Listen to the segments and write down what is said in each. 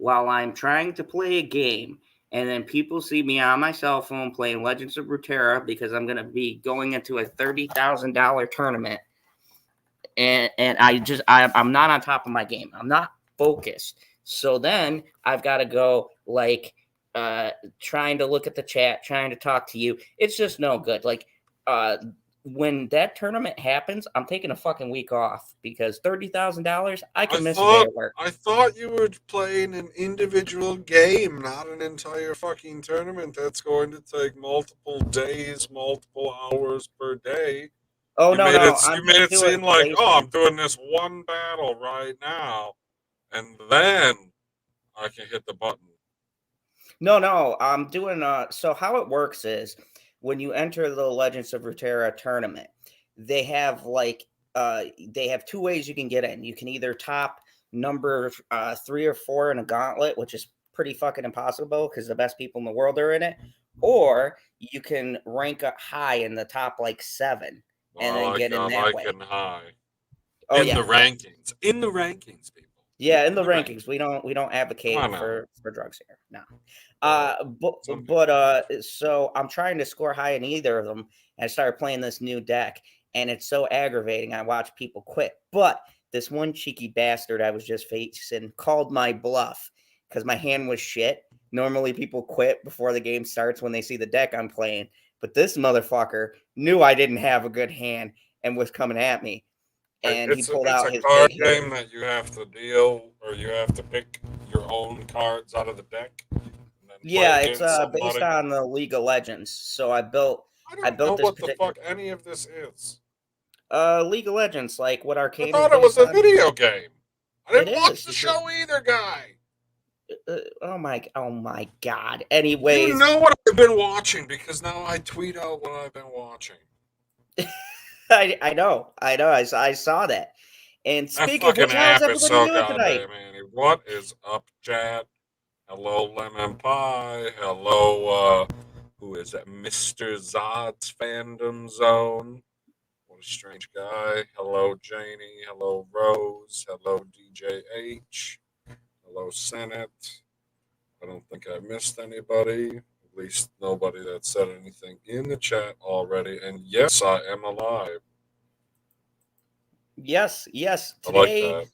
while I'm trying to play a game, and then people see me on my cell phone playing Legends of Runeterra because I'm going to be going into a $30,000 tournament, and I'm not on top of my game. I'm not focused. So then I've got to go like trying to look at the chat, trying to talk to you. It's just no good. Like when that tournament happens, I'm taking a fucking week off because $30,000 I can miss a day at work. I thought you were playing an individual game, not an entire fucking tournament that's going to take multiple days, multiple hours per day. Oh You no, made no, it. I'm You made just it doing seem like, oh, I'm placement. doing this one battle right now, and then I can hit the button. No, I'm doing so how it works is when you enter the Legends of Runeterra tournament, they have they have two ways you can get in. You can either top number 3 or 4 in a gauntlet, which is pretty fucking impossible because the best people in the world are in it, or you can rank up high in the top like 7 and then get in I that like way. it high Oh in yeah, the yeah. rankings. In the rankings, people. Yeah, in In the the rankings. rankings, we don't Come on advocate now. for drugs here. No. Well, But some people. so I'm trying to score high in either of them, and I started playing this new deck, and it's so aggravating. I watch people quit, but this one cheeky bastard I was just facing called my bluff because my hand was shit. Normally, people quit before the game starts when they see the deck I'm playing, but this motherfucker knew I didn't have a good hand and was coming at me, and he pulled It's out a his card big game hitter. that you have to deal or you have to pick your own cards out of the deck and then play Yeah, it's against based somebody. on the League of Legends. So I built I I don't know built this what the particular fuck any of this is. League of Legends, like what I Arcane is thought it was based a on. video game. I It didn't watch is. the show either, guy. Oh my God. You Anyways, know what I've been watching because now I tweet out what I've been watching. I know. I saw that. And That speaking of fucking which, how's app is everybody so doing tonight? goddamn handy. What is up, chat? Hello, Lemon Pie. Hello, who is that? Mr. Zod's Fandom Zone. What a strange guy. Hello, Janie. Hello, Rose. Hello, DJH. Hello, Senate. I don't think I missed anybody. At least nobody that said anything in the chat already. And yes, I am alive. Yes. I like Today, that.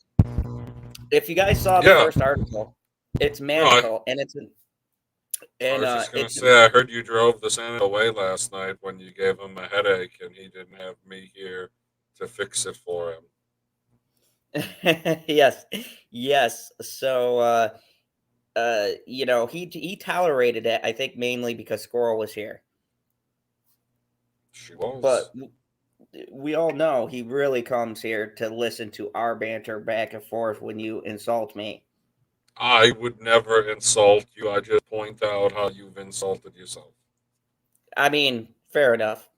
if you guys saw the Yeah. first article, it's No, I, magical, and I was just gonna it's say I heard you drove the Senate away last night when you gave him a headache and he didn't have me here to fix it for him. yes. So he tolerated it, I think mainly because Squirrel was here. She But was. we all know he really comes here to listen to our banter back and forth when you insult me. I would never insult you. I just point out how you've insulted yourself. I mean, fair enough.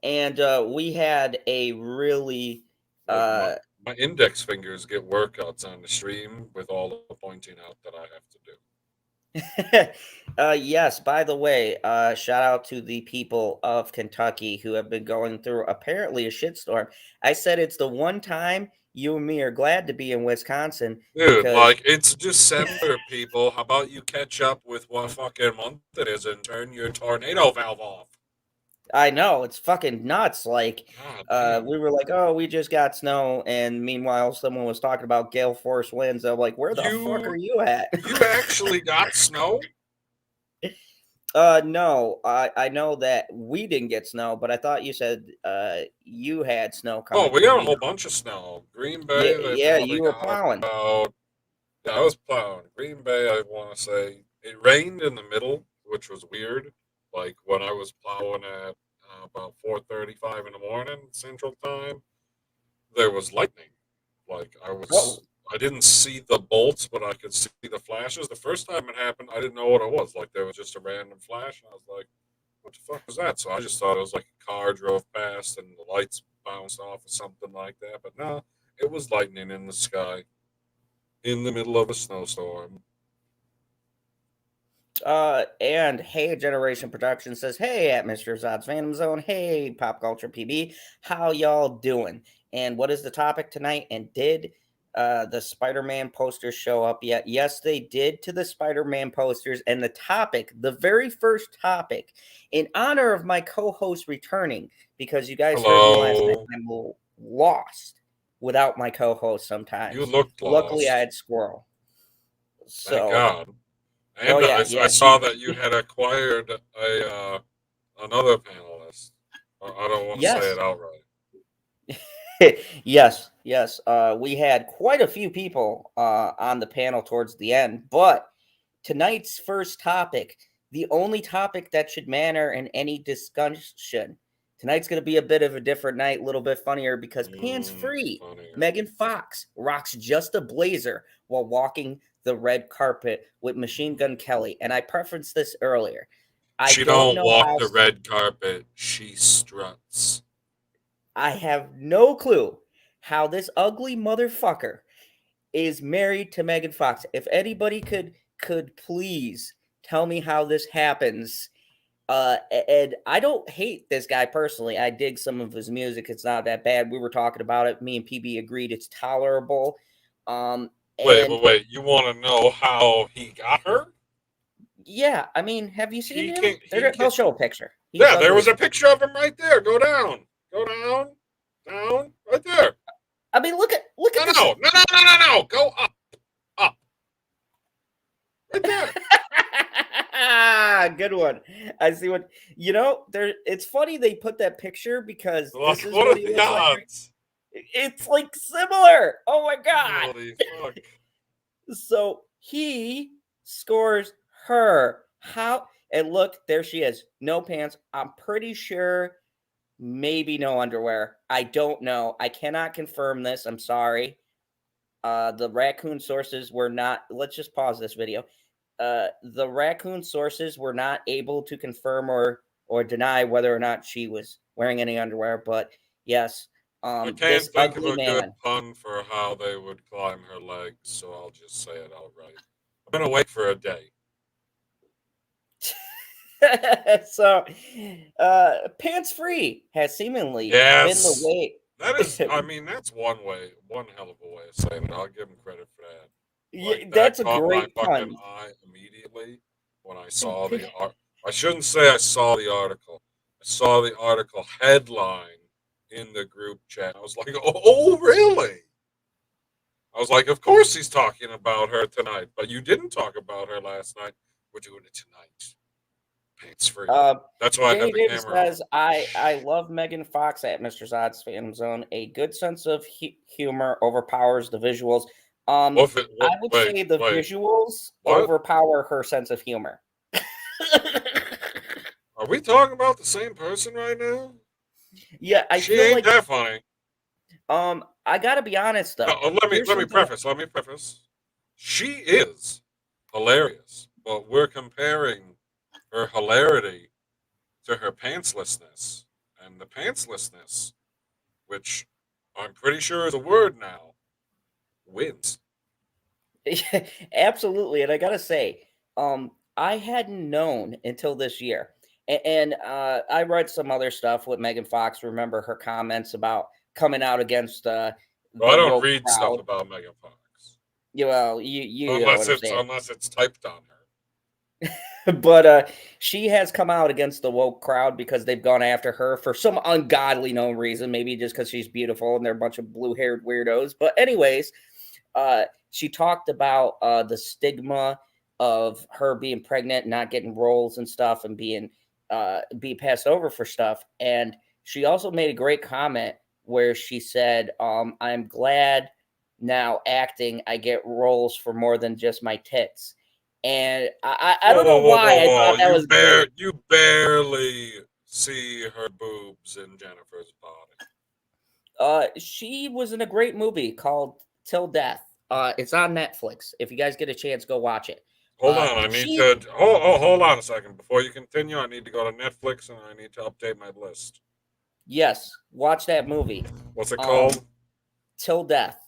And we had a really Like uh my index fingers get workouts on the stream with all the pointing out that I have to do. yes, by the way, shout out to the people of Kentucky who have been going through apparently a shitstorm. I said it's the one time you and me are glad to be in Wisconsin Dude, because like, it's December, people. How about you catch up with what fucking month it is and turn your tornado valve off? I know it's fucking nuts. Like, God damn. we were like, oh, we just got snow, and meanwhile, someone was talking about gale force winds. I'm like, where the fuck are You you at? you actually got snow? No, I know that we didn't get snow, but I thought you said you had snow Oh, coming we through. got a You whole know, bunch of snow. Green yeah, Bay, they yeah, probably you were got plowing. about. Yeah, I was plowing. Green Bay, I want to say it rained in the middle, which was weird. Like when I was plowing at about 4:35 in the morning Central Time, there was lightning. Like What? I didn't see the bolts, but I could see the flashes. The first time it happened, I didn't know what it was. Like there was just a random flash, and I was like, "What the fuck was that?" So I just thought it was like a car drove past and the lights bounced off or something like that. But no, it was lightning in the sky in the middle of a snowstorm. And Hey Generation Production says, "Hey, at Mr. Zod's Phantom Zone. Hey, Pop Culture PB, how y'all doing? And what is the topic tonight? And did the Spider-Man posters show up yet. Yes, they did to the Spider-Man posters. And the topic, the very first topic, in honor of my co-host returning, because you guys heard me last night, I'm lost without my co-host sometimes. You looked Luckily, lost. I had Squirrel. So, Thank God. And Oh, yeah, I saw that you had acquired another panelist. I don't want to say yes. it outright. Yes. We had quite a few people on the panel towards the end, but tonight's first topic, the only topic that should matter in any discussion. Tonight's going to be a bit of a different night, a little bit funnier because Pants Free, Megan Fox rocks just a blazer while walking the red carpet with Machine Gun Kelly. And I preferenced this earlier. She don't walk the red carpet. She struts. I have no clue how this ugly motherfucker is married to Megan Fox. If anybody could please tell me how this happens. And I don't hate this guy personally. I dig some of his music. It's not that bad. We were talking about it. Me and PB agreed it's tolerable. Wait. You want to know how he got her? Yeah, I mean, have you seen him? They'll show a picture. There was a picture of him right there. Go down, right there. I mean, look at this. No. Go up. Right there. Good one. I see what there. It's funny they put that picture because this is what are the odds? Like. It's like similar. Oh my god. Holy fuck. So he scores her. How? And look, there she is. No pants. I'm pretty sure maybe no underwear. I don't know. I cannot confirm this. I'm sorry. The raccoon sources were not. Let's just pause this video. The raccoon sources were not able to confirm or deny whether or not she was wearing any underwear. But yes, I can't think of a good pun for how they would climb her legs, so I'll just say it outright. I've been awake for a day. So, Pants Free has seemingly been the way. That is, I mean, that's one hell of a way of saying it. I'll give him credit for that. Like, that's a great pun. My eye immediately when I saw the I shouldn't say I saw the article. I saw the article headline in the group chat. I was like, oh, really? I was like, of course he's talking about her tonight, but you didn't talk about her last night. We're doing it tonight. Pants Free. That's why I had the camera says, I love Megan Fox at Mr. Zod's Fan Zone. A good sense of humor overpowers the visuals. I would say the visuals overpower her sense of humor. Are we talking about the same person right now? Yeah, she ain't like that funny. I gotta be honest though. Let me preface. She is hilarious, but we're comparing her hilarity to her pantslessness, and the pantslessness, which I'm pretty sure is a word now, wins. Absolutely, and I gotta say, I hadn't known until this year. And I read some other stuff with Megan Fox. Remember her comments about coming out against I don't read stuff about Megan Fox. Well, you unless it's typed on her. But she has come out against the woke crowd because they've gone after her for some ungodly known reason. Maybe just because she's beautiful and they're a bunch of blue-haired weirdos. But anyways, she talked about the stigma of her being pregnant, not getting roles and stuff, and being passed over for stuff. And she also made a great comment where she said, I'm glad now acting I get roles for more than just my tits. And I don't know why I thought that was great. You barely see her boobs in Jennifer's body. She was in a great movie called Till Death. It's on Netflix. If you guys get a chance, go watch it. Hold on, I need to. Hold on a second. Before you continue, I need to go to Netflix and I need to update my list. Yes, watch that movie. What's it called? Till Death.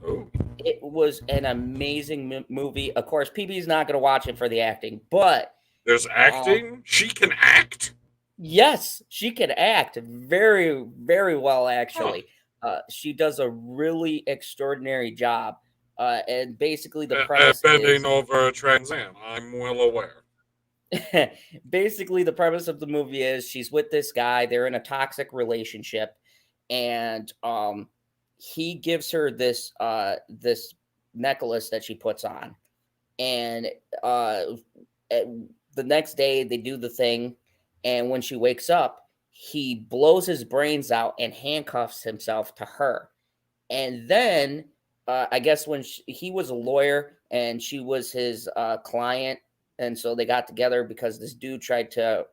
Ooh. It was an amazing movie. Of course, PB's not going to watch it for the acting, but there's acting. She can act. Yes, she can act very, very well, actually. She does a really extraordinary job. And basically, the premise Bending is over a Trans Am. I'm well aware. basically the premise of the movie is she's with this guy. They're in a toxic relationship, and he gives her this necklace that she puts on, and the next day they do the thing, and when she wakes up, he blows his brains out and handcuffs himself to her. And then I guess when he was a lawyer and she was his client, and so they got together because this dude tried to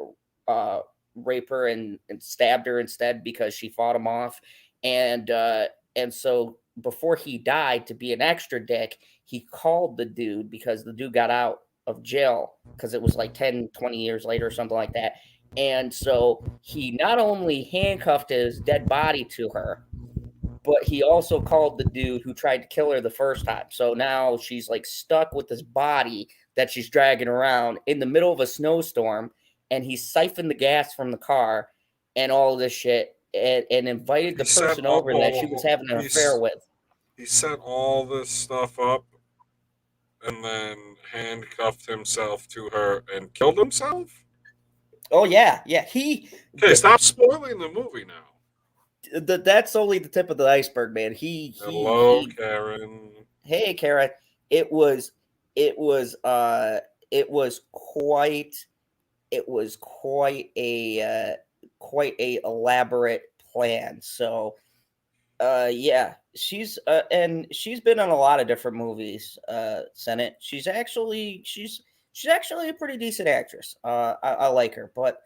rape her and stabbed her instead because she fought him off. And so before he died, to be an extra dick, he called the dude because the dude got out of jail because it was like 10-20 years later or something like that. And so he not only handcuffed his dead body to her, but he also called the dude who tried to kill her the first time. So now she's like stuck with this body that she's dragging around in the middle of a snowstorm, and he siphoned the gas from the car and all this shit, and invited the person over that she was having an affair with. He set all this stuff up and then handcuffed himself to her and killed himself? Oh, yeah. Okay, stop spoiling the movie now. That's only the tip of the iceberg, man. Hello, Karen. Hey, Karen. It was quite a elaborate plan. So yeah, she's been on a lot of different movies, Senate. She's actually a pretty decent actress. I like her, but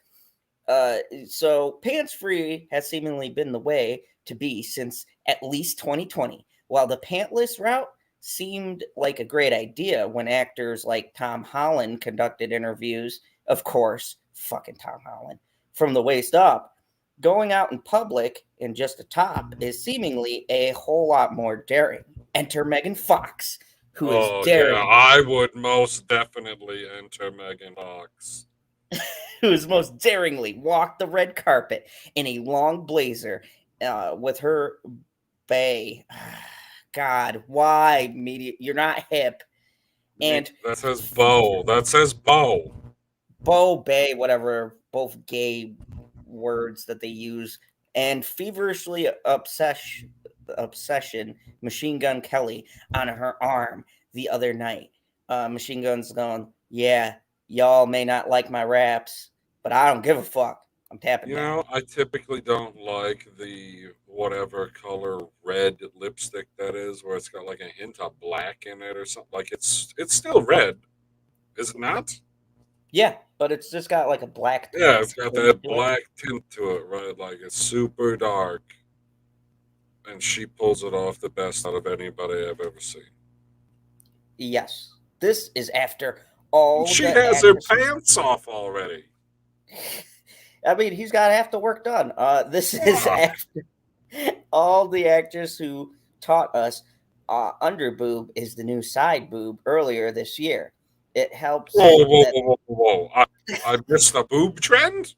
so Pants Free has seemingly been the way to be since at least 2020, while the pantless route seemed like a great idea when actors like Tom Holland conducted interviews. Of course, fucking Tom Holland. From the waist up, going out in public in just a top is seemingly a whole lot more daring. Enter Megan Fox, who is daring. Yeah, I would most definitely enter Megan Fox. Who has most daringly walked the red carpet in a long blazer with her bae. God, why media? You're not hip. And that says bow. That says bow. Beau, bae, whatever, both gay words that they use. And feverishly obsession Machine Gun Kelly on her arm the other night. Machine Gun's going, yeah, y'all may not like my raps, but I don't give a fuck. I'm tapping You down. know, I typically don't like the whatever color red lipstick that is, where it's got like a hint of black in it or something. Like it's still red, is it not? Yeah, but it's just got like a black tint. Yeah, it's got that black tint to it, right? Like it's super dark. And she pulls it off the best out of anybody I've ever seen. Yes. This is after all she has her pants off already. I mean, he's got half the work done. This is after all the actors who taught us under boob is the new side boob earlier this year. It helps. Whoa. I missed the boob trend?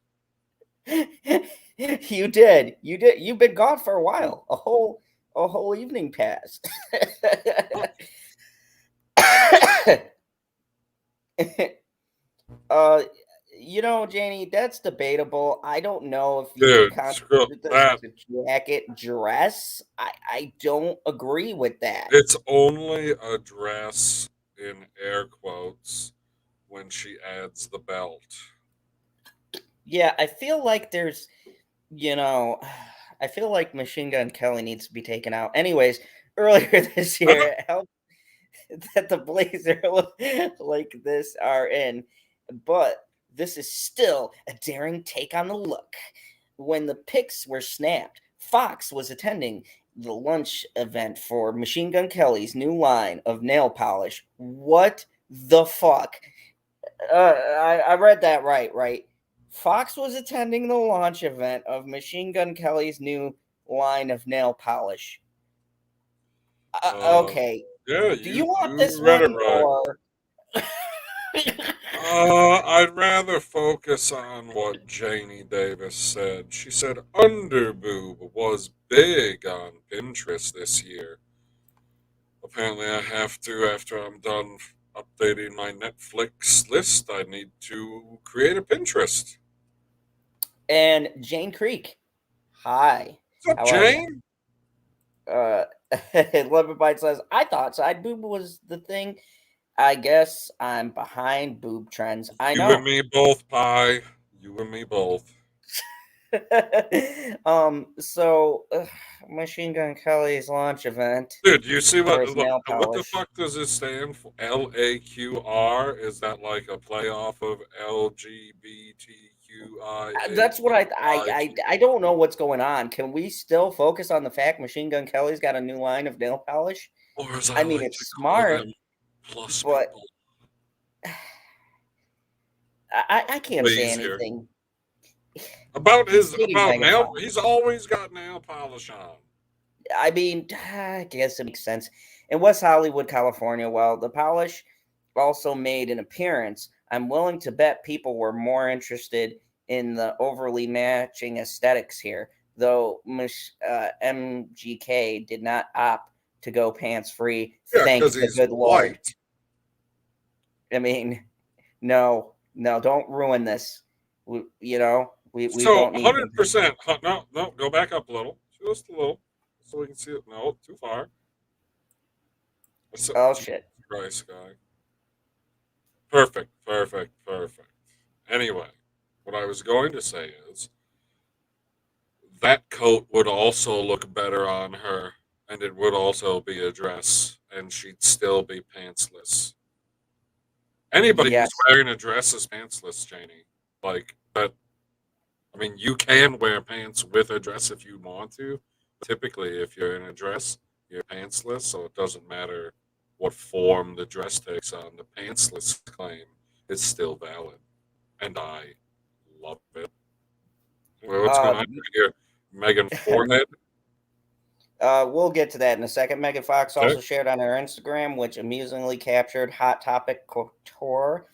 You did. You've been gone for a while. A whole evening passed. You know, Janie, that's debatable. I don't know if you constitute the jacket dress. I don't agree with that. It's only a dress in air quotes when she adds the belt. Yeah, I feel like there's, I feel like Machine Gun Kelly needs to be taken out. Anyways, earlier this year, it helped that the blazer like this are in, but this is still a daring take on the look. When the pics were snapped, Fox was attending the lunch event for Machine Gun Kelly's new line of nail polish. What the fuck? I read that right? Fox was attending the launch event of Machine Gun Kelly's new line of nail polish. Okay. Yeah, do you want this one or... I'd rather focus on what Janie Davis said. She said underboob was big on Pinterest this year. Apparently, I have to, after I'm done updating my Netflix list, I need to create a Pinterest. And Jane Creek, hi. What's up, How are you? Jane? 11 Byte says, I thought side boob was the thing. I guess I'm behind boob trends. I You and know. me both, Pie. You and me both. Machine Gun Kelly's launch event Dude, you see for what his nail what the polish. fuck does it stand for? LAQR? Is that like a playoff of LGBTQIA? That's what I don't know what's going on. Can we still focus on the fact Machine Gun Kelly's got a new line of nail polish? Or as I I mean, like to it's call smart, them, plus but people. I can't say Please here. anything. He's About dating Megan nail, Fox. he's always got nail polish on. I mean, I guess it makes sense. In West Hollywood, California, while the polish also made an appearance, I'm willing to bet people were more interested in the overly matching aesthetics here, though MGK did not opt to go pants free. Yeah, Thank because the he's good Lord. white. I mean, no, don't ruin this. We So don't need them. 100%. No, go back up a little. Just a little. So we can see it. No, too far. Oh, Jesus shit. Christ, guy. Perfect. Anyway, what I was going to say is that coat would also look better on her, and it would also be a dress, and she'd still be pantsless. Anybody Yes. who's wearing a dress is pantsless, Janie. Like, but I mean, you can wear pants with a dress if you want to. Typically, if you're in a dress, you're pantsless, so it doesn't matter what form the dress takes on. The pantsless claim is still valid, and I love it. Well, what's going on here? Megan Forehead? We'll get to that in a second. Megan Fox Okay. also shared on her Instagram, which amusingly captured Hot Topic couture.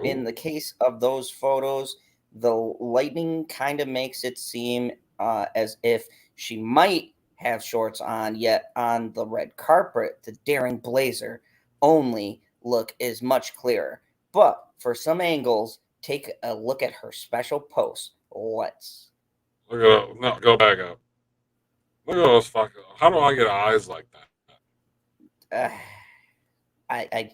In Ooh. the case of those photos, the lightning kind of makes it seem as if she might have shorts on, yet on the red carpet, the daring blazer only look is much clearer. But for some angles, take a look at her special post. Let's. Look at that. No, go back up. Look at those fucking. How do I get eyes like that? Uh, I, I,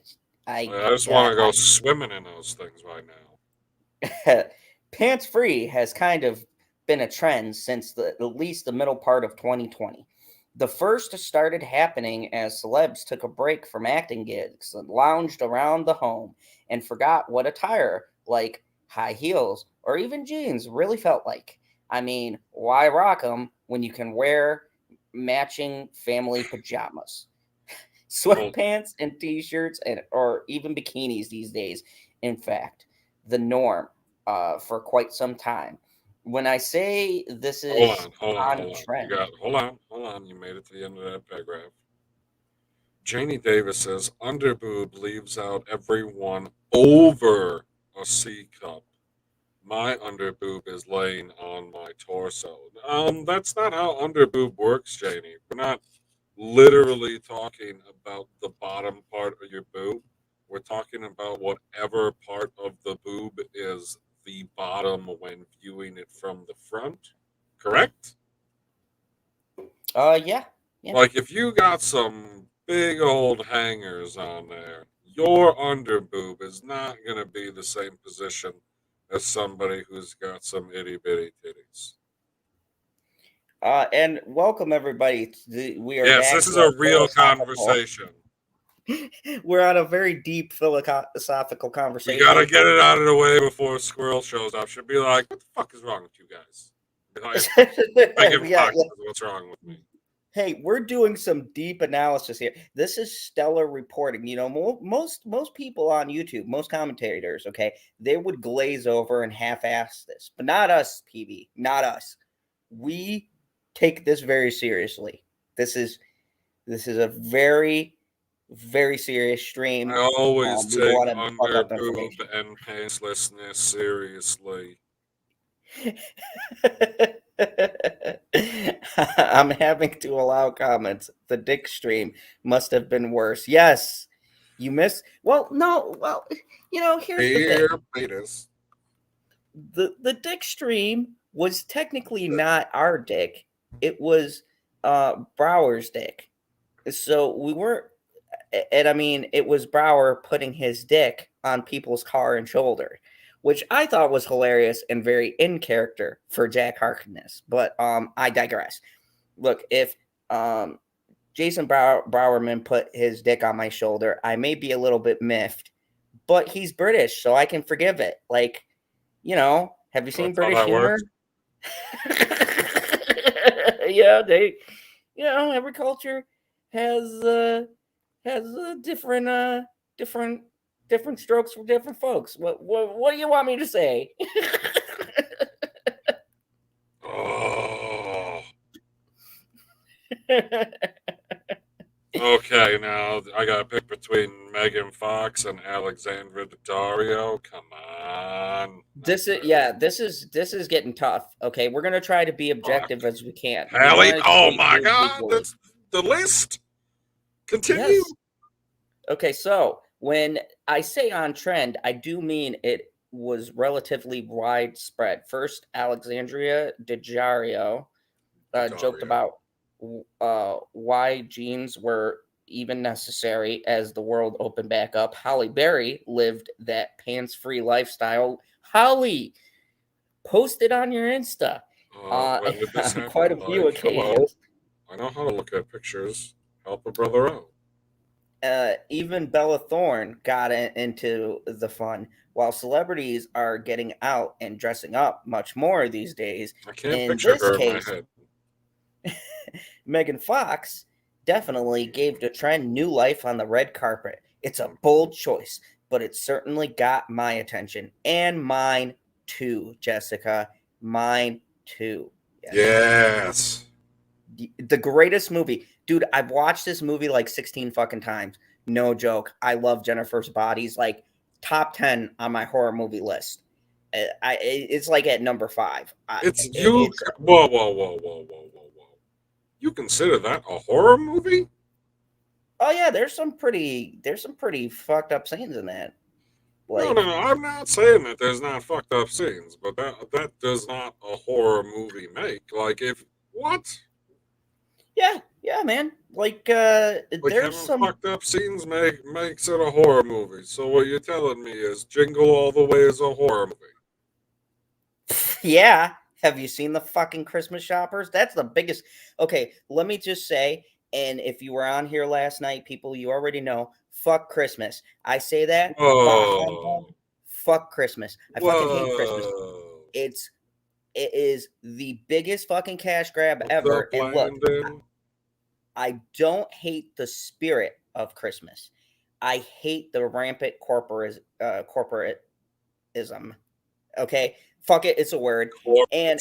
I just want to go swimming in those things right now. Pants free has kind of been a trend since at least the middle part of 2020. The first started happening as celebs took a break from acting gigs and lounged around the home and forgot what attire, like high heels or even jeans, really felt like. I mean, why rock them when you can wear matching family pajamas? Sweatpants and t-shirts or even bikinis these days. In fact, the norm for quite some time. When I say this is Hold on on. trend, Hold on. You made it to the end of that paragraph. Janie Davis says underboob leaves out everyone over a C cup. My underboob is laying on my torso. That's not how underboob works, Janie. We're not literally talking about the bottom part of your boob. We're talking about whatever part of the boob is the bottom when viewing it from the front. Correct? yeah. Like if you got some big old hangers on there, your underboob is not going to be the same position as somebody who's got some itty bitty titties. And welcome everybody. We are Yes, back this is to our a real conversation. We're on a very deep philosophical We conversation. gotta get it out of the way before Squirrel shows up. Should be like, what the fuck is wrong with you guys? Megan Fox, what's wrong with me? Hey, we're doing some deep analysis here. This is stellar reporting. You know, most people on YouTube, most commentators, okay, they would glaze over and half-ass this, but not us, PB, not us. We take this very seriously. This is a very Very serious stream. I always We don't take want to fuck up underboob information. and pantslessness seriously. I'm having to allow comments. The dick stream must have been worse. Yes, you missed. Well, no. Well, here's the thing. Here, Peters. The dick stream was technically not our dick. It was Brower's dick. So we weren't. And I mean, it was Brower putting his dick on people's car and shoulder, which I thought was hilarious and very in character for Jack Harkness. But I digress. Look, if Jason Browerman put his dick on my shoulder, I may be a little bit miffed, but he's British, so I can forgive it. Like, have you seen British humor? Yeah, every culture has different strokes for different folks. What do you want me to say? Oh. Okay, now I gotta pick between Megan Fox and Alexandra Daddario. Come on. This is getting tough. Okay, we're gonna try to be objective as we can. Halle, oh my God, that's the list. Continue. Yes. Okay, so when I say on trend, I do mean it was relatively widespread. First, Alexandria Daddario joked about why jeans were even necessary as the world opened back up. Halle Berry lived that pants-free lifestyle. Halle, post it on your Insta When did this happen? quite a few occasions. I know how to look at pictures. Help a brother out. Even Bella Thorne got into the fun, while celebrities are getting out and dressing up much more these days. I can't picture her in my head. Megan Fox definitely gave the trend new life on the red carpet. It's a bold choice, but it certainly got my attention and mine too, Jessica. Mine too. Yes. The greatest movie. Dude, I've watched this movie like 16 fucking times. No joke. I love Jennifer's Bodies. Like top 10 on my horror movie list. It's like at number 5. Whoa. You consider that a horror movie? Oh yeah, there's some pretty fucked up scenes in that. Like, no, I'm not saying that there's not fucked up scenes, but that does not a horror movie make. Like what? Yeah, man. Like there's some fucked up scenes makes it a horror movie. So what you're telling me is Jingle All the Way is a horror movie. Yeah. Have you seen the fucking Christmas Shoppers? That's the biggest. Okay, let me just say, and if you were on here last night, people, you already know, fuck Christmas. I say that. Fuck Christmas. I fucking hate Christmas. It is the biggest fucking cash grab ever. And look, I don't hate the spirit of Christmas. I hate the rampant corporatism. Okay, fuck it, it's a word. And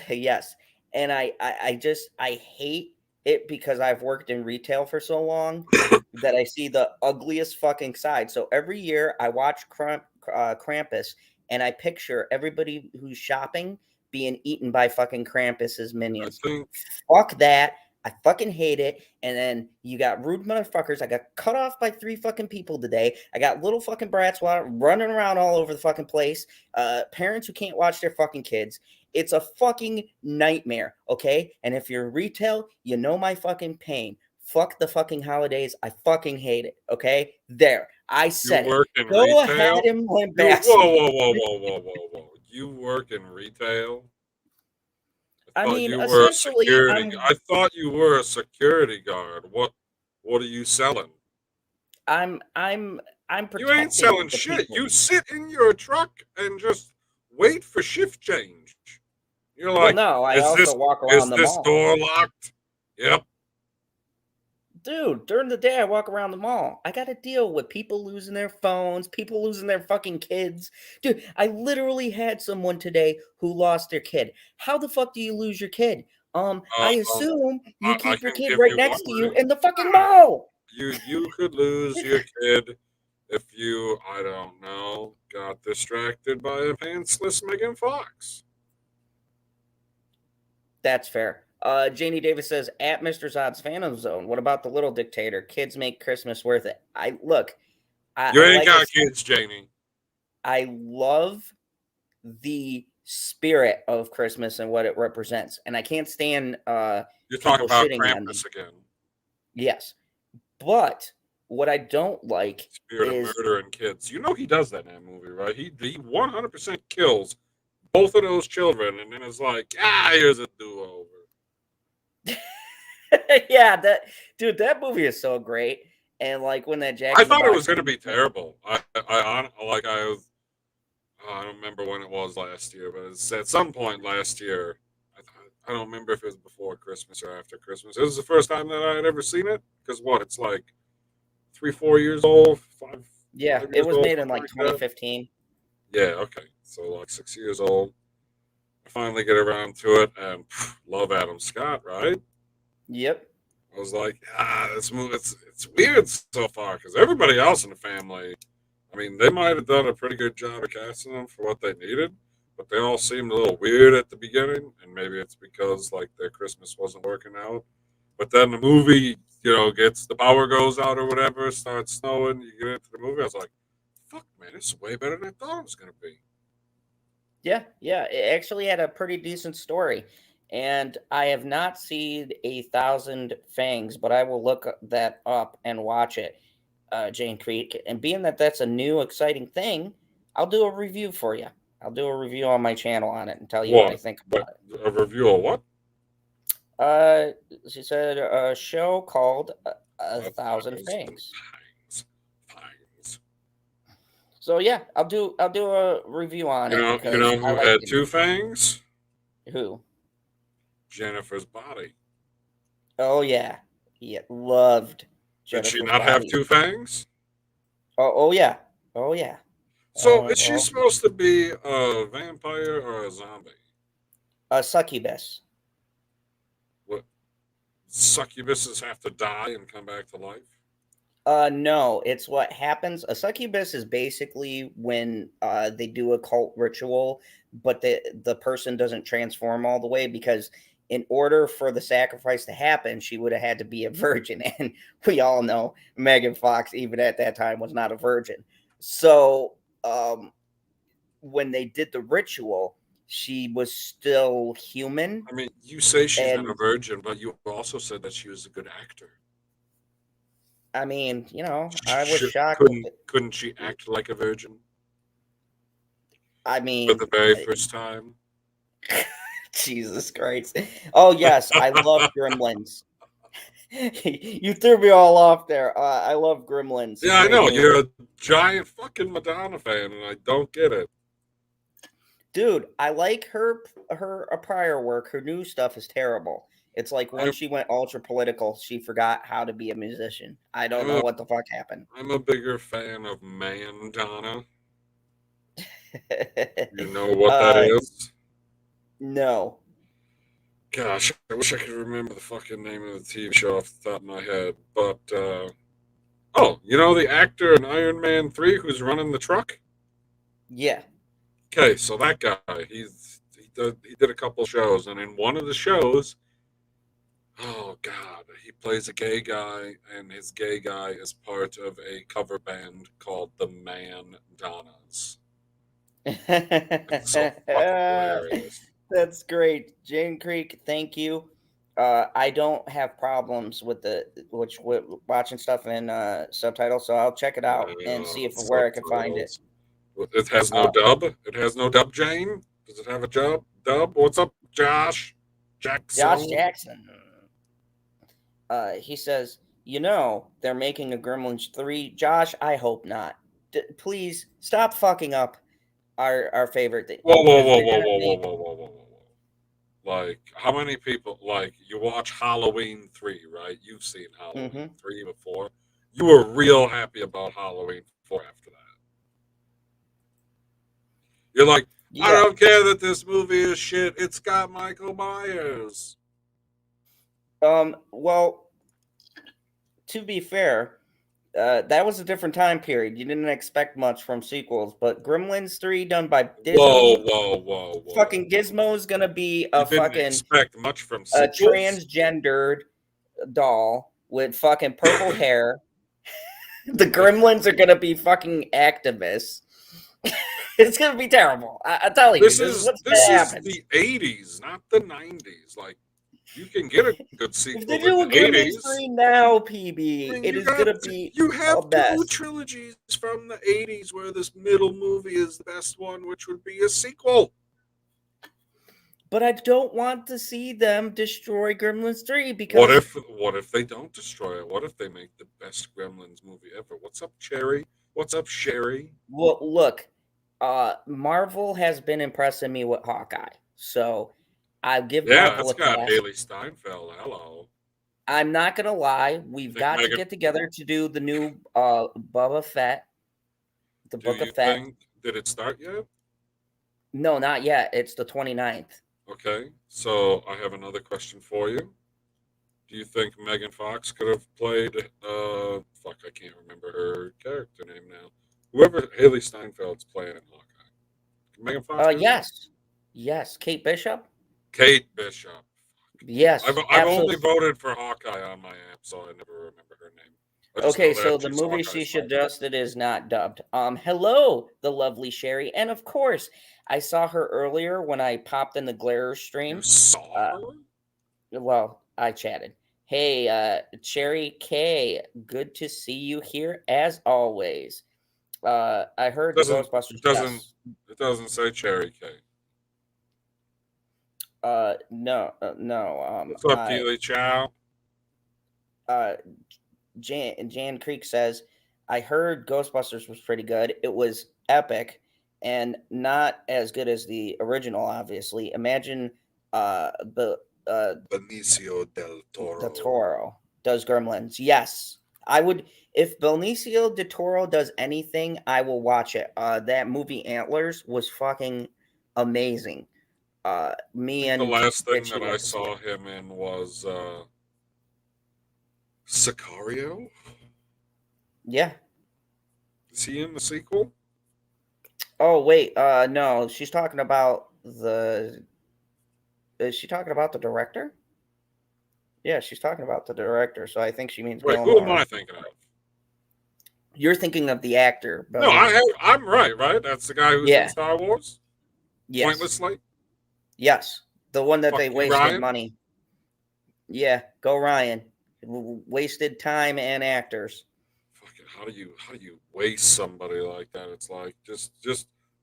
yes, and I hate it because I've worked in retail for so long that I see the ugliest fucking side. So every year I watch Krampus and I picture everybody who's shopping being eaten by fucking Krampus's minions. Fuck that. I fucking hate it. And then you got rude motherfuckers. I got cut off by 3 fucking people today. I got little fucking brats running around all over the fucking place. Parents who can't watch their fucking kids. It's a fucking nightmare, okay? And if you're in retail, you know my fucking pain. Fuck the fucking holidays. I fucking hate it, okay? There. I said it. Go ahead and lambast. Whoa. You work in retail? I mean, essentially, I thought you were a security guard. What are you selling? I'm protecting. You ain't selling shit. You sit in your truck and just wait for shift change. You're like, well, no, I also walk around the mall. Is this door locked? Yep. Dude, during the day, I walk around the mall. I got to deal with people losing their phones, people losing their fucking kids. Dude, I literally had someone today who lost their kid. How the fuck do you lose your kid? I assume you keep your kid right next to you in the fucking mall. you could lose your kid if you, I don't know, got distracted by a pantsless Megan Fox. That's fair. Janie Davis says, at Mr. Zod's Phantom Zone, what about the little dictator? Kids make Christmas worth it. You ain't like I got said, kids, Janie. I love the spirit of Christmas and what it represents. And I can't stand You're people talking about shitting on them. Krampus again. Yes. But what I don't like Spirit is of murdering kids. You know he does that in that movie, right? He 100% kills both of those children and then is like, here's a do-over. yeah, that movie is so great. And like when that Jack I in the thought it Box was going to be terrible. I don't remember when it was last year, but it's at some point last year. I don't remember if it was before Christmas or after Christmas. It was the first time that I had ever seen it. Because it's like 3-4 years old, five. Yeah, 5 it years was old, made in something like that. 2015. Yeah, okay. So like 6 years old. I finally get around to it and love Adam Scott, right? Yep. I was like, this movie, it's weird so far because everybody else in the family, I mean, they might have done a pretty good job of casting them for what they needed, but they all seemed a little weird at the beginning, and maybe it's because like their Christmas wasn't working out. But then the movie, gets the power goes out or whatever, starts snowing, you get into the movie. I was like, fuck, man, this is way better than I thought it was gonna be. Yeah, it actually had a pretty decent story. And I have not seen 1,000 Fangs, but I will look that up and watch it, Jane Creek. And being that that's a new, exciting thing, I'll do a review for you. I'll do a review on my channel on it and tell you what I think about it. A review of what? She said a show called 1,000 Fangs. So yeah, I'll do a review on it. You know who had two fangs? Who? Jennifer's Body. Oh yeah, loved. Did she Jennifer's not have Body. two fangs? Oh yeah. So is she supposed to be a vampire or a zombie? A succubus. What? Succubuses have to die and come back to life? No, it's what happens. A succubus is basically when they do a cult ritual, but the person doesn't transform all the way, because in order for the sacrifice to happen, she would have had to be a virgin. And we all know Megan Fox, even at that time, was not a virgin. So when they did the ritual, she was still human. I mean, you say she's not a virgin, but you also said that she was a good actor. I mean, I was shocked. Couldn't she act like a virgin? I mean, for the very first time. Jesus Christ! Oh yes, I love Gremlins. You threw me all off there. I love Gremlins. Yeah, I know you're a giant fucking Madonna fan, and I don't get it. Dude, I like her prior work. Her new stuff is terrible. It's like when she went ultra political, she forgot how to be a musician. I don't know what the fuck happened. I'm a bigger fan of Mandonna. You know what that is? No. Gosh, I wish I could remember the fucking name of the TV show off the top of my head. But, the actor in Iron Man 3 who's running the truck? Yeah. Okay, so that guy, he did a couple shows, and in one of the shows, oh God, he plays a gay guy, and his gay guy is part of a cover band called the Mandonnas. It's so fucking hilarious. That's great, Jane Creek. Thank you. I don't have problems with watching stuff in subtitles, so I'll check it out and see where I can find it. It has no dub. It has no dub. Jane, does it have a dub? What's up, Josh Jackson? Josh Jackson. He says, they're making a Gremlins 3. Josh, I hope not. Please stop fucking up our favorite thing. Whoa. Like, how many people, you watch Halloween 3, right? You've seen Halloween 3 before. You were real happy about Halloween 4 after that. You're like, I don't care that this movie is shit. It's got Michael Myers. Well, to be fair, that was a different time period. You didn't expect much from sequels, but Gremlins 3 done by Disney. Whoa. Fucking Gizmo's gonna be a You didn't fucking expect much from a sequels? transgendered doll with fucking purple hair. The Gremlins are gonna be fucking activists. It's gonna be terrible. I'm telling you, This this is is what's gonna happen. the 80s, not the 90s. Like, you can get a good If sequel they in do a the Gremlins 80s. 3 now, PB, I mean, it is gonna be a two mess. trilogies from the 80s where this middle movie is the best one, which would be a sequel. But I don't want to see them destroy Gremlins 3 because What if they don't destroy it? What if they make the best Gremlins movie ever? What's up, Cherry? What's up, Sherry? well, look, Marvel has been impressing me with Hawkeye, so I give Yeah, Marvel it's a got pass. Haley Steinfeld. Hello. I'm not gonna lie, we've Think got to Megan- get together to do the new Boba Fett, the Do Book you of Fett. think did it start yet? No, not yet. It's the 29th. Okay, so I have another question for you. Do you think Megan Fox could have played? Fuck, I can't remember her character name now. Whoever Haley Steinfeld's playing in Hawkeye. Can Megan Fox do that? Yes, Kate Bishop. Kate Bishop. Yes, I've only absolutely. voted for Hawkeye on my app, so I never remember her name. I just Okay, know so that the she's movie she Hawkeye's wife. suggested is not dubbed. Hello, the lovely Sherry, and of course, I saw her earlier when I popped in the Glare You stream. saw her? Well, I chatted. Hey, Cherry K, good to see you here as always. I heard the Ghostbusters. Yes. It doesn't say Cherry K. No. What's up, Keely Chow? Jan Creek says, I heard Ghostbusters was pretty good. It was epic and not as good as the original, obviously. Imagine Benicio del Del Toro does Gremlins. Yes. I would, if Benicio del Toro does anything, I will watch it. That movie Antlers was fucking amazing. Me The and last thing Richie that I went to see saw it. him in was Sicario. Yeah. Is he in the sequel? Oh wait, no, she's talking about the. Is she talking about the director? Yeah, she's talking about the director. So I think she means Wait, who am Gilmore. I thinking of? You're thinking of the actor. No, I'm right, right? That's the guy who's in Yeah. Star Wars? Yes. Pointlessly? Yes. The one that Fuck they you, wasted Ryan? money. Yeah, go Ryan. Wasted time and actors. Fucking how do you waste somebody like that? It's like just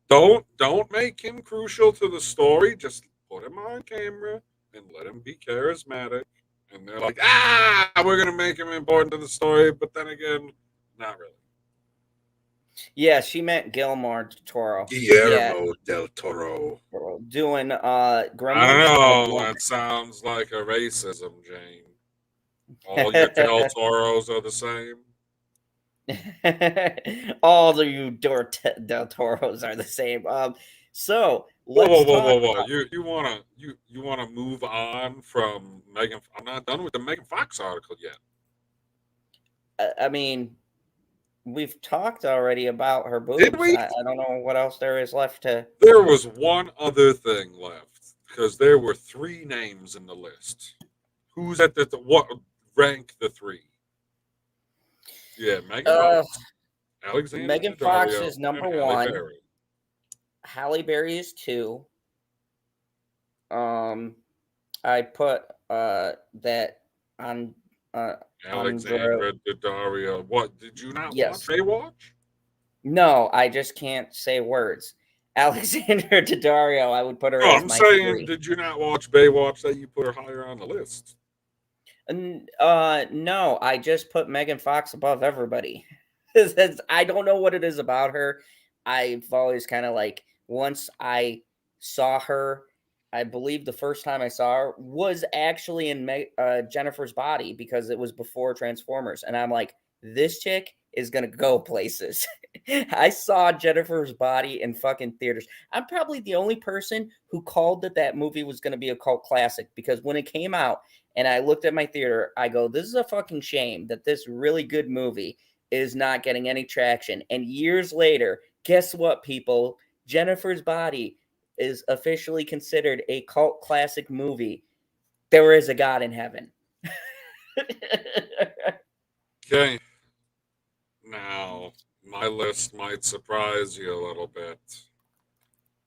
don't make him crucial to the story. Just put him on camera and let him be charismatic. And they're like, we're gonna make him important to the story, but then again, not really. Yeah, she meant Gilmore del Toro. Guillermo del Toro. Doing Gremlins. I don't know. That sounds like a racism, Jane. All your Del Toros are the same. All of you Del Toros are the same. So Whoa, let's talk. whoa! You wanna move on from Megan? I'm not done with the Megan Fox article yet. I mean, we've talked already about her boobs. Did we? I don't know what else there is left to. There was one other thing left because there were 3 names in the list. Who's at the what? Rank the 3. Yeah, Megan Fox, Alexander Megan Fox Daddario, is number and Halle 1. Berry. Halle Berry is 2. I put that on Alexandra Daddario. What? Did you not Yes. watch Baywatch? No, I just can't say words. Alexander Daddario, I would put her No, as I'm my saying, 3. did you not watch Baywatch that you put her higher on the list? No, I just put Megan Fox above everybody. I don't know what it is about her. I've always kind of like, once I saw her, I believe the first time I saw her was actually in Jennifer's Body because it was before Transformers. And I'm like, this chick is going to go places. I saw Jennifer's Body in fucking theaters. I'm probably the only person who called that movie was going to be a cult classic, because when it came out and I looked at my theater, I go, this is a fucking shame that this really good movie is not getting any traction. And years later, guess what, people? Jennifer's Body is officially considered a cult classic movie. There is a God in heaven. Okay. Now, my list might surprise you a little bit.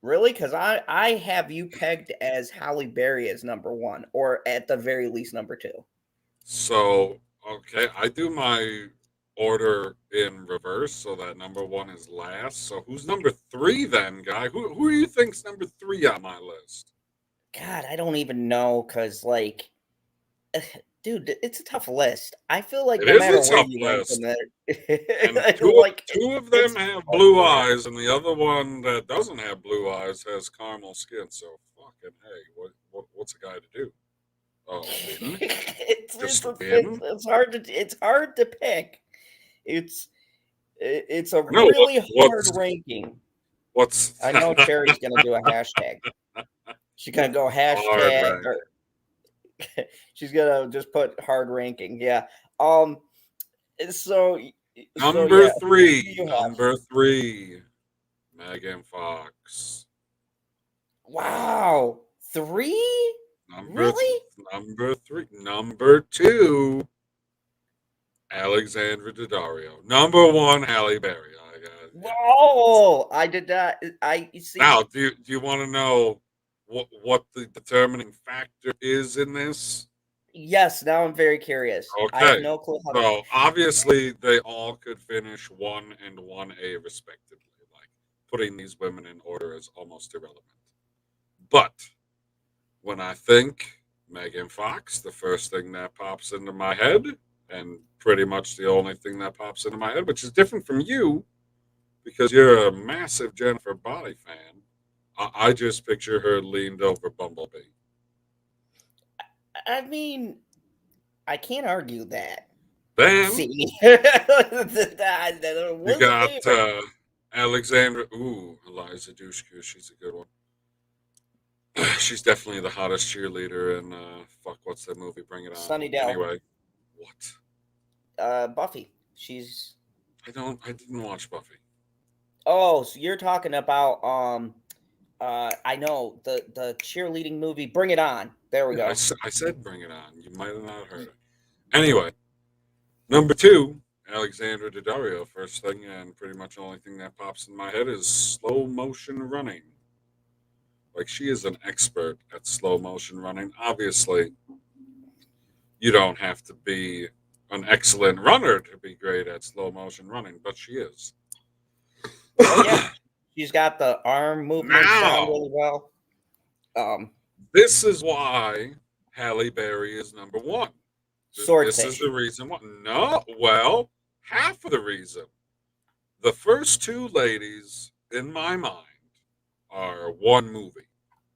Really? Because I have you pegged as Halle Berry as number one, or at the very least number two. So, okay, I do my order in reverse, so that number one is last. So, who's number three then, guy? Who do you think's number three on my list? God, I don't even know, because, like, dude, it's a tough list. I feel like It no is matter a where tough you rank them, And that two of them have blue eyes, and the other one that doesn't have blue eyes has caramel skin. So, fucking hey, what's a guy to do? Win? Just win? It's hard to pick. It's a No, really hard ranking. I know Cherry's gonna do a hashtag. She's gonna go hashtag. She's gonna just put hard ranking. Yeah. So Number three, Megan Fox. Wow, 3? Really? Number three. Number two, Alexandra Daddario. Number one, Halle Berry. Whoa! I did not. I see. Now, do you want to know what the determining factor is in this? Yes. Now I'm very curious. Okay. I have no clue. So obviously, they all could finish 1 and 1A respectively. Like, putting these women in order is almost irrelevant. But when I think Megan Fox, the first thing that pops into my head, and pretty much the only thing that pops into my head, which is different from you, because you're a massive Jennifer Body fan, I just picture her leaned over Bumblebee. I mean, I can't argue that. Then See, you got Alexandra. Ooh, Eliza Dushku. She's a good one. She's definitely the hottest cheerleader in what's that movie? Bring It On. Sunnydale. Anyway, what? Buffy. She's. I didn't watch Buffy. Oh, so you're talking about I know the cheerleading movie Bring It On. There we go. I said Bring It On. You might have not heard it. Anyway, number two, Alexandra Daddario. First thing and pretty much the only thing that pops in my head is slow motion running. Like, she is an expert at slow motion running. Obviously, you don't have to be an excellent runner to be great at slow motion running, but she is. Oh, yeah. She's got the arm movements down really well. This is why Halle Berry is number one. This is the reason why. No, well, half of the reason. The first two ladies, in my mind, are one movie.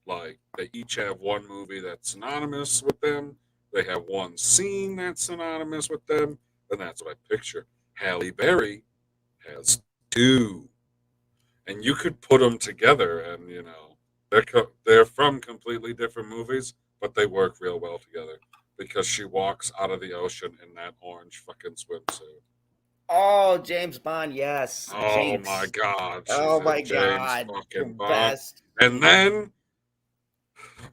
Like, they each have one movie that's synonymous with them. They have one scene that's synonymous with them. And that's what I picture. Halle Berry has two. And you could put them together, and they're from completely different movies, but they work real well together because she walks out of the ocean in that orange fucking swimsuit. Oh, James Bond, yes. Oh my God! Oh my God! Fucking Bond. Best. And then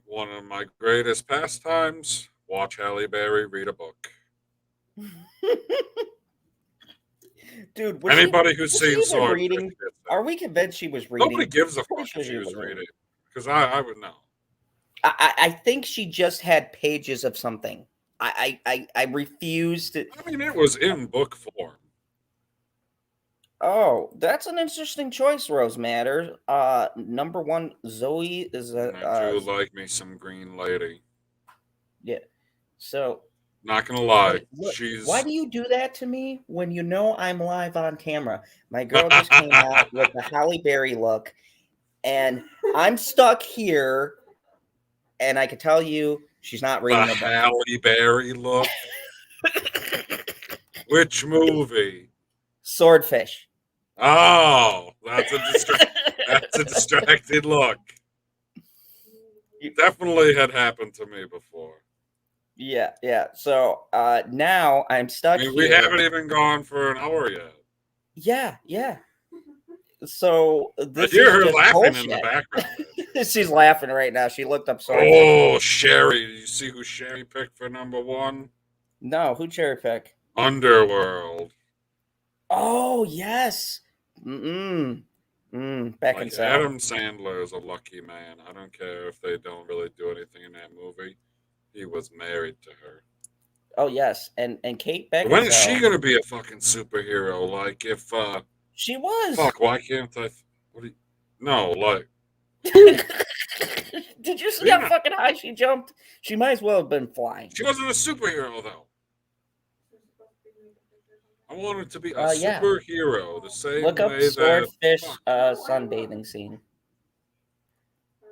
one of my greatest pastimes: watch Halle Berry read a book. Dude, anybody who's seen Sword, reading? Are we convinced she was reading? Nobody gives a fuck if she was reading, because I would know. I think she just had pages of something. I refuse to. I mean, it was in book form. Oh, that's an interesting choice, Rose Matter. Number one, Zoe is a. I do like me some Green Lady. Yeah. So. Not gonna lie, she's. Why do you do that to me when you know I'm live on camera? My girl just came out with the Halle Berry look, and I'm stuck here, and I can tell you she's not reading the Halle Berry look. Which movie? Swordfish. Oh, that's a distracted look. Definitely had happened to me before. Yeah. So now I'm stuck I mean, here. we haven't even gone for an hour yet. Yeah. So I this hear is her just laughing in the bullshit. background. She's laughing right now. She looked up swordfish. Oh, Sherry. You see who Sherry picked for number one? No, who cherry pick? Underworld. Oh yes. Back in Like, South. Adam Sandler is a lucky man. I don't care if they don't really do anything in that movie. He was married to her. Oh yes, and Kate When is Beckinsale. she gonna be a fucking superhero? Like, if She was. fuck, why can't I? What do you? No, like, Did you see She how not- fucking high she jumped? She might as well have been flying. she wasn't a superhero though. I wanted to be a Yeah. superhero the same Look up way that. swordfish Fuck. sunbathing scene. Who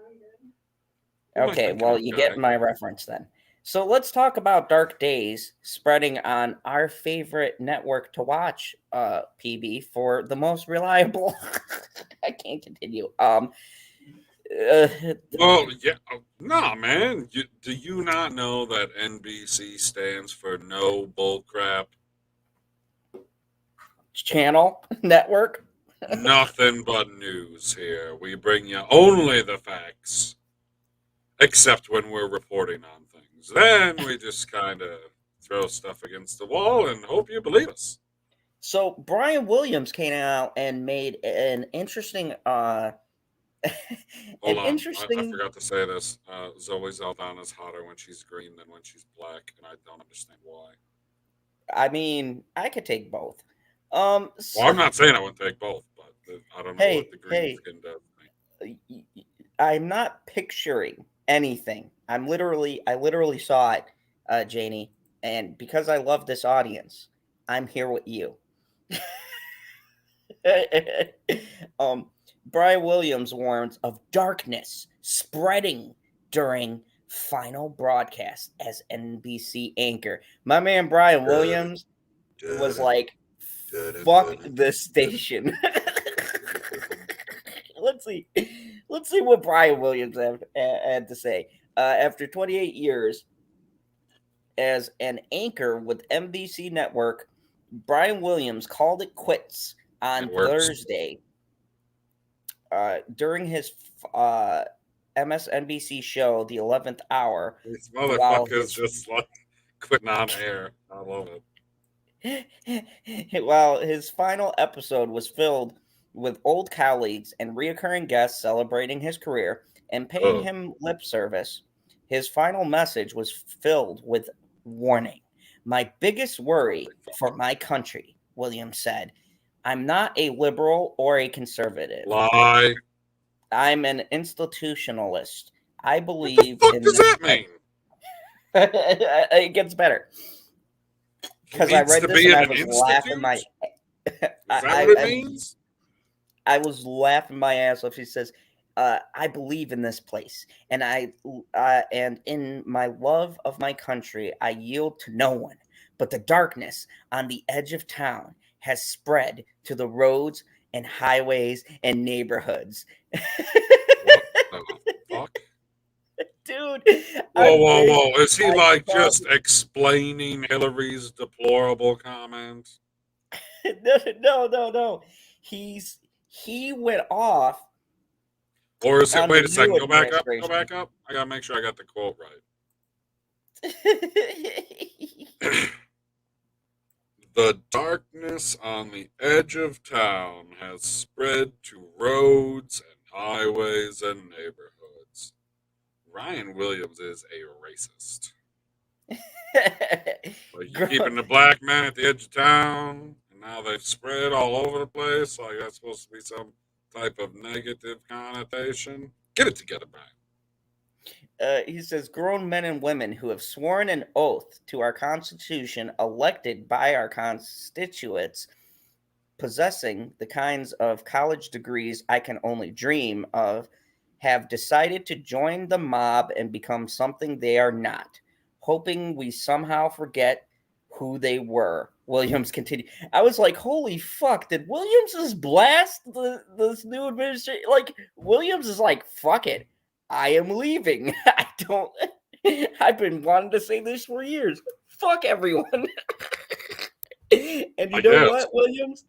am I Okay, thinking well, of, you guy? get my reference then. So let's talk about Dark Days spreading on our favorite network to watch, PB, for the most reliable. I can't continue. Well, yeah, nah, man. Do you not know that NBC stands for no bullcrap? Channel network. Nothing but news here. We bring you only the facts, except when we're reporting on things. Then we just kind of throw stuff against the wall and hope you believe us. So Brian Williams came out and made an interesting Hold on, I interesting. forgot to say this. Zoe Saldana's hotter when she's green than when she's black, and I don't understand why. I mean, I could take both. Well, I'm not saying I would take both, but I don't know what the green skin does to me. I'm not picturing anything. I literally saw it, Janie, and because I love this audience, I'm here with you. Brian Williams warns of darkness spreading during final broadcast as NBC anchor. My man Brian Williams was like, "Fuck this station." Let's see what Brian Williams had to say. After 28 years as an anchor with NBC Network, Brian Williams called it quits on Thursday during his MSNBC show, The 11th Hour. These motherfuckers just like quitting on air. I love it. While his final episode was filled with old colleagues and reoccurring guests celebrating his career and paying him lip service, his final message was filled with warning. My biggest worry for my country, Williams said, I'm not a liberal or a conservative. Lie. I'm an institutionalist. I believe what the fuck does that mean? It gets better. Because I read this and I was laughing my Is that what it means? I was laughing my ass off. He says, I believe in this place, and and in my love of my country, I yield to no one. But the darkness on the edge of town has spread to the roads and highways and neighborhoods. What the fuck? Dude. Whoa. Is he like just explaining Hillary's deplorable comments? No. He went off. Or is it, wait a second, go back up. I gotta make sure I got the quote right. The darkness on the edge of town has spread to roads and highways and neighborhoods. Ryan Williams is a racist. Like, you're keeping the black man at the edge of town, and now they've spread all over the place. Like, that's supposed to be some type of negative connotation. Get it together, Brian. He says, grown men and women who have sworn an oath to our Constitution, elected by our constituents, possessing the kinds of college degrees I can only dream of, have decided to join the mob and become something they are not, hoping we somehow forget who they were. Williams continued. I was like, holy fuck, did Williams just blast this new administration? Like, Williams is like, fuck it. I am leaving. I don't. I've been wanting to say this for years. Fuck everyone. And you I know guess. what, Williams?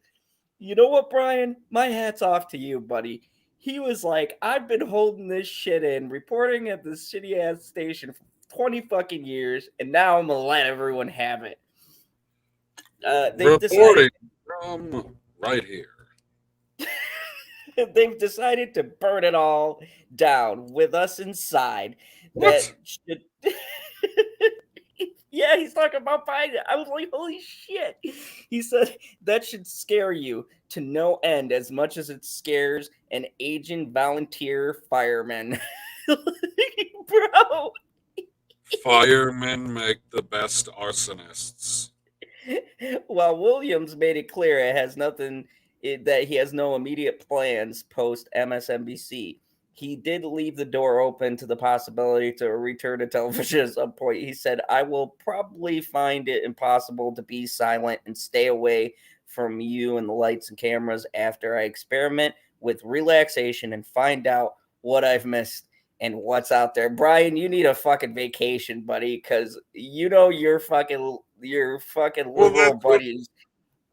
You know what, Brian? My hat's off to you, buddy. He was like, I've been holding this shit in, reporting at this shitty ass station for 20 fucking years, and now I'm gonna let everyone have it. They've Reporting decided from right here. they've decided to burn it all down with us inside. What? That should Yeah, he's talking about Biden. I was like, holy shit. He said that should scare you to no end as much as it scares an aging volunteer fireman. Bro. Firemen make the best arsonists. While Williams made it clear it has nothing that he has no immediate plans post MSNBC. He did leave the door open to the possibility to return to television at some point. He said, I will probably find it impossible to be silent and stay away from you and the lights and cameras after I experiment with relaxation and find out what I've missed and what's out there. Brian, you need a fucking vacation, buddy, because you know your fucking liberal buddies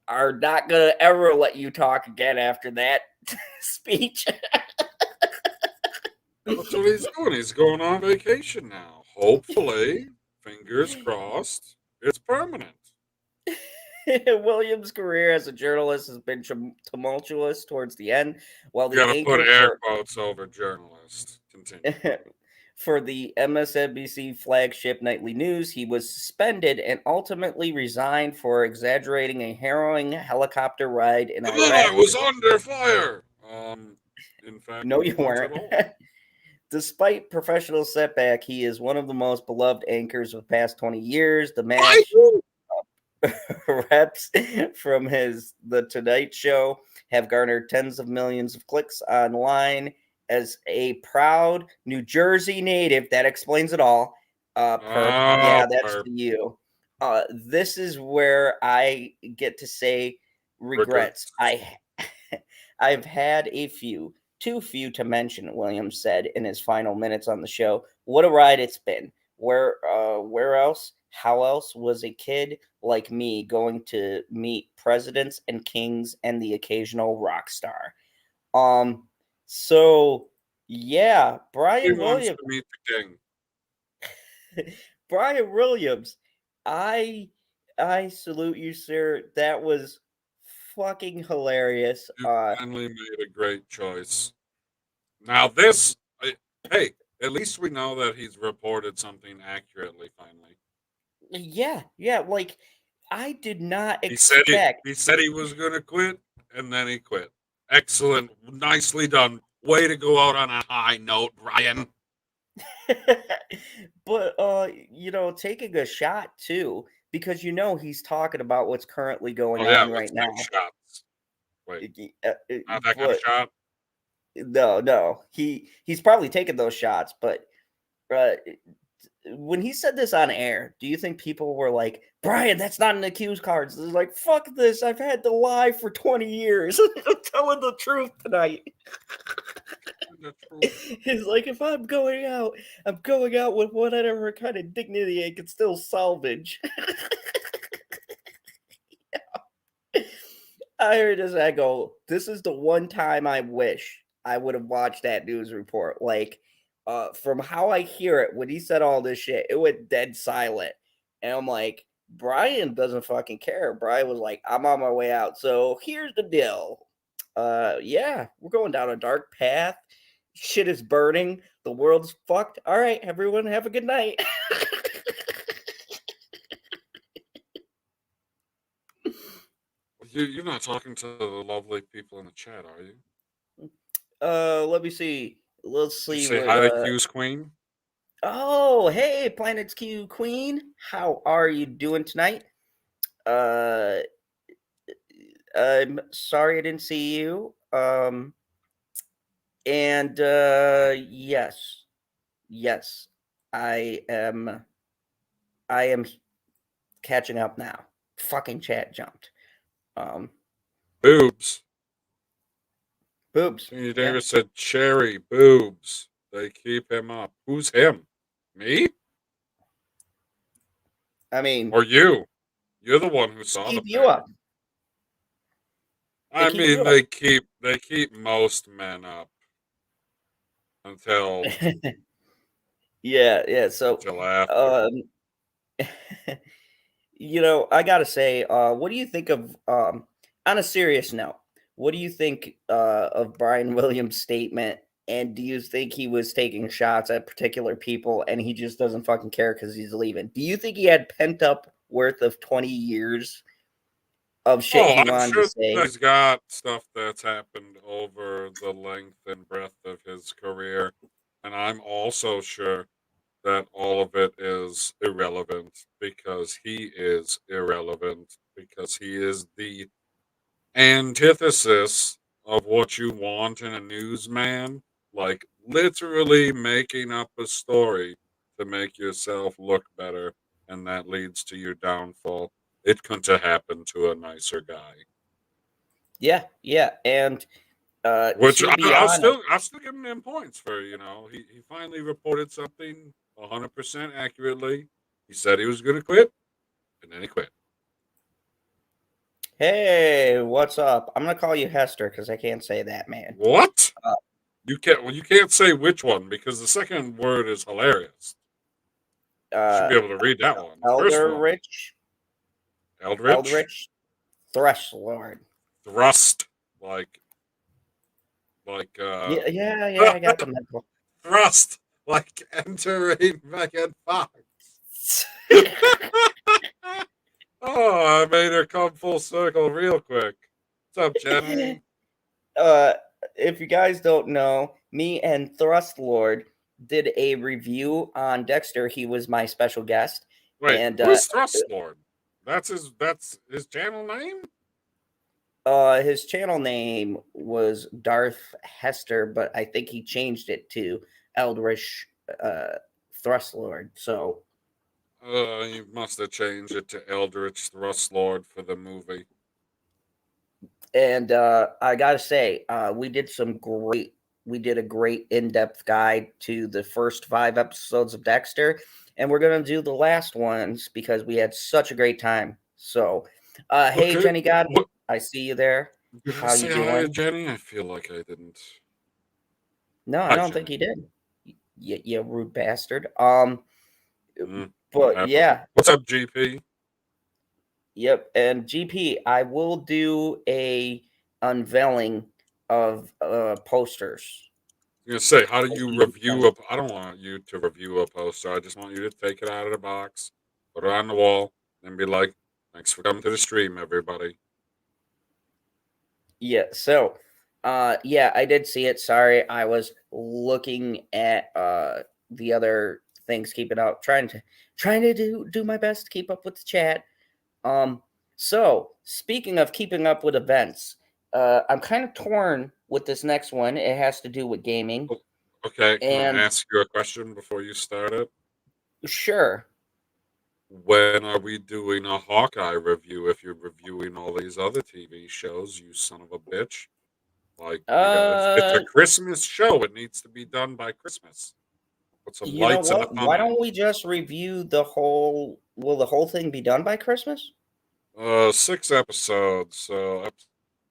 are not gonna ever let you talk again after that speech. That's what he's doing. He's going on vacation now. Hopefully, fingers crossed, it's permanent. Williams' career as a journalist has been tumultuous towards the end, while You the gotta put anchor air quotes over journalist. Continue. for the MSNBC flagship nightly news, he was suspended and ultimately resigned for exaggerating a harrowing helicopter ride in And Iraq. then I was under fire. In fact, No, you not weren't. at all. Despite professional setback, he is one of the most beloved anchors of the past 20 years. The match reps from the Tonight Show have garnered tens of millions of clicks online. As a proud New Jersey native, that explains it all. Yeah, that's Perp. for you. This is where I get to say regrets. I've had a few, too few to mention, Williams said in his final minutes on the show. What a ride it's been. Where else? How else was a kid like me going to meet presidents and kings and the occasional rock star? So yeah, He Brian wants Williams. to meet the king. Brian Williams, I salute you, sir. That was fucking hilarious. You finally made a great choice. Now hey, at least we know that he's reported something accurately. Finally, Yeah, like I did not he said expect. he said he was going to quit, and then he quit. Excellent, nicely done. Way to go out on a high note, Brian. But taking a shot too, because he's talking about what's currently going on right let's now. take shots. Wait, not that kind But of shot. no, he's probably taking those shots. But when he said this on air, do you think people were like, Brian, that's not an accused cards? They're like, fuck this. I've had to lie for 20 years. I'm telling the truth tonight. It's like, if I'm going out with whatever kind of dignity I can still salvage. I heard this, I go, this is the one time I wish I would have watched that news report. Like, from how I hear it, when he said all this shit, it went dead silent. And I'm like, Brian doesn't fucking care. Brian was like, I'm on my way out. So here's the deal. Yeah, we're going down a dark path. Shit is burning. The world's fucked. All right, everyone, have a good night. You're not talking to the lovely people in the chat, are you? Let me see. Let's see. You say what, hi to Q's Queen. Oh, hey, Planet's Q Queen. How are you doing tonight? I'm sorry I didn't see you. And yes, I am catching up now. fucking chat jumped. Boobs. Boobs. Anthony Davis said, "Cherry boobs. They keep him up." Who's him? Me I mean, or you? You're the one who saw the keep you pic. up. I keep mean, you they keep most men up until Yeah. So, after. I gotta say, what do you think of? On a serious note, what do you think of Brian Williams' statement? And do you think he was taking shots at particular people, and he just doesn't fucking care because he's leaving? Do you think he had pent up worth of 20 years of shit he I'm wanted to sure say? he's got stuff that's happened over the length and breadth of his career, and I'm also sure that all of it is irrelevant because he is irrelevant because he is the antithesis of what you want in a newsman, like literally making up a story to make yourself look better, and that leads to your downfall. It couldn't have happened to a nicer guy. Yeah, and Which to be I'll honest, still give him points for. He finally reported something 100% accurately. He said he was going to quit, and then he quit. hey, what's up? I'm gonna call you Hester because I can't say that, man. What? Uh, You can't. Well, you can't say which one because the second word is hilarious. You should be able to read that one. The first one, Elderich, Eldritch, Eldritch, Thresh Lord. thrust, like Yeah, I got the mental. thrust, like entering Megan Fox. Oh, I made her come full circle real quick. What's up, Jenny? uh, if you guys don't know, me and Thrust Lord did a review on Dexter. He was my special guest, Wait, and who's Thrust Lord? That's his channel name? his channel name was Darth Hester, but I think he changed it to Eldritch Thrust Lord. So, You must have changed it to Eldritch Thrust Lord for the movie. and I gotta say, we did a great in-depth guide to the first 5 episodes of Dexter, and we're gonna do the last ones because we had such a great time. So, hey, Okay. Jenny God, What? I see you there. Did I How you say hi to doing? Jenny? I feel like I didn't. No, I Hi, don't think Jenny. you did. You rude bastard. What But happened? yeah, What's up, GP? yep. And GP, I will do a unveiling of posters. I'm gonna say, how do I'll you see you review a? I don't want you to review a poster. I just want you to take it out of the box, put it on the wall, and be like, "Thanks for coming to the stream, everybody." Yeah, so yeah, I did see it. Sorry, I was looking at the other things, keeping up, trying to do my best to keep up with the chat. So speaking of keeping up with events, I'm kind of torn with this next one. It has to do with gaming. Oh, okay, can I And ask you a question before you start it? sure. When are we doing a Hawkeye review? If you're reviewing all these other TV shows, you son of a bitch! Like we got, it's a Uh Christmas show. It needs to be done by Christmas. Put some you know lights in the what? Why tunnel. don't we just review the whole will the whole thing be done by Christmas? 6 episodes. So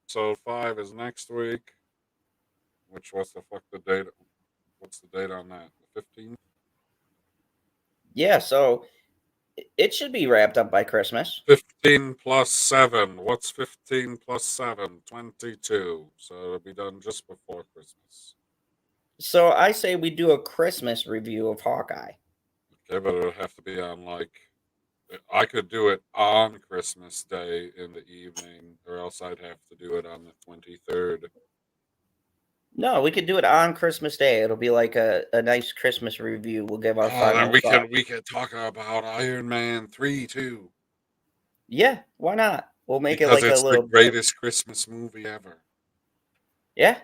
episode 5 is next week. Which what's the fuck the date? What's the date on that? The 15th. Yeah, so it should be wrapped up by Christmas. 15 plus 7. What's 15 plus 7? 22. So it'll be done just before Christmas. So I say we do a Christmas review of Hawkeye. Okay, but it'll have to be on like. I could do it on Christmas Day in the evening, or else I'd have to do it on the 23rd. No, we could do it on Christmas Day. It'll be like a nice Christmas review. We'll give our Oh, then final thoughts. we can talk about Iron Man 3 too. Yeah, why not? We'll make it Because like a it's the little greatest Christmas movie ever. Yeah.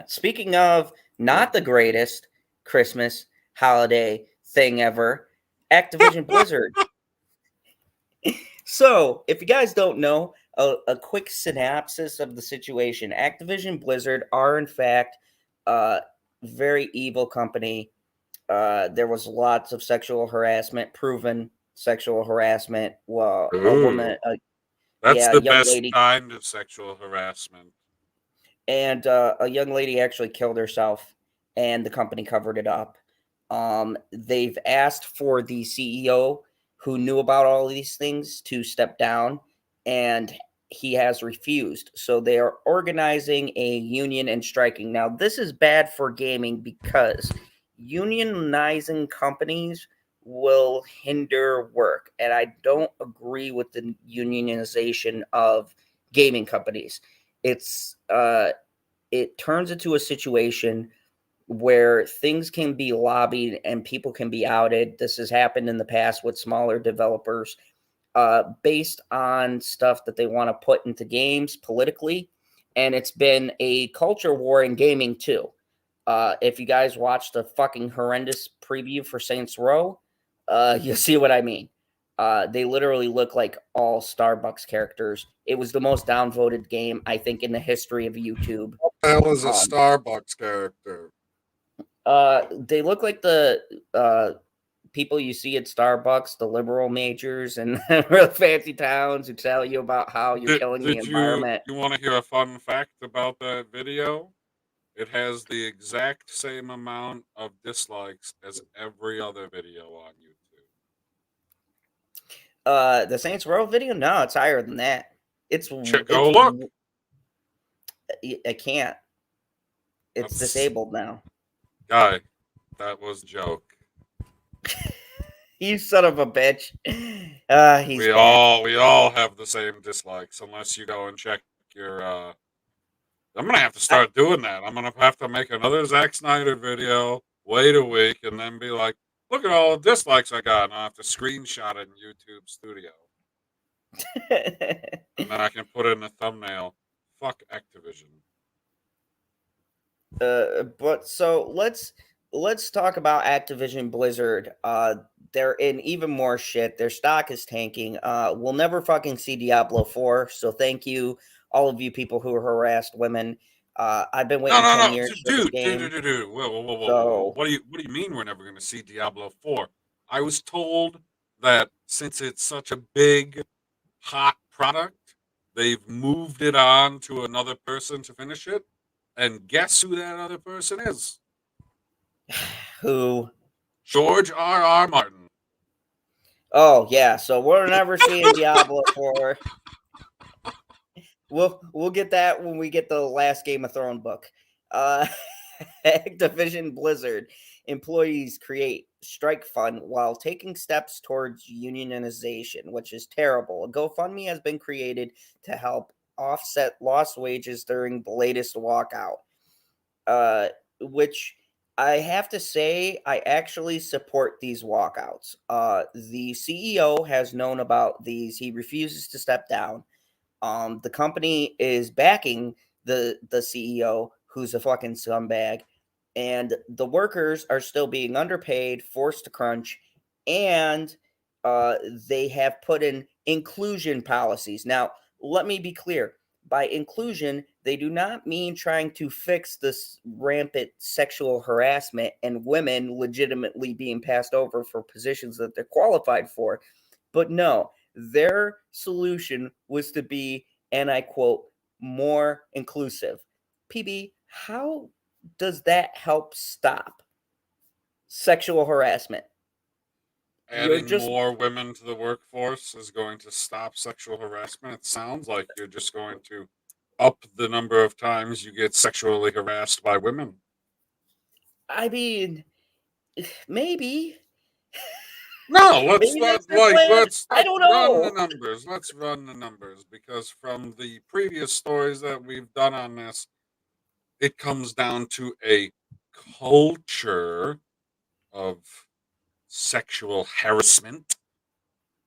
Speaking of not the greatest Christmas holiday thing ever, Activision Blizzard. So, if you guys don't know, a quick synopsis of the situation. Activision Blizzard are, in fact, a very evil company. There was lots of sexual harassment, proven sexual harassment. Well, a woman, That's a the young best lady, kind of sexual harassment. and a young lady actually killed herself, and the company covered it up. They've asked for the CEO who knew about all these things to step down, and he has refused. So they are organizing a union and striking. Now, this is bad for gaming because unionizing companies will hinder work, and I don't agree with the unionization of gaming companies. It's it turns into a situation where things can be lobbied and people can be outed. This has happened in the past with smaller developers based on stuff that they want to put into games politically. And it's been a culture war in gaming too. If you guys watched the fucking horrendous preview for Saints Row, you'll see what I mean. They literally look like all Starbucks characters. It was the most downvoted game, I think, in the history of YouTube. What the hell is a Um, Starbucks character? They look like the people you see at Starbucks, the liberal majors and real fancy towns who tell you about how you're killing the Did you environment. want to hear a fun fact about that video? It has the exact same amount of dislikes as every other video on YouTube. The Saints Row video? No, it's higher than that. Go look. I can't. It's That's, disabled now. guy, that was a joke. You son of a bitch. He's we all have the same dislikes unless you go and check your I'm gonna have to start doing that. I'm gonna have to make another Zack Snyder video, wait a week, and then be like, look at all the dislikes I got, and I have to screenshot it in YouTube Studio. And then I can put it in the thumbnail. Fuck Activision. But so let's talk about Activision Blizzard. They're in even more shit. Their stock is tanking. We'll never fucking see Diablo 4. So thank you, all of you people who harassed women. I've been waiting 10 years for this game. Dude. Whoa. So What do you mean we're never gonna see Diablo 4? I was told that since it's such a big, hot product, they've moved it on to another person to finish it. And guess who that other person is? who? George R.R. Martin. Oh yeah. So we're never seeing Diablo 4. We'll get that when we get the last Game of Thrones book. Activision Blizzard employees create strike fund while taking steps towards unionization, which is terrible. A GoFundMe has been created to help offset lost wages during the latest walkout, which I have to say, I actually support these walkouts. The CEO has known about these. He refuses to step down. The company is backing the CEO, who's a fucking scumbag, and the workers are still being underpaid, forced to crunch, and they have put in inclusion policies. Now, let me be clear. By inclusion, they do not mean trying to fix this rampant sexual harassment and women legitimately being passed over for positions that they're qualified for. But no, their solution was to be, and I quote, more inclusive. PB, how does that help stop sexual harassment? Adding more women to the workforce is going to stop sexual harassment. It sounds like you're just going to up the number of times you get sexually harassed by women. I mean, maybe. No, let's I don't know. run the numbers. Let's run the numbers because from the previous stories that we've done on this, it comes down to a culture of sexual harassment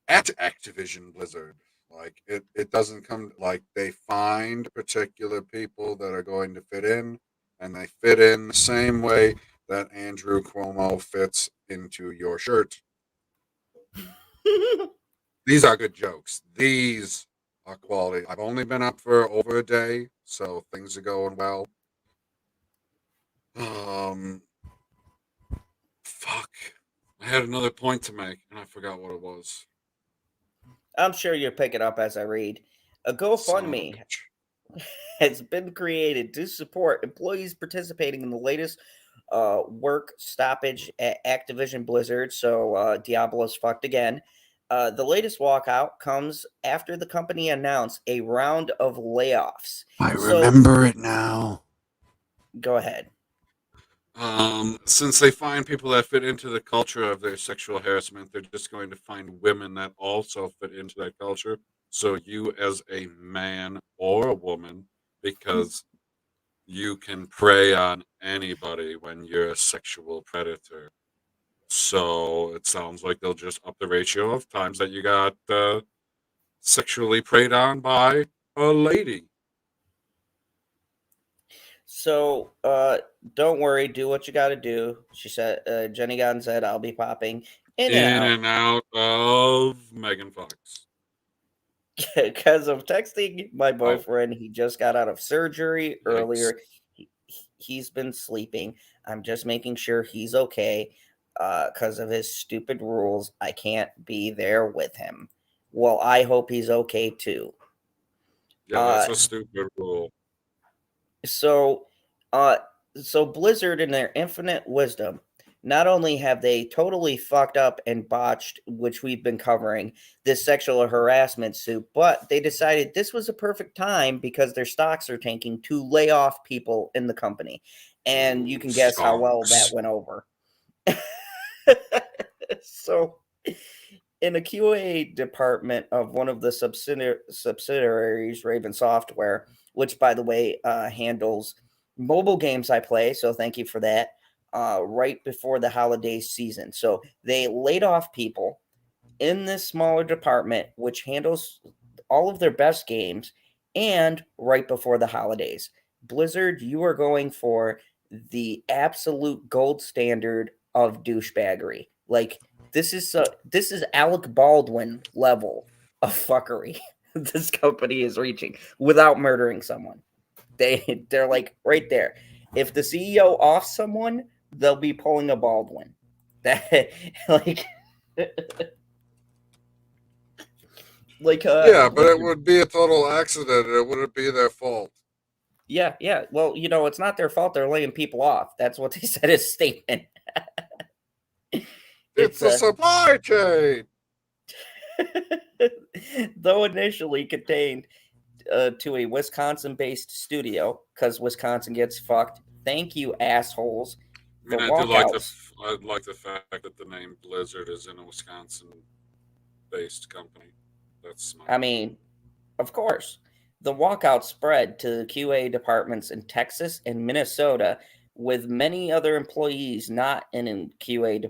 at Activision Blizzard. Like it doesn't come like they find particular people that are going to fit in, and they fit in the same way that Andrew Cuomo fits into your shirt. These are good jokes. These are quality. I've only been up for over a day, so things are going well. Um, fuck. I had another point to make, and I forgot what it was. I'm sure you'll pick it up as I read. A Son of a GoFundMe bitch. has been created to support employees participating in the latest work stoppage at Activision Blizzard. So Diablo's fucked again. The latest walkout comes after the company announced a round of layoffs. I So remember it now. go ahead. Since they find people that fit into the culture of their sexual harassment, they're just going to find women that also fit into that culture. So you, as a man or a woman, because you can prey on anybody when you're a sexual predator. So it sounds like they'll just up the ratio of times that you got sexually preyed on by a lady. So don't worry, do what you got to do. She said, Jenny Gunn said, I'll be popping in and In out. and out of Megan Fox. Because of texting my Oh, boyfriend. He just got out of surgery yikes. earlier. He's been sleeping. I'm just making sure he's okay. Because of his stupid rules, I can't be there with him. Well, I hope he's okay too. Yeah, that's a stupid rule. So, uh, so Blizzard, in their infinite wisdom, not only have they totally fucked up and botched, which we've been covering, this sexual harassment suit, but they decided this was a perfect time because their stocks are tanking to lay off people in the company. And you can guess how well that went over. So, in a QA department of one of the subsidiaries, Raven Software, which, by the way, handles mobile games I play, so thank you for that, right before the holiday season. So they laid off people in this smaller department, which handles all of their best games, and right before the holidays. Blizzard, you are going for the absolute gold standard of douchebaggery. Like, this is Alec Baldwin level of fuckery this company is reaching without murdering someone. They're like right there. If the CEO offs someone, they'll be pulling a Baldwin. That like Yeah, but it would be a total accident. It wouldn't be their fault. Yeah. Well, it's not their fault they're laying people off. That's what they said as a statement. It's a supply chain. Though initially contained to a Wisconsin-based studio, because Wisconsin gets fucked. Thank you, assholes. I mean, I like the fact that the name Blizzard is in a Wisconsin-based company. That's smart. I mean, of course. The walkout spread to the QA departments in Texas and Minnesota, with many other employees not in QA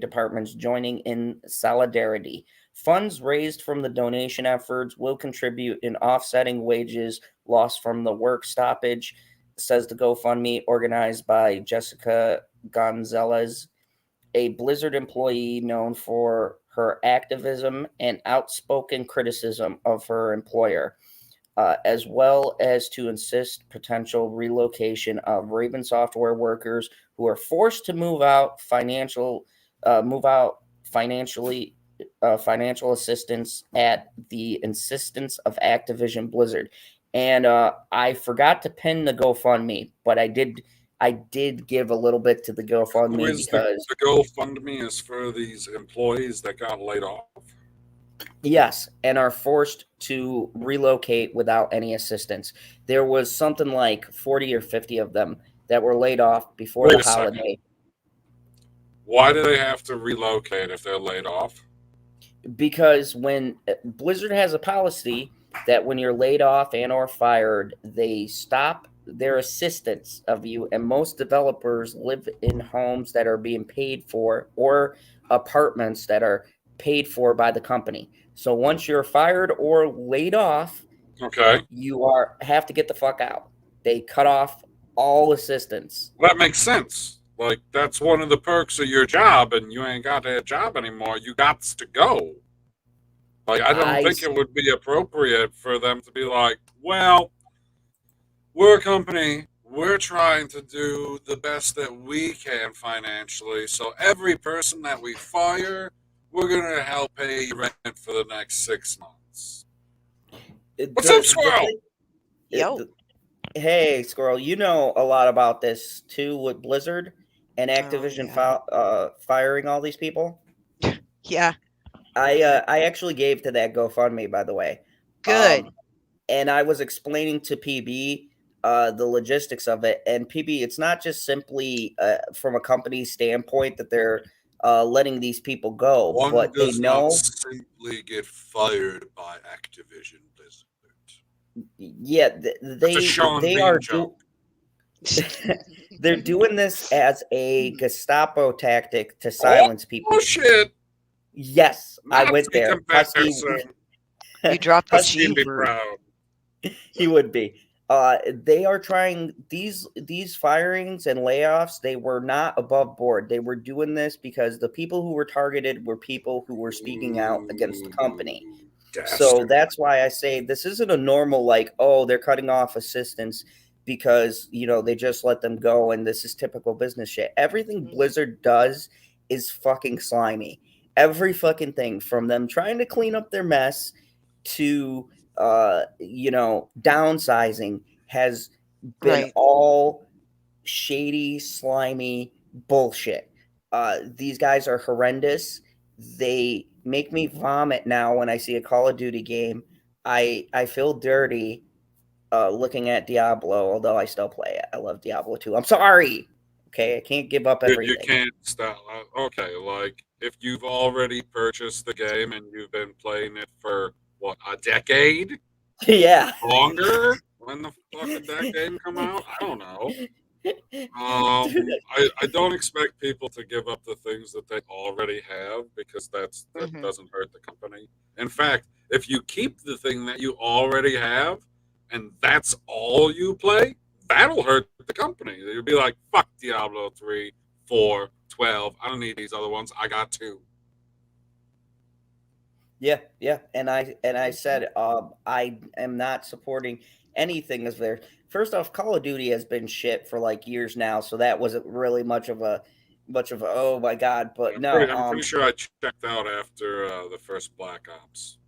departments joining in solidarity. Funds raised from the donation efforts will contribute in offsetting wages lost from the work stoppage, says the GoFundMe organized by Jessica Gonzalez, a Blizzard employee known for her activism and outspoken criticism of her employer, as well as to insist potential relocation of Raven Software workers who are forced to move out financial financial assistance at the insistence of Activision Blizzard. And I forgot to pin the GoFundMe, but I did give a little bit to the GoFundMe because the GoFundMe is for these employees that got laid off. Yes, and are forced to relocate without any assistance. There was something like 40 or 50 of them that were laid off before the holiday. Why do they have to relocate if they're laid off? Because when Blizzard has a policy that when you're laid off and or fired, they stop their assistance of you, and most developers live in homes that are being paid for or apartments that are paid for by the company. So once you're fired or laid off, you have to get the fuck out. They cut off all assistance. Well, that makes sense. Like, that's one of the perks of your job, and you ain't got that job anymore. You got to go. Like, I don't think it would be appropriate for them to be like, well, we're a company. We're trying to do the best that we can financially. So every person that we fire, we're going to help pay you rent for the next 6 months. What's up, Squirrel? Yo. Hey, Squirrel, you know a lot about this too with Blizzard and Activision firing all these people. Yeah. I actually gave to that GoFundMe, by the way. Good. And I was explaining to PB the logistics of it. And PB, it's not just simply from a company standpoint that they're letting these people go, One but does they know not simply get fired by Activision Blizzard. Yeah, they are they're doing this as a Gestapo tactic to silence people. Oh shit! Yes, I went there. Husky, you dropped the Husky G be word. proud. He would be. They are trying these firings and layoffs. They were not above board. They were doing this because the people who were targeted were people who were speaking out against the company. So that's why I say this isn't a normal, like, oh, they're cutting off assistants because, you know, they just let them go and this is typical business shit. Everything Blizzard does is fucking slimy. Every fucking thing, from them trying to clean up their mess to, you know, downsizing, has been all shady, slimy bullshit. These guys are horrendous. They make me vomit now when I see a Call of Duty game. I feel dirty looking at Diablo, although I still play it. I love Diablo 2. I'm sorry. Okay, I can't give up everything. You can't stop. Okay, like, if you've already purchased the game and you've been playing it for, what, a decade? Yeah. Longer? When the fuck did that game come out? I don't know. I don't expect people to give up the things that they already have because that doesn't hurt the company. In fact, if you keep the thing that you already have and that's all you play, that'll hurt the company. You'll be like, fuck Diablo 3, 4, 12. I don't need these other ones. I got 2. Yeah. And I said I am not supporting anything as there. First off, Call of Duty has been shit for like years now, so that wasn't really much of a oh my god. But I'm pretty sure I checked out after the first Black Ops.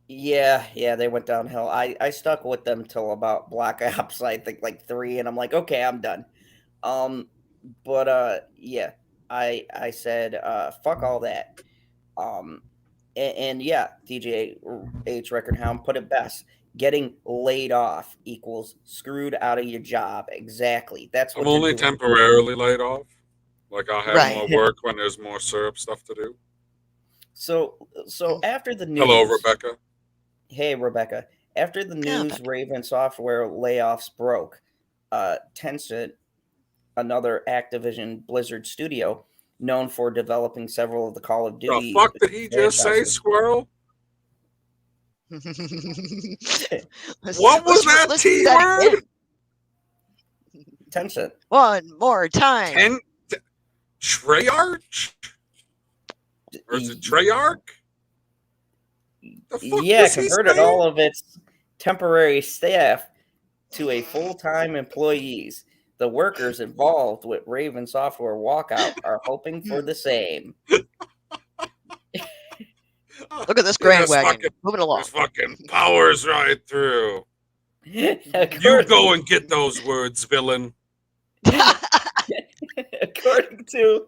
Yeah, they went downhill. I stuck with them till about Black Ops, I think like 3, and I'm like, okay, I'm done. But yeah, I said fuck all that. And yeah, DJ H Record Hound put it best. Getting laid off equals screwed out of your job. Exactly. That's what I'm only temporarily laid off. Like, I'll have more work when there's more syrup stuff to do. So after the news. Hello, Rebecca. Hey, Rebecca. After the news, Raven Software layoffs broke. Tencent, another Activision Blizzard studio, known for developing several of the Call of Duty. The fuck did he just say, Squirrel? What was that T word? Tencent. One more time. Treyarch? Or is it Treyarch? Yeah, converted all of its temporary staff to a full-time employees. The workers involved with Raven Software walkout are hoping for the same. Look at this Grand Wagon. Moving along. This fucking powers right through. You go and get those words, villain. According to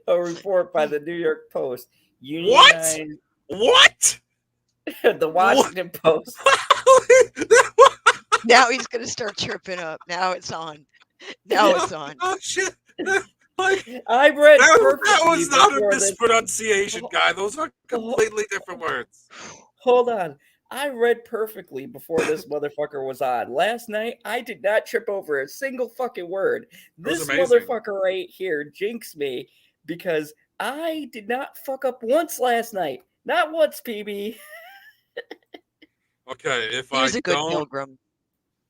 a report by the New York Post, unionized... What? The Washington Post. Now he's going to start chirping up. Now it's on. Oh, shit. I read that was not a mispronunciation, guy. Those are completely different words. Hold on. I read perfectly before this motherfucker was on. Last night, I did not trip over a single fucking word. This motherfucker right here jinxed me because I did not fuck up once last night. Not once, PB. Okay, if he was a good pilgrim.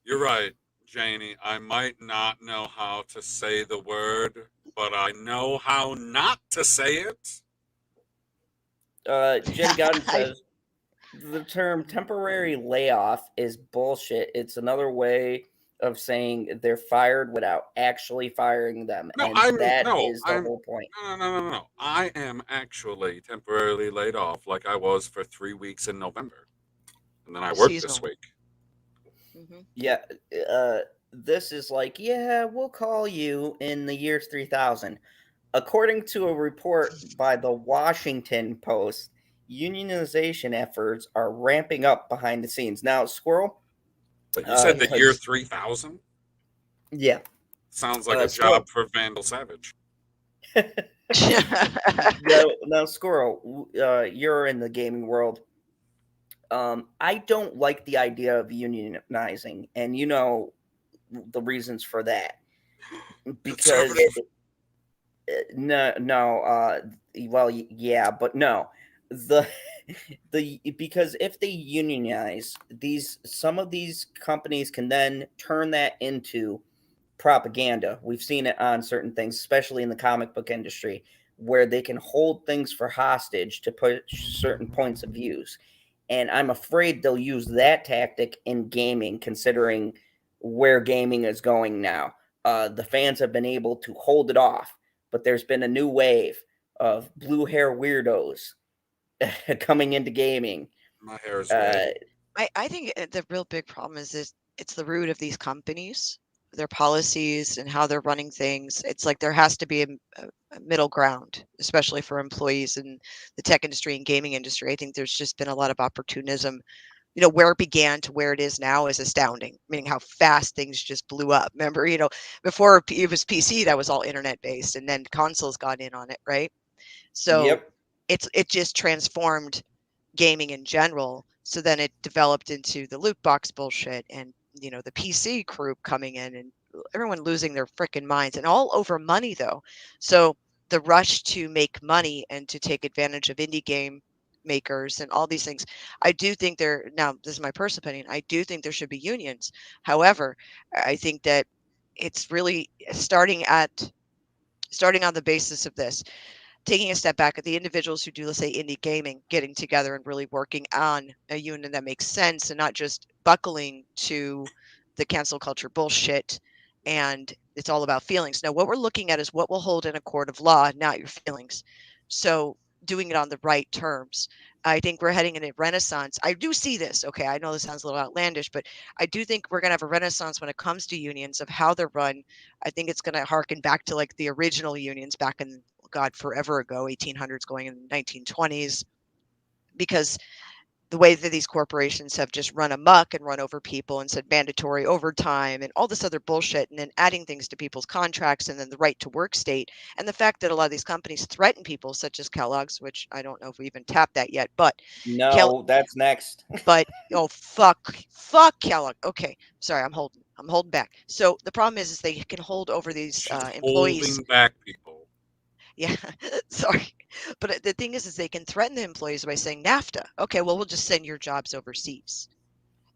You're right, Janie. I might not know how to say the word, but I know how not to say it. Jenny Godden says the term temporary layoff is bullshit. It's another way of saying they're fired without actually firing them, No, and that is the whole point. No. I am actually temporarily laid off, like I was for 3 weeks in November, and then I worked this Seasonal. week. Mhm. Yeah, this is like, yeah, we'll call you in the year 3000. According to a report by the Washington Post, unionization efforts are ramping up behind the scenes. Now, Squirrel, But you said the year because 3000? yeah, Sounds like a Squirrel. job for Vandal Savage. Now, Squirrel, you're in the gaming world. I don't like the idea of unionizing, and you know the reasons for that. Because yeah, but no, the because if they unionize some of these companies can then turn that into propaganda. We've seen it on certain things, especially in the comic book industry, where they can hold things for hostage to push certain points of views. And I'm afraid they'll use that tactic in gaming, considering where gaming is going now. The fans have been able to hold it off, but there's been a new wave of blue hair weirdos coming into gaming. My hair is red. I think the real big problem is it's the root of these companies, their policies and how they're running things. It's like there has to be a middle ground, especially for employees in the tech industry and gaming industry. I think there's just been a lot of opportunism. You know, where it began to where it is now is astounding, meaning how fast things just blew up. Remember, before it was PC, that was all internet based, and then consoles got in on it, right? So Yep. it just transformed gaming in general. So then it developed into the loot box bullshit and the PC group coming in and everyone losing their freaking minds, and all over money though. So the rush to make money and to take advantage of indie game makers and all these things, I do think now this is my personal opinion, I do think there should be unions. However, I think that it's really starting on the basis of this, taking a step back at the individuals who do, let's say, indie gaming, getting together and really working on a union that makes sense and not just buckling to the cancel culture bullshit. And it's all about feelings. Now, what we're looking at is what will hold in a court of law, not your feelings. So doing it on the right terms. I think we're heading in a renaissance. I do see this. Okay, I know this sounds a little outlandish, but I do think we're going to have a renaissance when it comes to unions of how they're run. I think it's going to harken back to like the original unions back in, God, forever ago, 1800s going in the 1920s, because the way that these corporations have just run amok and run over people and said mandatory overtime and all this other bullshit, and then adding things to people's contracts, and then the right to work state, and the fact that a lot of these companies threaten people, such as Kellogg's, which I don't know if we even tapped that yet, but No, that's next. but oh fuck Kellogg. Okay, sorry, I'm holding back. So the problem is they can hold over these She's employees. holding back people. Yeah, sorry. But the thing is they can threaten the employees by saying NAFTA. Okay, well, we'll just send your jobs overseas.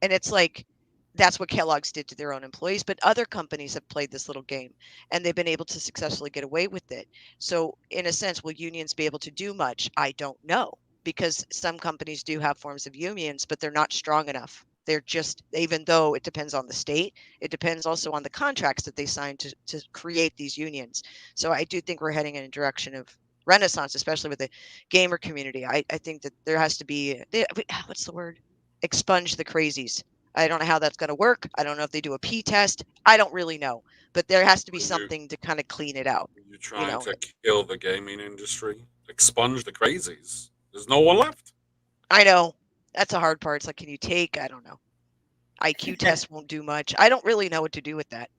And it's like, that's what Kellogg's did to their own employees. But other companies have played this little game and they've been able to successfully get away with it. So, in a sense, will unions be able to do much? I don't know, because some companies do have forms of unions, but they're not strong enough. They're just, even though it depends on the state, it depends also on the contracts that they sign to create these unions. So I do think we're heading in a direction of renaissance, especially with the gamer community. I think that there has to be, what's the word? Expunge the crazies. I don't know how that's going to work. I don't know if they do a P test. I don't really know. But there has to be something to kind of clean it out. You're trying to kill the gaming industry? Expunge the crazies. There's no one left. I know. That's a hard part. It's like, can you take, I don't know. IQ tests won't do much. I don't really know what to do with that.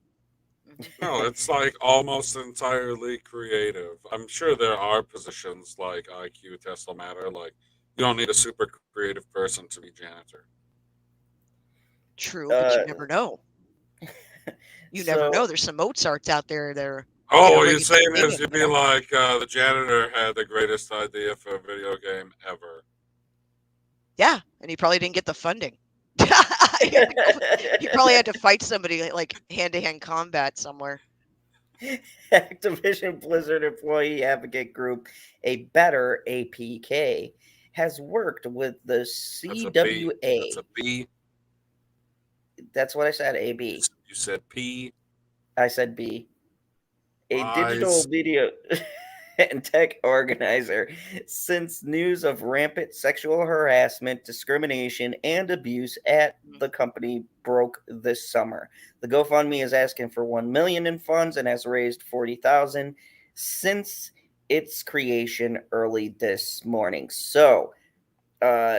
No, it's like almost entirely creative. I'm sure there are positions like IQ tests will matter. Like, you don't need a super creative person to be janitor. True, but you never know. You never know. There's some Mozarts out there that are. Oh, what you're saying is you'd be like, the janitor had the greatest idea for a video game ever. Yeah, and he probably didn't get the funding. He probably had to fight somebody like hand-to-hand combat somewhere. Activision Blizzard employee advocate group, a better APK, has worked with the That's a B. CWA. That's a B. That's what I said, AB. You said P. I said B. A Lies. digital video and tech organizer, since news of rampant sexual harassment, discrimination, and abuse at the company broke this summer. The GoFundMe is asking for $1 million in funds and has raised $40,000 since its creation early this morning. So,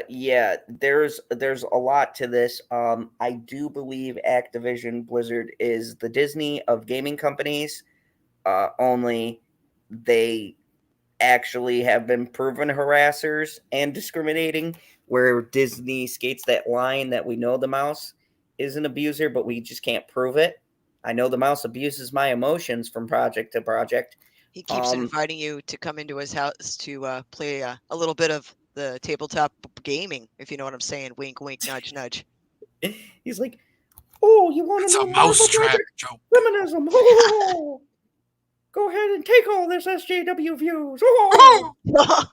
yeah, there's a lot to this. I do believe Activision Blizzard is the Disney of gaming companies. Only they actually have been proven harassers and discriminating, where Disney skates that line that we know the mouse is an abuser, but we just can't prove it. I know the mouse abuses my emotions from project to project. He keeps inviting you to come into his house to play a little bit of the tabletop gaming, if you know what I'm saying. Wink, wink, nudge, nudge. He's like, "Oh, you want to know a mousetrap joke? Feminism? Oh, go ahead and take all this SJW views. Oh, fuck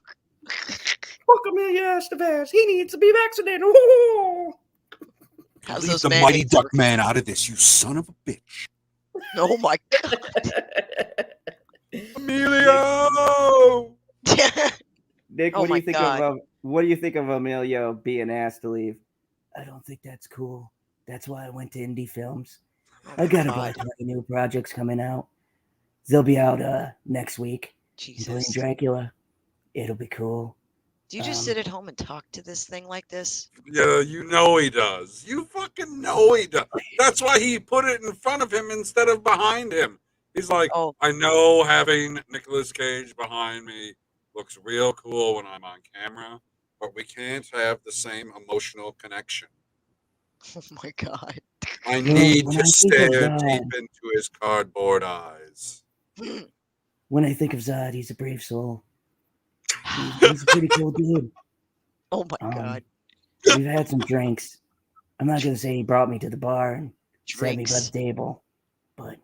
Amelia Estevez. He needs to be vaccinated. Oh." How's Leave those the mandates Mighty Duck working? Man out of this, you son of a bitch. Oh my god. Emilio! Nick, Oh what do my you think God. of what do you think of Emilio being asked to leave? I don't think that's cool. That's why I went to indie films. Oh I my got God. about 20 new projects coming out. They'll be out next week. I'm playing Jesus. Dracula. It'll be cool. Do you just sit at home and talk to this thing like this? Yeah, you know he does. You fucking know he does. That's why he put it in front of him instead of behind him. He's like, Oh. I know having Nicolas Cage behind me looks real cool when I'm on camera, but we can't have the same emotional connection. Oh my God. I need when to I think of stare Zod- deep into his cardboard eyes. When I think of Zod, he's a brave soul. He's a pretty cool dude. Oh my God. We've had some drinks. I'm not going to say he brought me to the bar and set me by Drinks. the table, but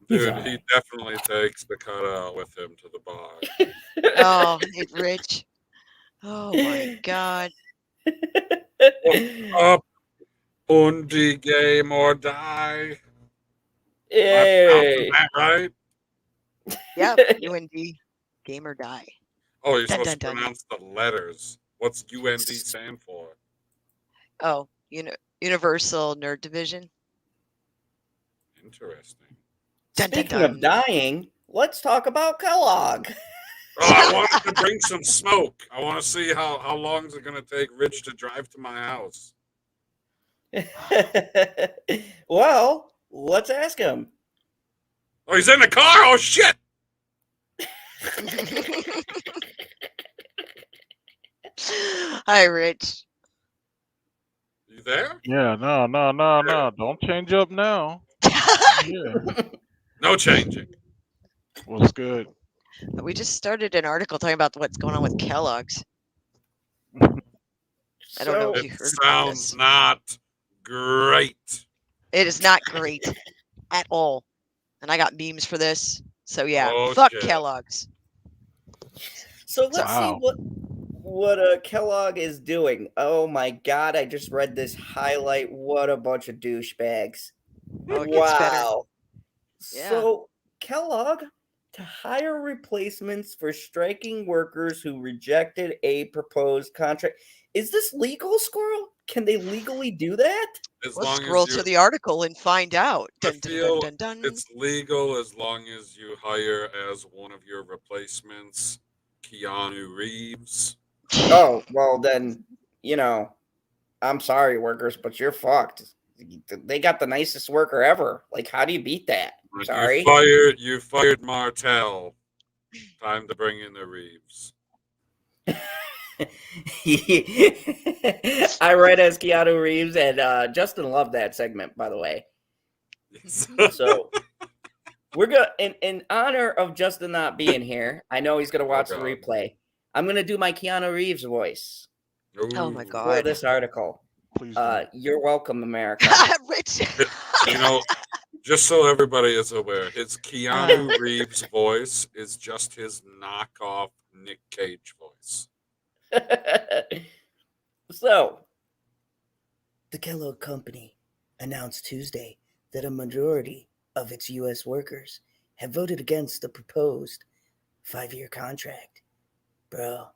he's Dude, all he right. definitely takes the cutout with him to the bar. Oh, hey, Rich. Oh my God. Up, Undi game or die. Hey. That right? Yeah, UND. Game or die. Oh, you're Dun, supposed dun, to dun. pronounce the letters. What's UND stand for? Oh, Universal Nerd Division. Interesting. Dun, dun, Speaking of dun. dying, let's talk about Kellogg. Oh, I wanted to bring some smoke. I want to see how long is it going to take Rich to drive to my house. Well, let's ask him. Oh, he's in the car. Oh shit! Hi, Rich. You there? Yeah, no. Don't change up now. Yeah. No changing. What's good? We just started an article talking about what's going on with Kellogg's. I don't know if It you heard about sounds this. not great. It is not great at all. And I got memes for this. So yeah, Oh, fuck shit. Kellogg's. So let's Wow. see what Kellogg is doing. Oh my god, I just read this highlight. What a bunch of douchebags. Oh, it gets better. Wow. Yeah. So Kellogg to hire replacements for striking workers who rejected a proposed contract. Is this legal, Squirrel? Can they legally do that? As Let's long scroll as you, to the article and find out. I Dun, dun, feel dun, dun, dun. it's legal as long as you hire as one of your replacements Keanu Reeves. Oh, well then, I'm sorry, workers, but you're fucked. They got the nicest worker ever. Like, how do you beat that? I'm sorry. You fired Martell. Time to bring in the Reeves. I read as Keanu Reeves, and Justin loved that segment, by the way. So we're gonna, in honor of Justin not being here, I know he's gonna watch the God. replay. I'm gonna do my Keanu Reeves voice Oh my Ooh. for God. this article. Please do. You're welcome, America. Rich. You know, Just so everybody is aware, his Keanu Reeves voice is just his knockoff Nick Cage voice. So, the Kellogg Company announced Tuesday that a majority of its U.S. workers have voted against the proposed 5-year contract, bro,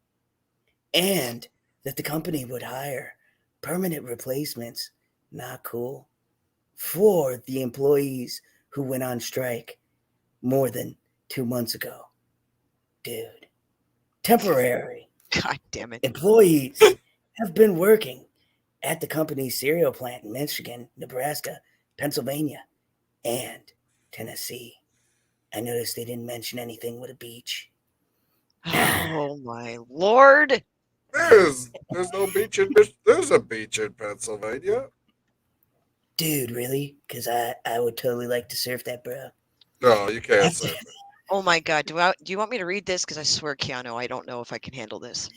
and that the company would hire permanent replacements, not cool, for the employees who went on strike more than 2 months ago. Dude, temporary God damn it. employees have been working at the company's cereal plant in Michigan, Nebraska, Pennsylvania, and Tennessee. I noticed they didn't mention anything with a beach. Oh my lord. There's no beach in there's a beach in Pennsylvania. Dude, really? Because I would totally like to surf that, bro. No, you can't say that. Oh my god. Do you want me to read this? Because I swear, Keanu, I don't know if I can handle this.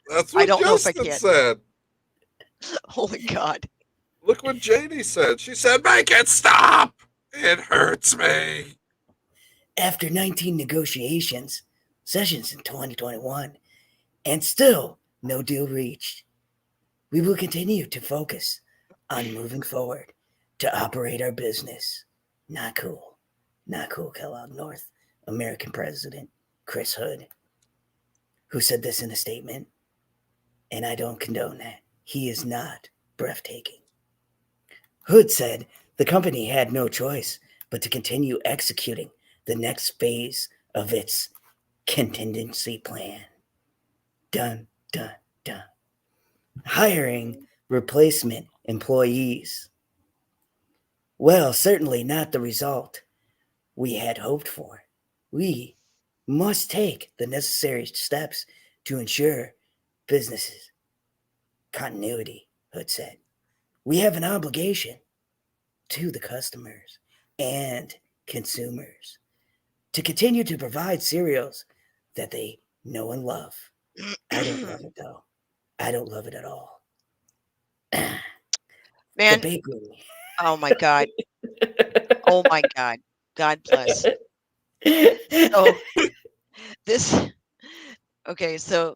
That's I what don't know if I Justin can. said. Holy god. Look what Janie said. She said, "Make it stop. It hurts me." After 19 negotiations, sessions in 2021, and still no deal reached, we will continue to focus on moving forward to operate our business. Not cool. Not cool, Kellogg North American President Chris Hood, who said this in a statement, and I don't condone that. He is not breathtaking. Hood said the company had no choice but to continue executing the next phase of its contingency plan. Dun, dun, dun. Hiring replacement employees. Well, certainly not the result we had hoped for. We must take the necessary steps to ensure businesses continuity, Hood said. We have an obligation to the customers and consumers to continue to provide cereals that they know and love. I don't love it, though. I don't love it at all. The Man, bakery. oh my god. Oh my god. God bless. So this okay, so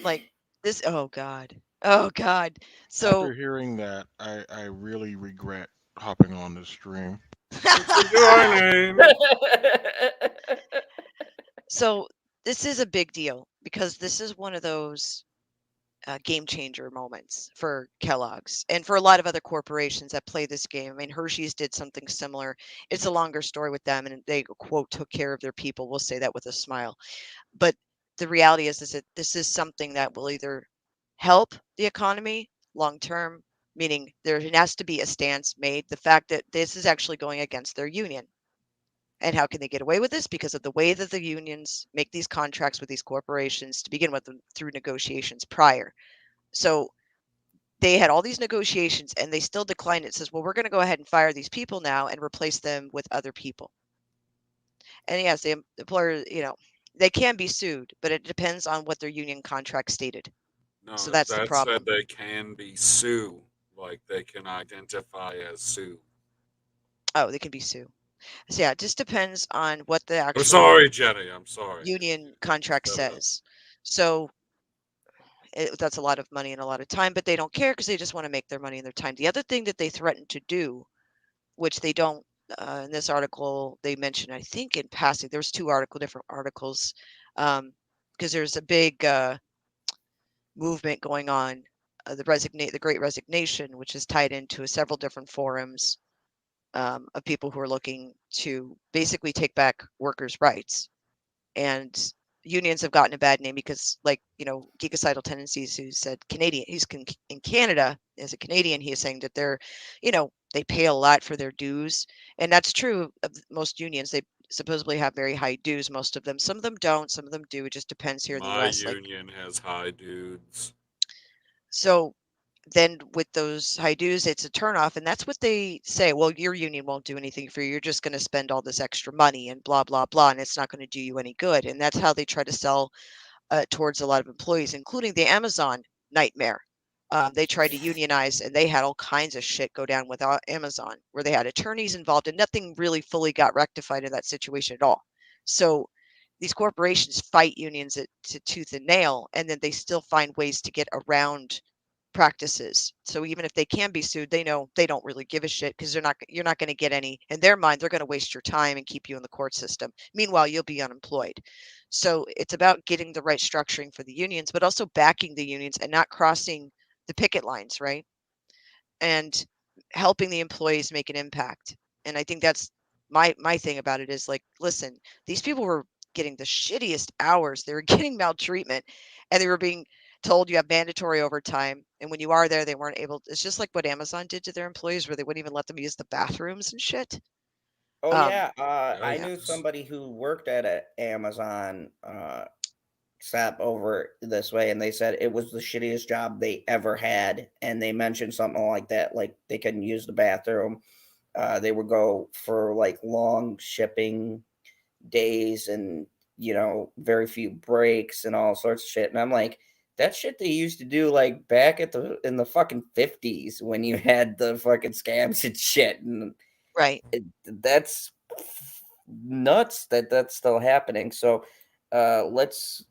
like this oh god. Oh god. So After hearing that, I really regret hopping on this stream. Thanks for joining. so this is a big deal because this is one of those game changer moments for Kellogg's and for a lot of other corporations that play this game. I mean, Hershey's did something similar. It's a longer story with them, and they quote took care of their people. We'll say that with a smile. But the reality is that this is something that will either help the economy long term, meaning there has to be a stance made. The fact that this is actually going against their union. And how can they get away with this? Because of the way that the unions make these contracts with these corporations to begin with through negotiations prior. So they had all these negotiations and they still declined it. It says, well, we're going to go ahead and fire these people now and replace them with other people. And yes, the employer, they can be sued, but it depends on what their union contract stated. No, So that's the that problem. said they can be Sue. Like they can identify as Sue. Oh, they can be sued. So yeah, it just depends on what the actual I'm sorry, Jenny. I'm sorry. union contract Set it up. says. So that's a lot of money and a lot of time, but they don't care because they just want to make their money and their time. The other thing that they threaten to do, which they don't, in this article, they mentioned, I think in passing, there's different articles, because there's a big movement going on, the Great Resignation, which is tied into several different forums of people who are looking to basically take back workers' rights. And unions have gotten a bad name because, like, Geekocidal Tendencies, who said Canadian, he's in Canada as a Canadian, he is saying that they're, they pay a lot for their dues. And that's true of most unions. They supposedly have very high dues, most of them. Some of them don't, some of them do. It just depends here in the My US. union has high dudes. So then with those high dues, it's a turnoff. And that's what they say. Well, your union won't do anything for you. You're just going to spend all this extra money and blah, blah, blah. And it's not going to do you any good. And that's how they try to sell towards a lot of employees, including the Amazon nightmare. They tried to unionize, and they had all kinds of shit go down with Amazon, where they had attorneys involved, and nothing really fully got rectified in that situation at all. So these corporations fight unions to tooth and nail, and then they still find ways to get around practices. So even if they can be sued, they know they don't really give a shit because you're not going to get any. In their mind, they're going to waste your time and keep you in the court system. Meanwhile, you'll be unemployed. So it's about getting the right structuring for the unions, but also backing the unions and not crossing the picket lines, right? And helping the employees make an impact. And I think that's my thing about it is like, listen, these people were getting the shittiest hours. They were getting maltreatment, and they were being told you have mandatory overtime. And when you are there, they weren't able. It's just like what Amazon did to their employees, where they wouldn't even let them use the bathrooms and shit. Oh yeah, I yeah. knew somebody who worked at a Amazon shop over this way, and they said it was the shittiest job they ever had. And they mentioned something like that, like they couldn't use the bathroom. They would go for like long shipping days, and very few breaks and all sorts of shit. And I'm like, that shit they used to do like back in the fucking 50s when you had the fucking scams and shit. And Right. that's nuts that that's still happening. So let's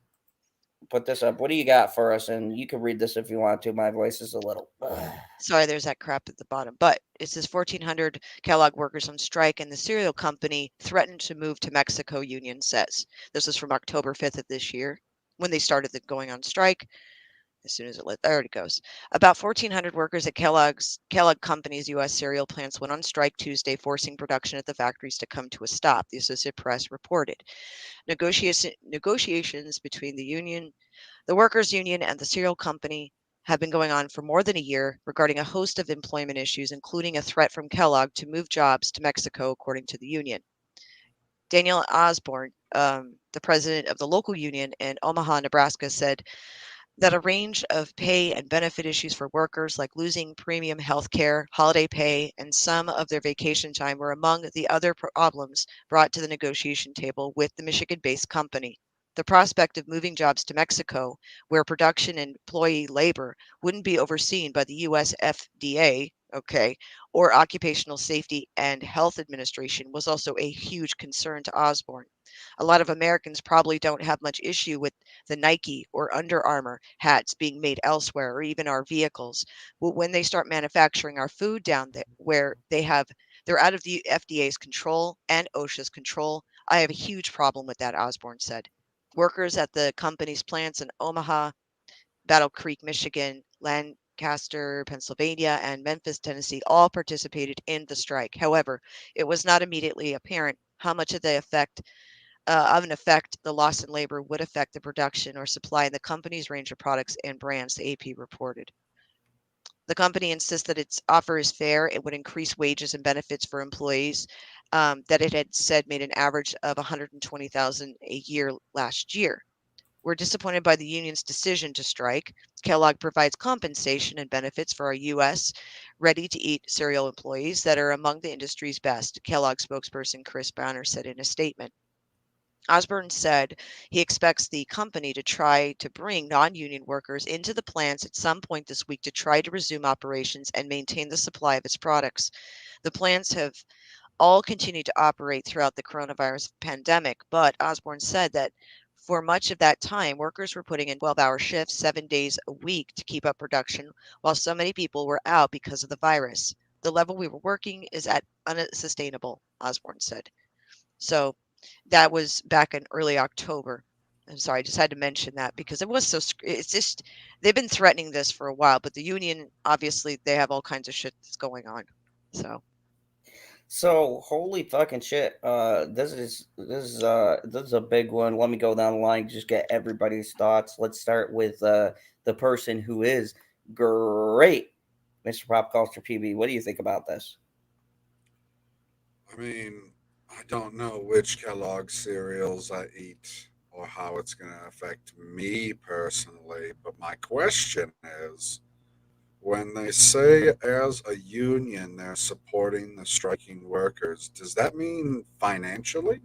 put this up. What do you got for us? And you can read this if you want to. My voice is a little Sorry, there's that crap at the bottom. But it says 1,400 Kellogg workers on strike, and the cereal company threatened to move to Mexico, union says. This is from October 5th of this year when they started going on strike. As soon as there it goes. About 1,400 workers at Kellogg Company's U.S. cereal plants went on strike Tuesday, forcing production at the factories to come to a stop, the Associated Press reported. Negotiations between the workers' union, and the cereal company have been going on for more than a year regarding a host of employment issues, including a threat from Kellogg to move jobs to Mexico, according to the union. Daniel Osborne, the president of the local union in Omaha, Nebraska, said that a range of pay and benefit issues for workers, like losing premium health care, holiday pay, and some of their vacation time, were among the other problems brought to the negotiation table with the Michigan-based company. The prospect of moving jobs to Mexico, where production and employee labor wouldn't be overseen by the US FDA, or Occupational Safety and Health Administration, was also a huge concern to Osborne. A lot of Americans probably don't have much issue with the Nike or Under Armour hats being made elsewhere, or even our vehicles. But when they start manufacturing our food down there, where they're out of the FDA's control and OSHA's control, I have a huge problem with that, Osborne said. Workers at the company's plants in Omaha, Battle Creek, Michigan, Lancaster, Pennsylvania, and Memphis, Tennessee all participated in the strike. However, it was not immediately apparent how much of an effect the loss in labor would affect the production or supply in the company's range of products and brands, the AP reported. The company insists that its offer is fair. It would increase wages and benefits for employees that it had said made an average of $120,000 a year last year. We're disappointed by the union's decision to strike. Kellogg provides compensation and benefits for our U.S. ready-to-eat cereal employees that are among the industry's best, Kellogg spokesperson Chris Browner said in a statement. Osborne said he expects the company to try to bring non-union workers into the plants at some point this week to try to resume operations and maintain the supply of its products. The plants have all continued to operate throughout the coronavirus pandemic, but Osborne said that for much of that time, workers were putting in 12-hour shifts 7 days a week to keep up production, while so many people were out because of the virus. The level we were working is at unsustainable, Osborne said. So that was back in early October. I'm sorry, I just had to mention that because it was it's just, they've been threatening this for a while, but the union, obviously, they have all kinds of shit that's going on. So holy fucking shit. This is a big one. Let me go down the line, just get everybody's thoughts. Let's start with the person who is great, Mr. Pop Culture PB. What do you think about this? I mean, I don't know which Kellogg cereals I eat or how it's going to affect me personally, but my question is, when they say as a union they're supporting the striking workers, does that mean financially?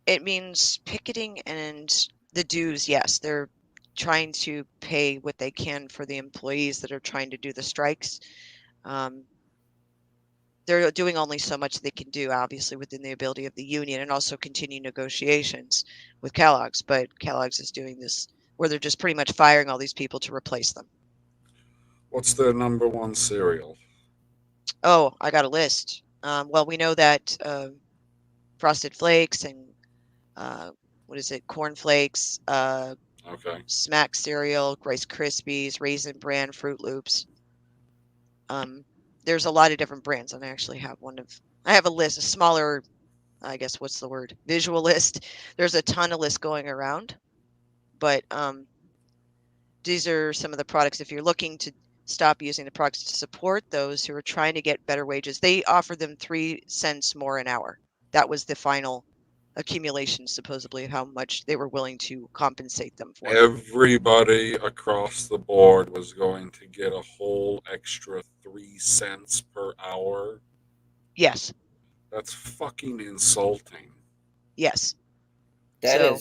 It means picketing and the dues, yes. They're trying to pay what they can for the employees that are trying to do the strikes. They're doing only so much they can do, obviously, within the ability of the union, and also continue negotiations with Kellogg's. But Kellogg's is doing this where they're just pretty much firing all these people to replace them. What's their number one cereal? Oh, I got a list. Well, we know that Frosted Flakes and what is it? Corn Flakes, Okay. Smack cereal, Rice Krispies, Raisin Bran, Fruit Loops. There's a lot of different brands, and I actually have I have a list, a smaller, I guess, what's the word? Visual list. There's a ton of lists going around, but these are some of the products. If you're looking to stop using the products to support those who are trying to get better wages, they offer them 3 cents more an hour. That was the final accumulation, supposedly, of how much they were willing to compensate them for. Everybody across the board was going to get a whole extra 3 cents per hour. Yes. That's fucking insulting. Yes. That So-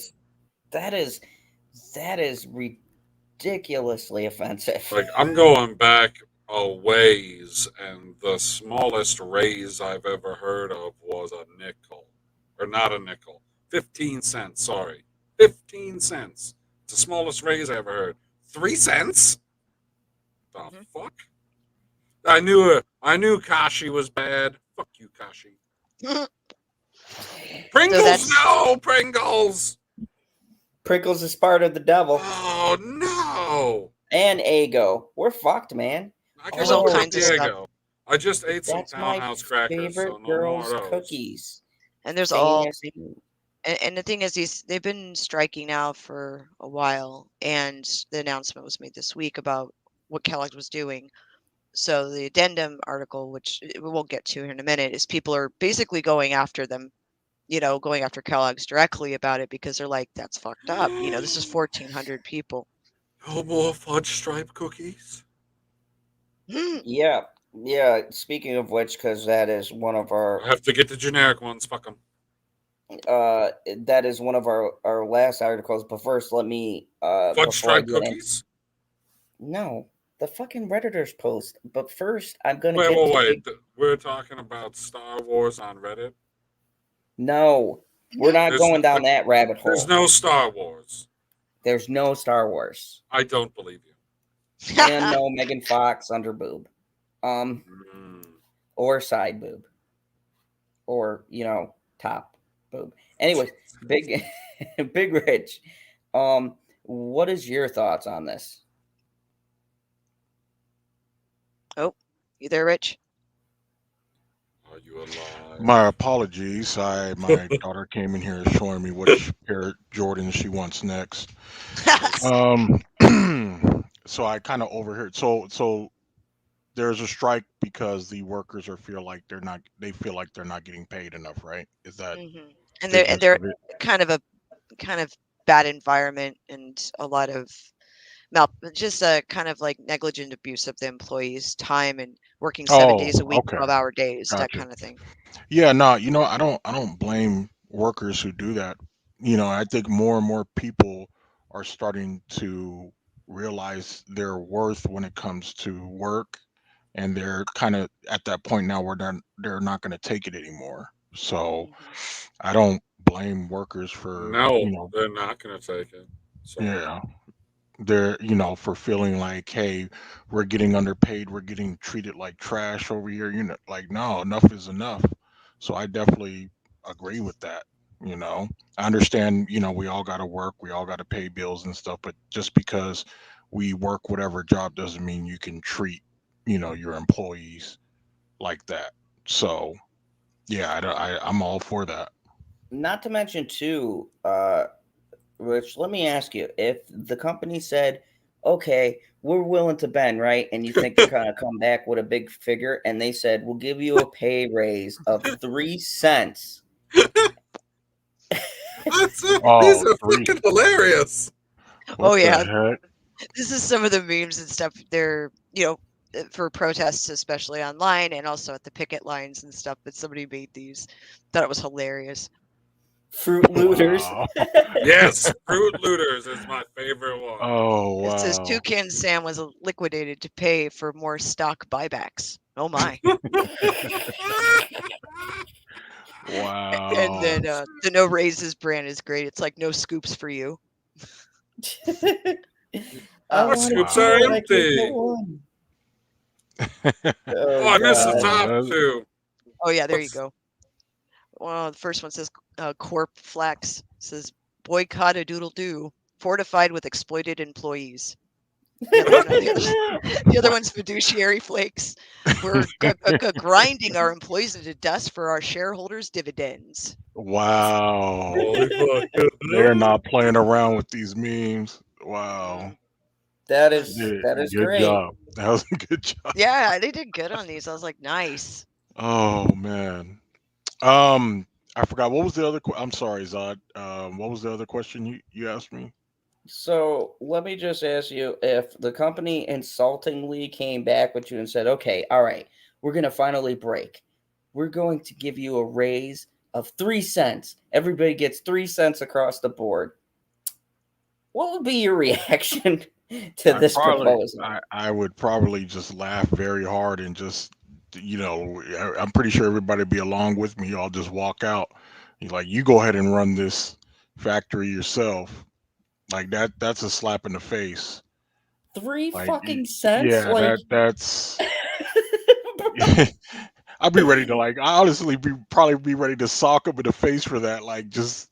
is ridiculously offensive. Like, I'm going back a ways, and the smallest raise I've ever heard of was a nickel. Or not a nickel. 15 cents, sorry. 15 cents. It's the smallest raise I ever heard. 3 cents? The Mhm. fuck? I knew Kashi was bad. Fuck you, Kashi. Pringles, that's- no! Pringles! Prickles is part of the devil. Oh, no! And Eggo. We're fucked, man. I There's can all live with kinds of stuff. Diego. I just ate some That's my Townhouse crackers, favorite so no girl's more of those. cookies. And there's Same all, as you. and the thing is, they've been striking now for a while, and the announcement was made this week about what Kellogg was doing. So the addendum article, which we'll get to here in a minute, is people are basically going after them, going after Kellogg's directly about it, because they're like, that's fucked up. This is 1,400 people. No more fudge stripe cookies. Yeah. Speaking of which, because that is one of I our have to get the generic ones. Fuck them. that is one of our last articles. But first, let me Fudge before I stripe get in. cookies? No, the fucking Redditors post. But first, I'm gonna Wait, get to wait. We're talking about Star Wars on Reddit? No, we're not There's- going down that rabbit hole. There's no Star Wars. There's no Star Wars I don't believe you. and no Megan Fox under boob, Mm. or side boob, or top boob. Anyways, big Big Rich, what is your thoughts on this? You there, Rich? Are you alive? My apologies. My daughter came in here showing me which pair of Jordans she wants next. So I kind of overheard. So there's a strike because the workers feel like they're not getting paid enough, right? Is that And the they're gist of it? kind of bad environment, and a lot of just a kind of like negligent abuse of the employees' time, and working 7 days a week, okay. 12-hour days, that Gotcha. kind of thing. Yeah, no, I don't blame workers who do that. I think more and more people are starting to realize their worth when it comes to work, and they're kind of at that point now where they're not going to take it anymore. So I don't blame workers for No, they're not going to take it. So. yeah, they're for feeling like, hey, we're getting underpaid, we're getting treated like trash over here. Like, no, enough is enough. So I definitely agree with that. I understand, we all got to work, we all got to pay bills and stuff, but just because we work whatever job doesn't mean you can treat, your employees like that. So yeah, I'm all for that. Not to mention too, Rich, let me ask you, if the company said, okay, we're willing to bend, right? And you think they're going to come back with a big figure, and they said, we'll give you a pay raise of 3 cents. These are fucking hilarious. What the yeah. heck? This is some of the memes and stuff. They're, for protests, especially online, and also at the picket lines and stuff. But somebody made these. Thought it was hilarious. Fruit Looters. Wow. Yes, Fruit Looters is my favorite one. Oh It says wow. Toucan Sam was liquidated to pay for more stock buybacks. Oh my! Wow. And then the No Raises brand is great. It's like no scoops for you. I Oh, want scoops to are do it. I can't empty. get one. Oh, I missed the God. top that's- two. Oh yeah, there you What's- go. Well, the first one says Corp Flex says boycott a doodle doo fortified with exploited employees. The other one's fiduciary flakes. We're grinding our employees into dust for our shareholders' dividends. Wow. Holy fuck. They're not playing around with these memes. Wow. That is Good great. job. That was a good job. Yeah, they did good on these. I was like, nice. Oh man. I forgot what was the other I'm sorry, Zod. What was the other question you asked me? So let me just ask you, if the company insultingly came back with you and said, okay, all right, we're going to finally break. We're going to give you a raise of 3 cents. Everybody gets 3 cents across the board. What would be your reaction to this proposal? I would probably just laugh very hard and just, I'm pretty sure everybody would be along with me. I'll just walk out. Like, you go ahead and run this factory yourself. Like that's a slap in the face. 3 Like, fucking cents? yeah, Like, that's. I'd be ready to I honestly probably be ready to sock him in the face for that. Like, just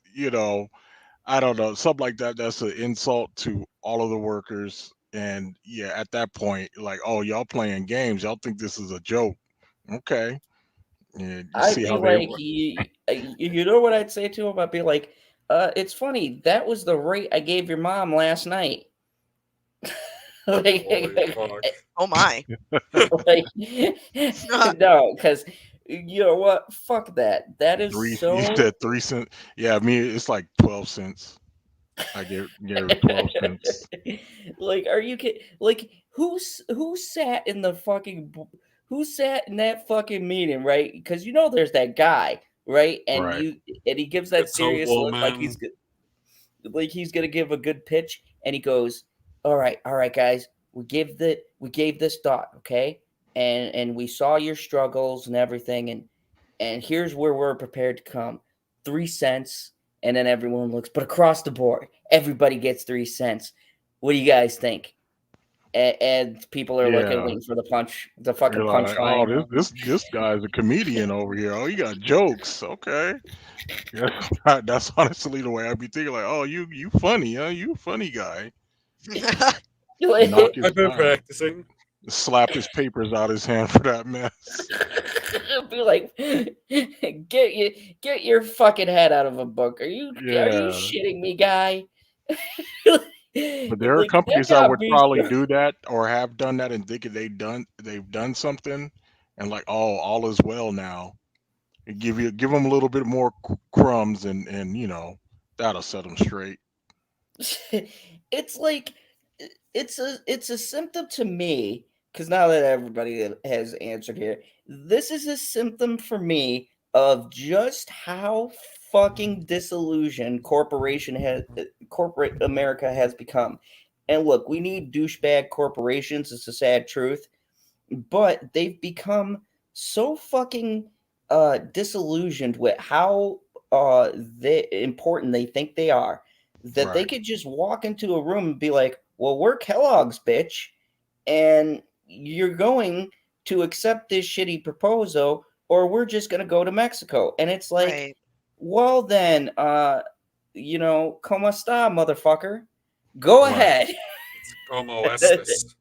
I don't know, something like that. That's an insult to all of the workers. And yeah, at that point, like, oh, y'all playing games. Y'all think this is a joke? Okay. Yeah, you I'd see be how they like, you know what I'd say to him? I'd be like, it's funny. That was the rate I gave your mom last night. Holy fuck. Oh my. Like, no, because you know what? Fuck that. That is you so. said 3 cents. Yeah, I mean it's like 12 cents. I gave it 12 cents. Like, are you kidding? Like, who sat in the fucking who sat in that fucking meeting, right? Because there's that guy, right? And Right. he gives that It's serious Oval look, like Man. he's gonna give a good pitch, and he goes, all right, guys, we gave this thought, okay, and we saw your struggles and everything, and here's where we're prepared to come, 3 cents. And then everyone looks, but across the board, everybody gets 3 cents. What do you guys think? And people are looking, waiting for the fucking You're like, oh, punchline. this guy's a comedian over here. Oh, you got jokes. Okay. Yeah, that's honestly the way I'd be thinking. Like, oh, you funny, huh? You a funny guy. Knock his I've been down. practicing. Slap his papers out his hand for that mess. Be like, get your fucking head out of a book. Are you shitting me, guy? But there are Like, companies that that got would me probably so- do that or have done that and think they've done something, and like, oh, all is well now. And give them a little bit more crumbs, and that'll set them straight. It's like it's a symptom to me, because now that everybody has answered here, this is a symptom for me of just how fucking disillusioned corporate America has become. And look, we need douchebag corporations. It's a sad truth, but they've become so fucking disillusioned with how important they think they are, that they Right. could just walk into a room and be like, well, we're Kellogg's, bitch, and you're going to accept this shitty proposal, or we're just going to go to Mexico. And it's like, Right. well, then, como esta, motherfucker? Go Right. ahead. Como estes.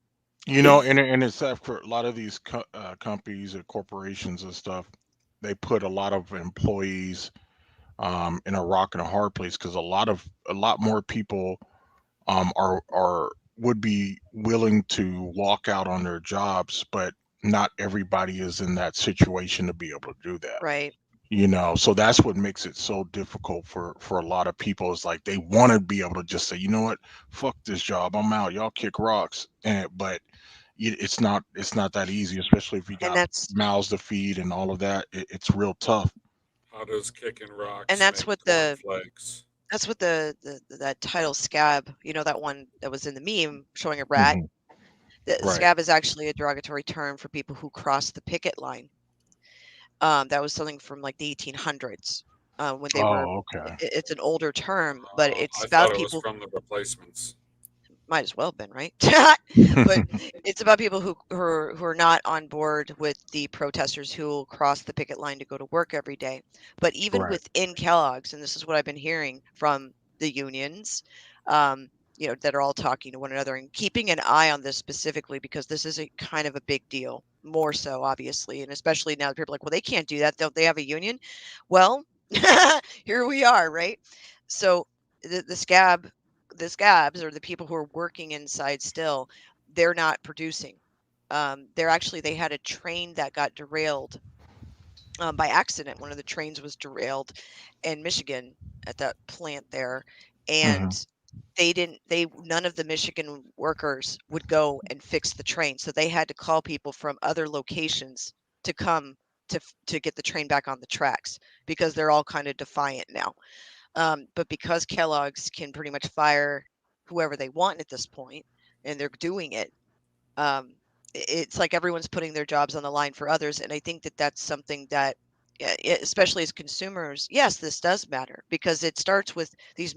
And it's for a lot of these companies or corporations and stuff, they put a lot of employees in a rock and a hard place, because a lot more people would be willing to walk out on their jobs, but not everybody is in that situation to be able to do that. Right. So that's what makes it so difficult for a lot of people. Is like they want to be able to just say, you know what, fuck this job, I'm out, y'all kick rocks. But it's not that easy, especially if you And got that's mouths to feed and all of that. It's real tough. Others kicking rocks. And that's make what the cornflakes. that's what the that title scab, that one that was in the meme showing a rat. Mhm. The Right. scab is actually a derogatory term for people who cross the picket line. That was something from like the 1800s when they were. Oh, okay. It's an older term, but it's I about thought it was people. from the replacements. Might as well have been, right? But it's about people who are not on board with the protesters who will cross the picket line to go to work every day. But even Right. within Kellogg's, and this is what I've been hearing from the unions, that are all talking to one another and keeping an eye on this specifically because this is a kind of a big deal, more so obviously, and especially now that people are like, well, they can't do that. Don't they have a union? Well, here we are, right? So the scabs or the people who are working inside still, they're not producing. They had a train that got derailed by accident. One of the trains was derailed in Michigan at that plant there, Mhm. and none of the Michigan workers would go and fix the train, so they had to call people from other locations to come to get the train back on the tracks because they're all kind of defiant now. But because Kellogg's can pretty much fire whoever they want at this point, and they're doing it, it's like everyone's putting their jobs on the line for others. And I think that that's something that, especially as consumers, yes, this does matter because it starts with these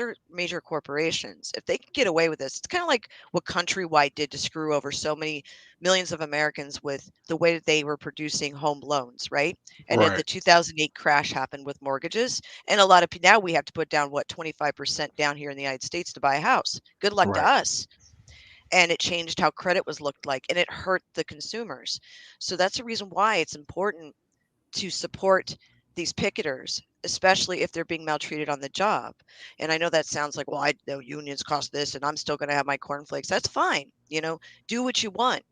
are major corporations. If they can get away with this, it's kind of like what Countrywide did to screw over so many millions of Americans with the way that they were producing home loans, right? And then Right. the 2008 crash happened with mortgages. And a lot of people, now we have to put down 25% down here in the United States to buy a house. Good luck to Right. us. And it changed how credit was looked like, and it hurt the consumers. So that's the reason why it's important to support these picketers, especially if they're being maltreated on the job. And I know that sounds like, well, I know unions cost this and I'm still going to have my cornflakes. That's fine. Do what you want.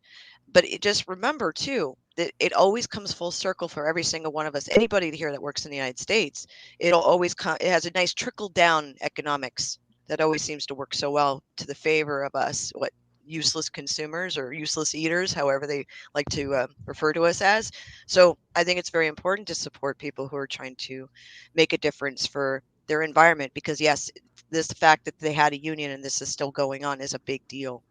But just remember too that it always comes full circle for every single one of us. Anybody here that works in the United States, it'll always come. It has a nice trickle down economics that always seems to work so well to the favor of us. What useless consumers or useless eaters, however they like to refer to us as. So I think it's very important to support people who are trying to make a difference for their environment because yes, this fact that they had a union and this is still going on is a big deal.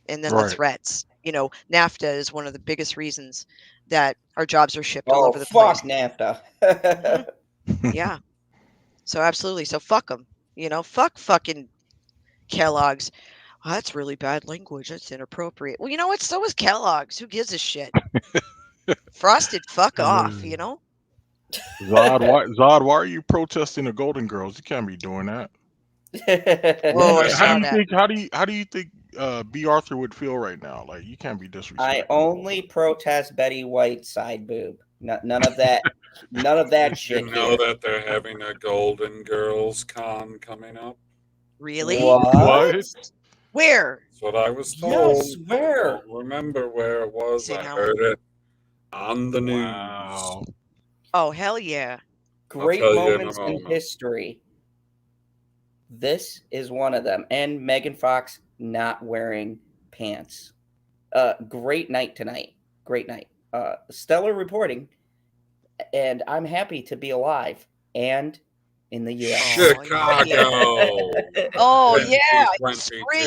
And then the Right. threats. NAFTA is one of the biggest reasons that our jobs are shipped all Oh, over the place. fuck NAFTA. Yeah. So absolutely. So fuck them. Fuck fucking Kellogg's. Oh, that's really bad language. That's inappropriate. Well, you know what? So is Kellogg's. Who gives a shit? Frosted, fuck off. Zod, why are you protesting the Golden Girls? You can't be doing that. Oh, I How saw do you that. think? How do you think B. Arthur would feel right now? Like you can't be disrespecting. I only protest Betty White's side boob. None of that. None of that Did shit you know here. that they're having a Golden Girls con coming up? Really? What? Where? That's what I was told. Yes, where? I don't remember where it was. Say I no. heard it on the news. Wow. Oh, hell yeah. Great tell you in a moments in moment. history. This is one of them. And Megan Fox not wearing pants. Great night tonight. Great night. Stellar reporting. And I'm happy to be alive and in the U.S. Chicago. Oh, yeah. It's great.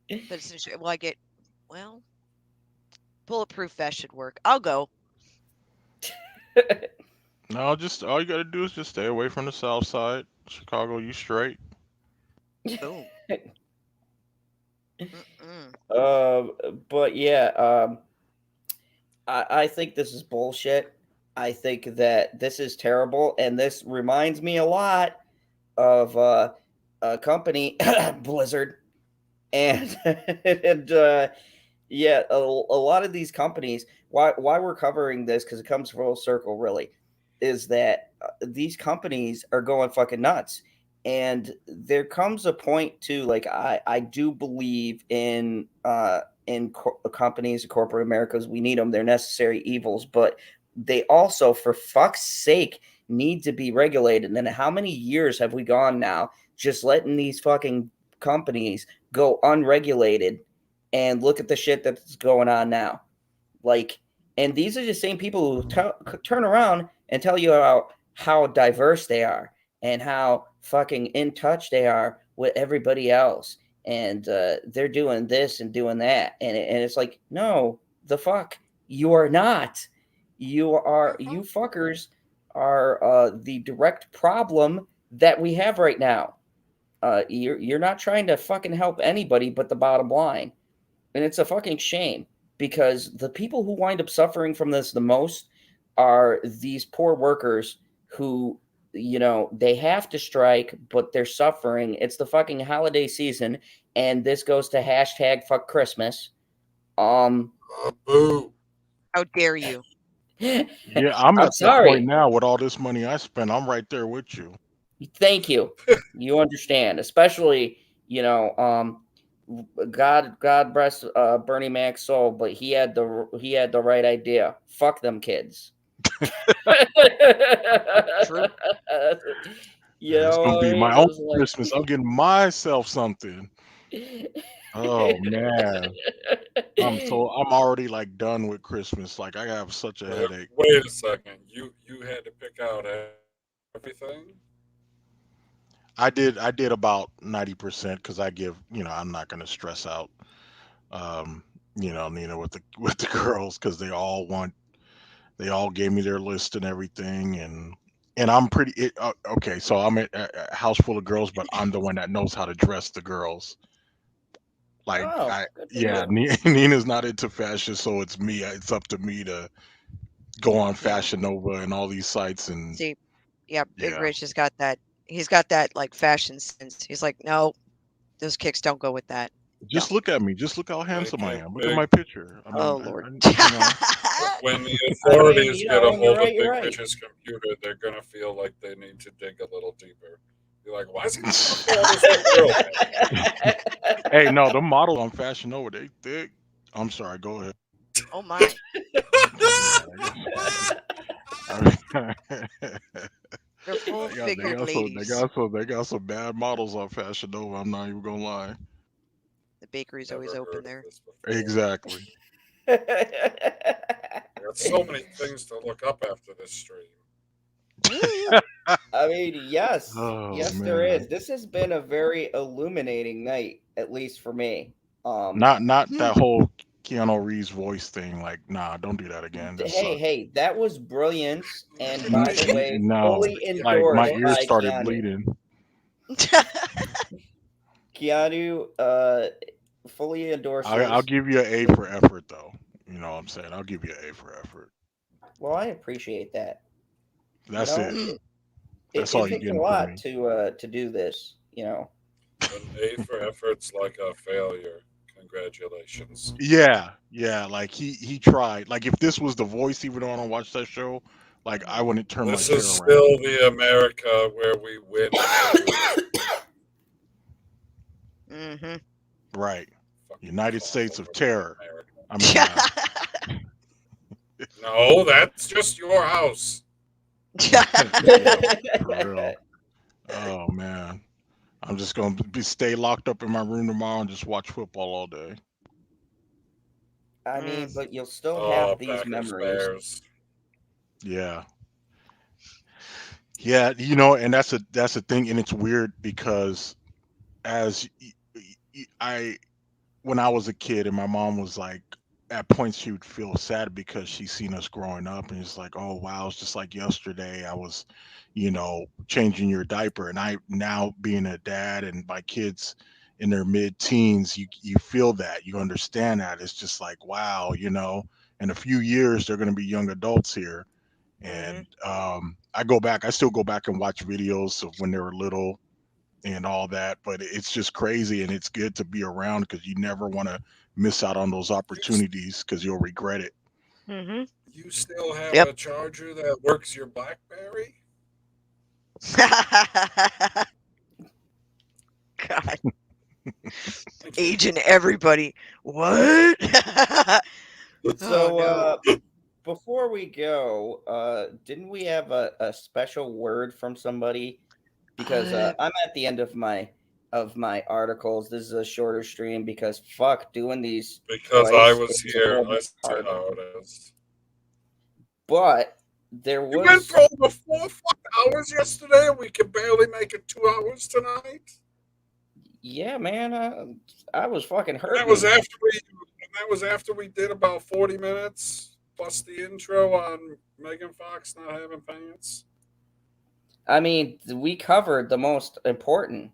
2022. Well, bulletproof vest should work. I'll go. No, just all you gotta do is just stay away from the South Side. Chicago, you straight. Boom. Mm-mm. But yeah, I think this is bullshit. I think that this is terrible, and this reminds me a lot of a company, Blizzard, and yeah, a lot of these companies. Why we're covering this, because it comes full circle, really, is that these companies are going fucking nuts. And there comes a point too, like I do believe in companies, corporate Americas. We need them; they're necessary evils. But they also, for fuck's sake, need to be regulated. And how many years have we gone now just letting these fucking companies go unregulated? And look at the shit that's going on now. Like, and these are the same people who turn around and tell you how diverse they are and how fucking in touch they are with everybody else. And they're doing this and doing that. And it's like, no, the fuck, you are not. You fuckers are the direct problem that we have right now. You're not trying to fucking help anybody but the bottom line. And it's a fucking shame, because the people who wind up suffering from this the most are these poor workers who, they have to strike, but they're suffering. It's the fucking holiday season, and this goes to hashtag fuck Christmas. Boo. How dare you? Yeah, I'm I'm at that sorry. point now with all this money I spent. I'm right there with you. Thank you. You understand, especially, God bless Bernie Mac's soul, but he had the right idea. Fuck them kids. True. It's gonna be my own Christmas. I'm Like... getting myself something. Oh man, I'm already like done with Christmas. Like I have such a headache. Wait a second. You had to pick out everything? I did about 90% because I give, I'm not gonna stress out, Nina with the girls, because they all gave me their list and everything, and I'm pretty okay. So I'm at a house full of girls, but I'm the one that knows how to dress the girls. Like Nina's not into fashion, so it's me. It's up to me to go on Fashion Nova and all these sites and See, yeah, Big yeah. Rich has got that. He's got that like fashion sense. He's like, no, those kicks don't go with that. Just look at me. Just look how handsome I Okay, am. Look at my picture. I mean, Oh Lord. When the authorities get a hold you're of right, Big you're right. Rich's computer, they're gonna feel like they need to dig a little deeper. Be like, why is he talking to all this little girl? Hey, no, the models on Fashion Nova, they thick. I'm sorry. Go ahead. Oh my. They're full figured ladies. They got some bad models on Fashion Nova. I'm not even gonna lie. The bakery's always Never open heard of there. this before. Exactly. I got so many things to look up after this stream. I mean, yes, Oh, yes, there man. is. This has been a very illuminating night, at least for me. Not that whole Keanu Reeves voice thing. Like, nah, don't do that again. That sucked. Hey, that was brilliant, and by the way, No, fully like endorsed my ears by started Keanu. bleeding. Keanu, fully endorses. I'll give you an A for effort, though. You know what I'm saying? I'll give you an A for effort. Well, I appreciate that. That's it. That's It all you're takes a getting from lot me. to do this, An A for effort's like a failure. Congratulations. Yeah. Like he tried. Like if this was The Voice he would on and watch that show, like I wouldn't turn my This chair is around. still the America where we win. Mm-hmm. Right. Fucking United call States of over Terror. America. I mean, No, that's just your house. yeah, for real. Oh man, I'm just gonna stay locked up in my room tomorrow and just watch football all day. I mean, but you'll still Oh, have these Packers, memories. Bears. Yeah, and that's the thing, and it's weird because when I was a kid and my mom was like, at points she would feel sad because she's seen us growing up, and it's like, oh wow, it's just like yesterday I was, changing your diaper, and I now being a dad and my kids in their mid-teens, you feel that, you understand that. It's just like, wow, in a few years they're going to be young adults here. And I still go back and watch videos of when they were little and all that, but it's just crazy, and it's good to be around because you never want to miss out on those opportunities because you'll regret it. Mm-hmm. You still have a charger that works your BlackBerry? God. Aging everybody. What? So, before we go, didn't we have a special word from somebody? Because I'm at the end of my articles. This is a shorter stream because fuck doing these. Because I was here. I see how it is. But there was. You went for over 4 hours yesterday, and we could barely make it 2 hours tonight. Yeah, man, I was fucking And hurting. that was after we did about 40 minutes plus the intro on Megan Fox not having pants. I mean, we covered the most important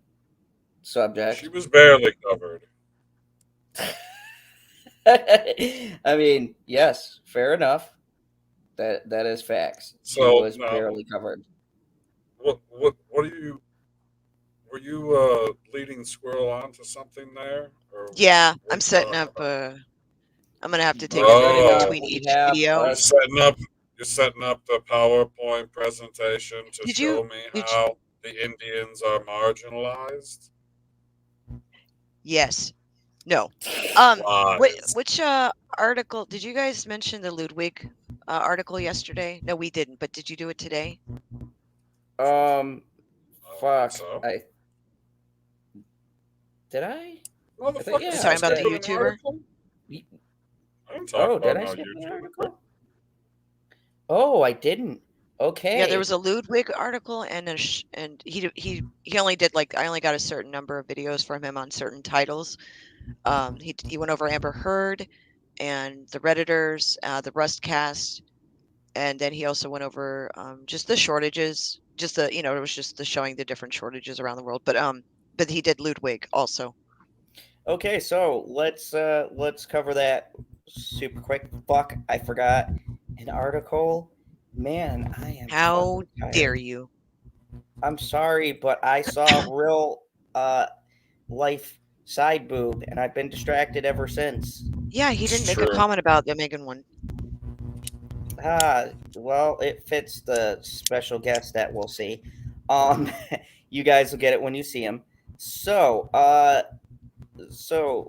subject. She was barely covered. I mean, yes, fair enough. That is facts. She So, was no. barely covered. What are you? Were you leading Squirrel on to something there? Or Yeah, what I'm you setting talking up. about? I'm gonna have to take Oh. a minute between We each have video. a- You're setting up the PowerPoint presentation to Did show you- me did how the Indians are marginalized. Yes. No. Lies. Which article did you guys mention? The Ludwig article yesterday? No, we didn't. But did you do it today? Fuck. So, Did I? motherfucker, yeah, You're talking about the skipping an YouTuber? article? I didn't talk Oh, about did I no skip the YouTuber. article? Oh, I didn't. Okay. Yeah, there was a Ludwig article, and and he only did like I only got a certain number of videos from him on certain titles. He went over Amber Heard and the Redditors, the Rustcast, and then he also went over just the shortages, just the it was just the showing the different shortages around the world. But he did Ludwig also. Okay, so let's cover that super quick. Fuck, I forgot an article. Man, I am How fucking tired. dare you? I'm sorry, but I saw real life side boob, and I've been distracted ever since. Yeah, he didn't make a True. comment about the Megan one. Well, it fits the special guest that we'll see. You guys will get it when you see him. So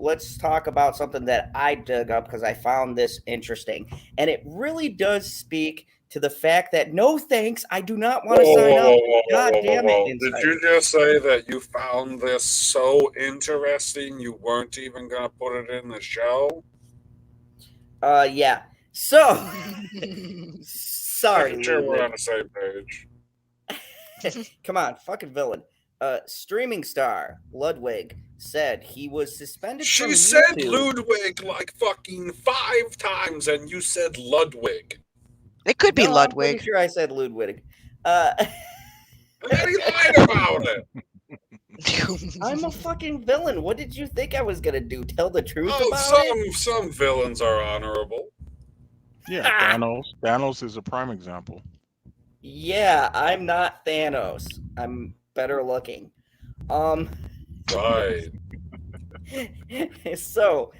let's talk about something that I dug up because I found this interesting, and it really does speak to the fact that no thanks, I do not want to sign up. God damn it! Did you just say that you found this so interesting you weren't even going to put it in the show? Yeah. So, sorry, Making sure we're Ludwig. on the same page. Come on, fucking villain. Streaming star Ludwig said he was suspended from She said YouTube. Ludwig like fucking 5 times, and you said Ludwig. It could be No, I'm Ludwig. pretty sure I said Ludwig. And then he lied about it. I'm a fucking villain. What did you think I was gonna do? Tell the truth Oh, about it? some villains are honorable. Yeah, Thanos is a prime example. Yeah, I'm not Thanos. I'm better looking. Right. So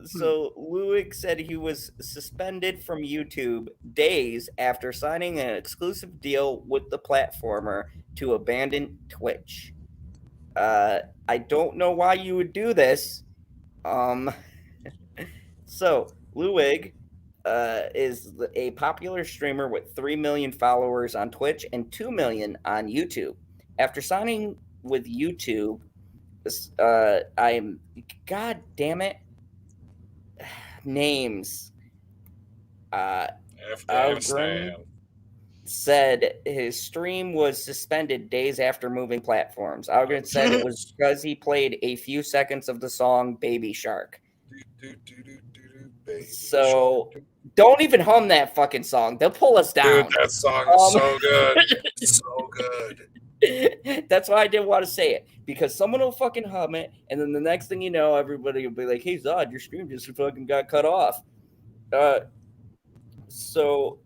Ludwig said he was suspended from YouTube days after signing an exclusive deal with the platformer to abandon Twitch. I don't know why you would do this. So Ludwig is a popular streamer with 3 million followers on Twitch and 2 million on YouTube. After signing with YouTube, God damn it, names. Afghanistan. Said his stream was suspended days after moving platforms. Algren said it was because he played a few seconds of the song Baby Shark. So don't even hum that fucking song. They'll pull us down. Dude, that song is so good. So good. That's why I didn't want to say it, because someone will fucking hum it, and then the next thing you know, everybody will be like, "Hey Zod, your stream just fucking got cut off." So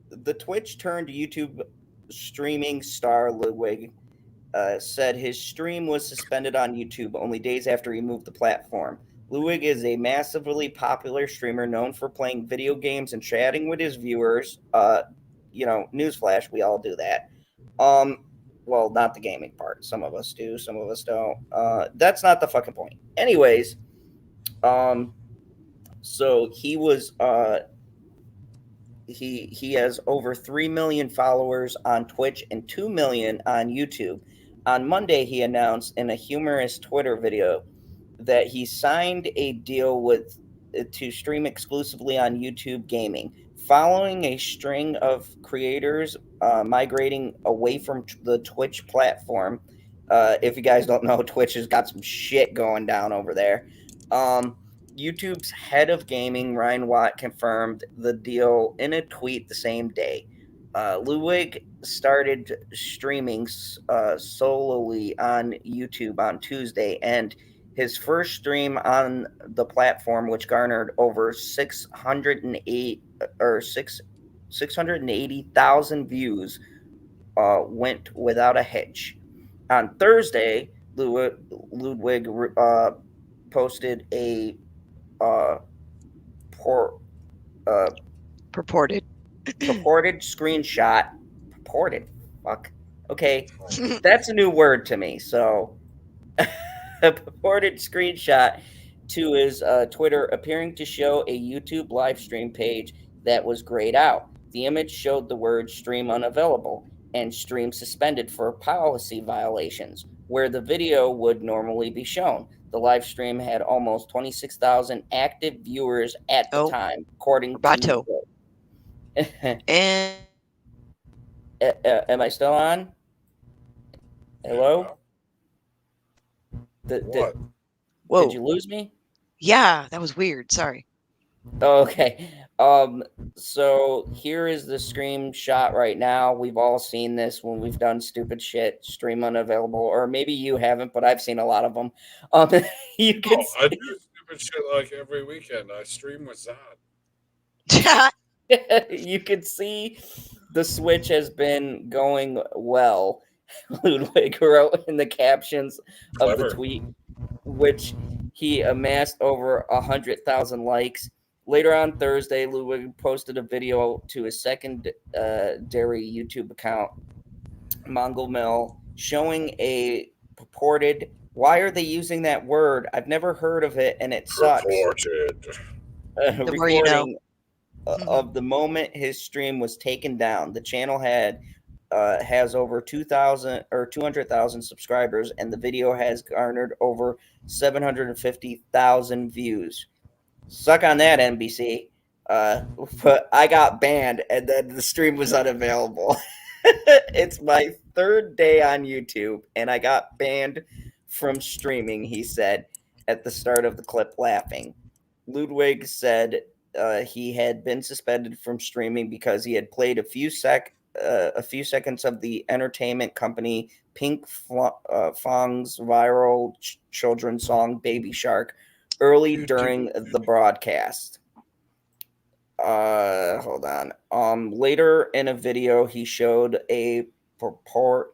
the Twitch turned YouTube streaming star Ludwig said his stream was suspended on YouTube only days after he moved the platform. Ludwig is a massively popular streamer known for playing video games and chatting with his viewers. Newsflash, we all do that. Well, not the gaming part. Some of us do, some of us don't. That's not the fucking point. Anyways, so he was he has over 3 million followers on Twitch and 2 million on YouTube. On Monday, he announced in a humorous Twitter video that he signed a deal to stream exclusively on YouTube Gaming following a string of creators migrating away from the Twitch platform. If you guys don't know, Twitch has got some shit going down over there. YouTube's head of gaming, Ryan Watt, confirmed the deal in a tweet the same day. Ludwig started streaming solely on YouTube on Tuesday, and his first stream on the platform, which garnered over 680,000 views, went without a hitch. On Thursday, Ludwig posted a uh, por- Purported. purported screenshot. Purported. Fuck. Okay, that's a new word to me. So, a purported screenshot to his Twitter appearing to show a YouTube live stream page that was grayed out. The image showed the word stream unavailable and stream suspended for policy violations, where the video would normally be shown. The live stream had almost 26,000 active viewers at the time, according Roboto. to. And Am I still on? Hello? What? whoa. Did you lose me? Yeah, that was weird. Sorry. Okay. So here is the screenshot right now. We've all seen this when we've done stupid shit, stream unavailable, or maybe you haven't, but I've seen a lot of them. You can I do stupid shit like every weekend. I stream with Zod. you can see the switch has been going well. Ludwig wrote in the captions of the Clever. tweet, which he amassed over 100,000 likes. Later on Thursday, Ludwig posted a video to his secondary YouTube account, Mongol Mill, showing a purported. Why are they using that word? I've never heard of it, and it sucks. Purported. The more you know. Recording of the moment his stream was taken down. The channel has over 2,000 or 200,000 subscribers, and the video has garnered over 750,000 views. Suck on that, NBC. But I got banned, and then the stream was unavailable. It's my third day on YouTube, and I got banned from streaming, he said at the start of the clip, laughing. Ludwig said he had been suspended from streaming because he had played a few seconds of the entertainment company Pink Fong's viral children's song "Baby Shark" early during the broadcast. Hold on. Later in a video, he showed a purport.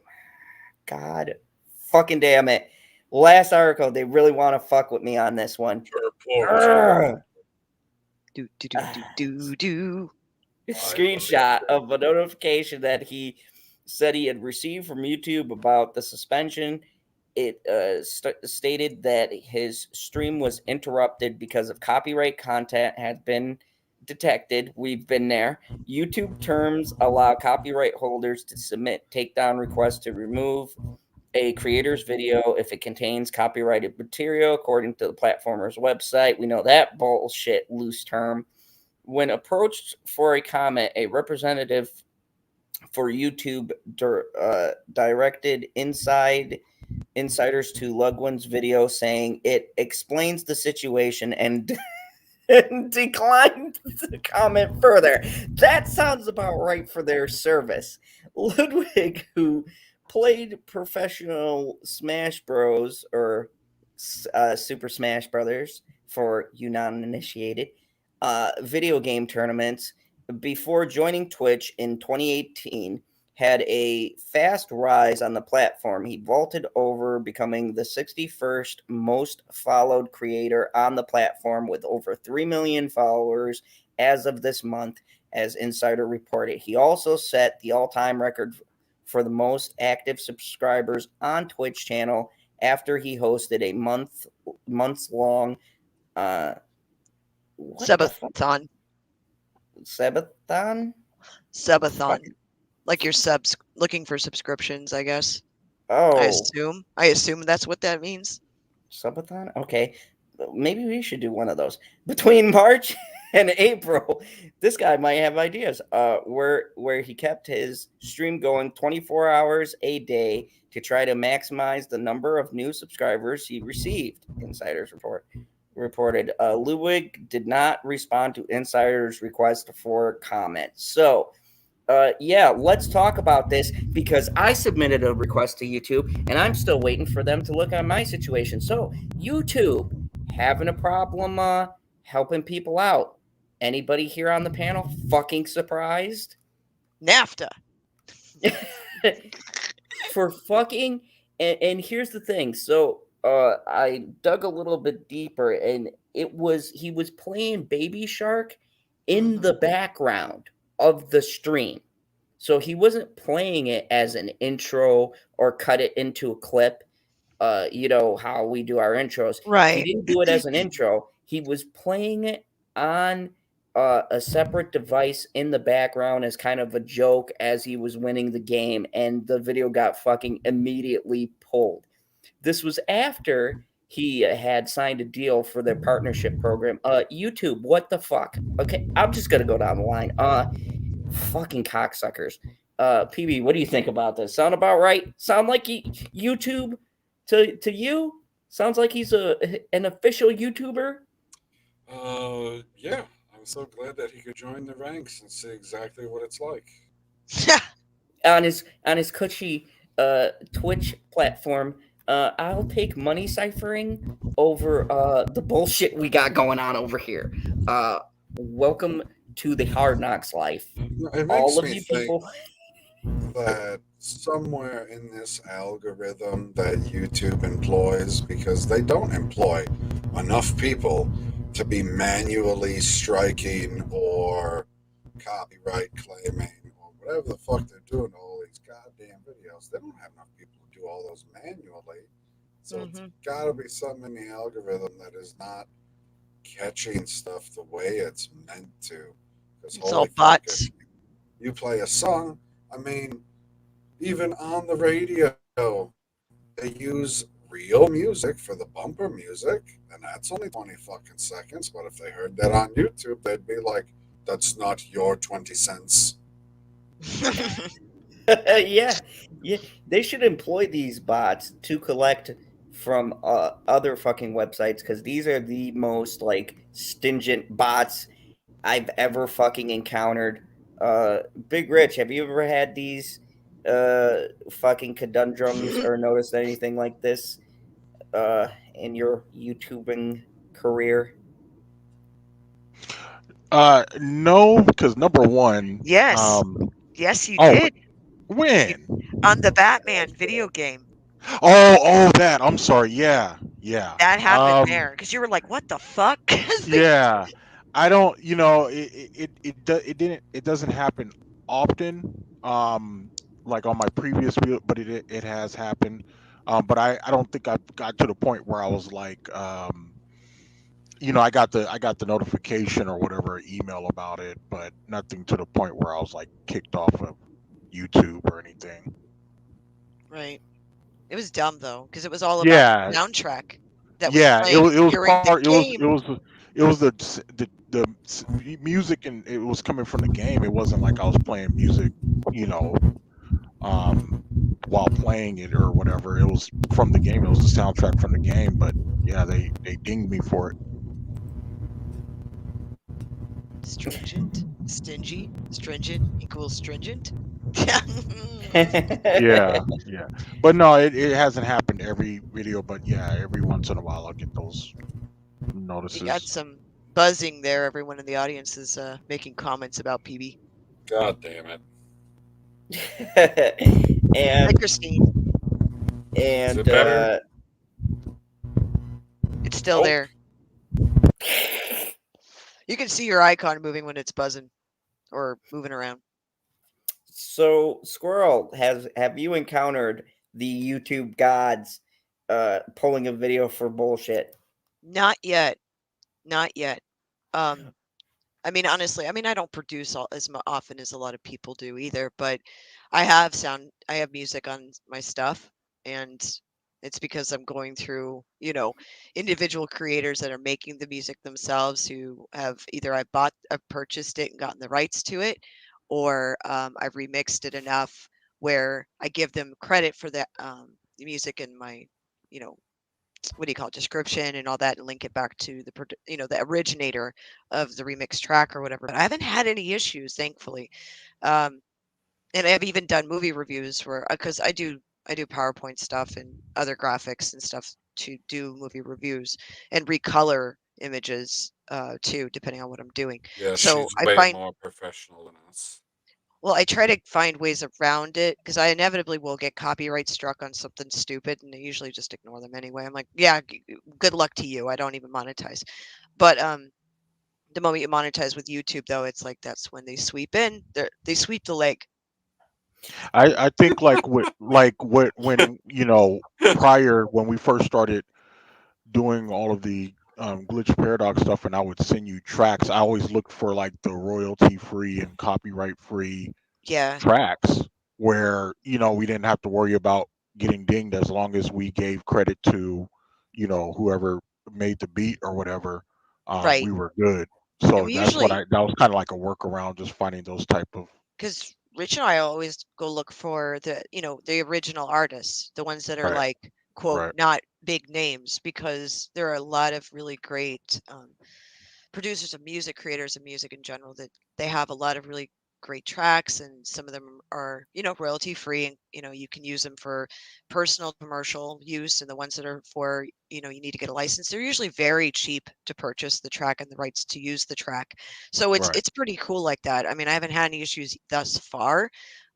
God, fucking damn it! Last article, they really want to fuck with me on this one. Screenshot of a notification that he said he had received from YouTube about the suspension. It stated that his stream was interrupted because of copyright content had been detected. We've been there. YouTube terms allow copyright holders to submit takedown requests to remove a creator's video if it contains copyrighted material, according to the platformer's website. We know that bullshit loose term. When approached for a comment, a representative for YouTube directed insiders to Ludwig's video, saying it explains the situation and declined to comment further. That sounds about right for their service. Ludwig, who played professional Smash Bros. Or Super Smash Brothers for you non-initiated, video game tournaments before joining Twitch in 2018, had a fast rise on the platform. He vaulted over, becoming the 61st most followed creator on the platform with over 3 million followers as of this month, as Insider reported. He also set the all-time record for the most active subscribers on Twitch channel after he hosted a months-long Subathon. Subathon? Subathon. Like your subs looking for subscriptions, I guess. Oh. I assume that's what that means. Subathon? Okay. Maybe we should do one of those. Between March in April, this guy might have ideas. Where he kept his stream going 24 hours a day to try to maximize the number of new subscribers he received. Insiders reported. Ludwig did not respond to insiders' request for comment. So, yeah, let's talk about this because I submitted a request to YouTube and I'm still waiting for them to look at my situation. So, YouTube having a problem helping people out. Anybody here on the panel fucking surprised? NAFTA. For fucking and here's the thing. So I dug a little bit deeper and he was playing Baby Shark in the background of the stream. So he wasn't playing it as an intro or cut it into a clip. You know how we do our intros. He Right. didn't do it as an intro. He was playing it on a separate device in the background as kind of a joke as he was winning the game, and the video got fucking immediately pulled. This was after he had signed a deal for their partnership program. YouTube, what the fuck? Okay, I'm just gonna go down the line. Fucking cocksuckers. PB, what do you think about this? Sound about right? Sound like YouTube to you? Sounds like he's an official YouTuber. Yeah. I'm so glad that he could join the ranks and see exactly what it's like. On his cushy Twitch platform. I'll take money ciphering over the bullshit we got going on over here. Welcome to the Hard Knocks life. It All makes of me you think people. that somewhere in this algorithm that YouTube employs, because they don't employ enough people to be manually striking or copyright claiming or whatever the fuck they're doing to all these goddamn videos. They don't have enough people to do all those manually. So it's got to be something in the algorithm that is not catching stuff the way it's meant to. Because It's all bots. You play a song, I mean, even on the radio, they use real music for the bumper music, and that's only 20 fucking seconds. But if they heard that on YouTube, they'd be like, that's not your 20 cents. Yeah. They should employ these bots to collect from other fucking websites because these are the most like stingent bots I've ever fucking encountered. Big Rich, have you ever had these fucking conundrums or noticed anything like this in your YouTubing career? No, because number one, Yes. Yes, you oh, did. when? On the Batman video game. Oh, that. I'm sorry. Yeah. That happened there. Because you were like, what the fuck? Yeah. I don't, it doesn't happen often. Like on my previous video, but it has happened. But I don't think I got to the point where I was like, I got the notification or whatever email about it, but nothing to the point where I was like kicked off of YouTube or anything. Right. It was dumb though, because it was all about the soundtrack that was playing during the game. It was the music, and it was coming from the game. It wasn't like I was playing music, while playing it or whatever. It was from the game. It was the soundtrack from the game. But yeah, they dinged me for it. Stringent, stingy, stringent equals stringent. Yeah. But no, it hasn't happened every video. But yeah, every once in a while I'll get those notices. We got some buzzing there. Everyone in the audience is making comments about PB. God damn it. And Hi, Christine. And Is it better? It's still there. You can see your icon moving when it's buzzing or moving around. So, Squirrel, have you encountered the YouTube gods pulling a video for bullshit? Not yet. I mean, honestly, I don't produce as often as a lot of people do either, but I have music on my stuff, and It's because I'm going through, individual creators that are making the music themselves who have either I've purchased it and gotten the rights to it, or I've remixed it enough where I give them credit for the music in my, what do you call it, description and all that, and link it back to the originator of the remix track or whatever. But I haven't had any issues, thankfully. And I've even done movie reviews where, because I do PowerPoint stuff and other graphics and stuff to do movie reviews and recolor images too, depending on what I'm doing. Yeah, So she's I way find, more professional than us. well, I try to find ways around it because I inevitably will get copyright struck on something stupid, and I usually just ignore them anyway. I'm like, yeah, good luck to you. I don't even monetize. But the moment you monetize with YouTube, though, it's like that's when they sweep in. They sweep the leg. I think when prior when we first started doing all of the glitch paradox stuff, and I would send you tracks, I always looked for like the royalty free and copyright free Yeah, tracks where we didn't have to worry about getting dinged as long as we gave credit to whoever made the beat or whatever. right. We were good. And So we that's what usually, that was kind of like a workaround, just finding those type of because Rich and I always go look for the original artists, the ones that are right, like, quote, right, not big names, because there are a lot of really great producers of music, creators of music in general, that they have a lot of really great tracks, and some of them are, royalty free, and you can use them for personal commercial use, and the ones that are for, you need to get a license, they're usually very cheap to purchase the track and the rights to use the track. So it's right. it's pretty cool like that. I mean, I haven't had any issues thus far,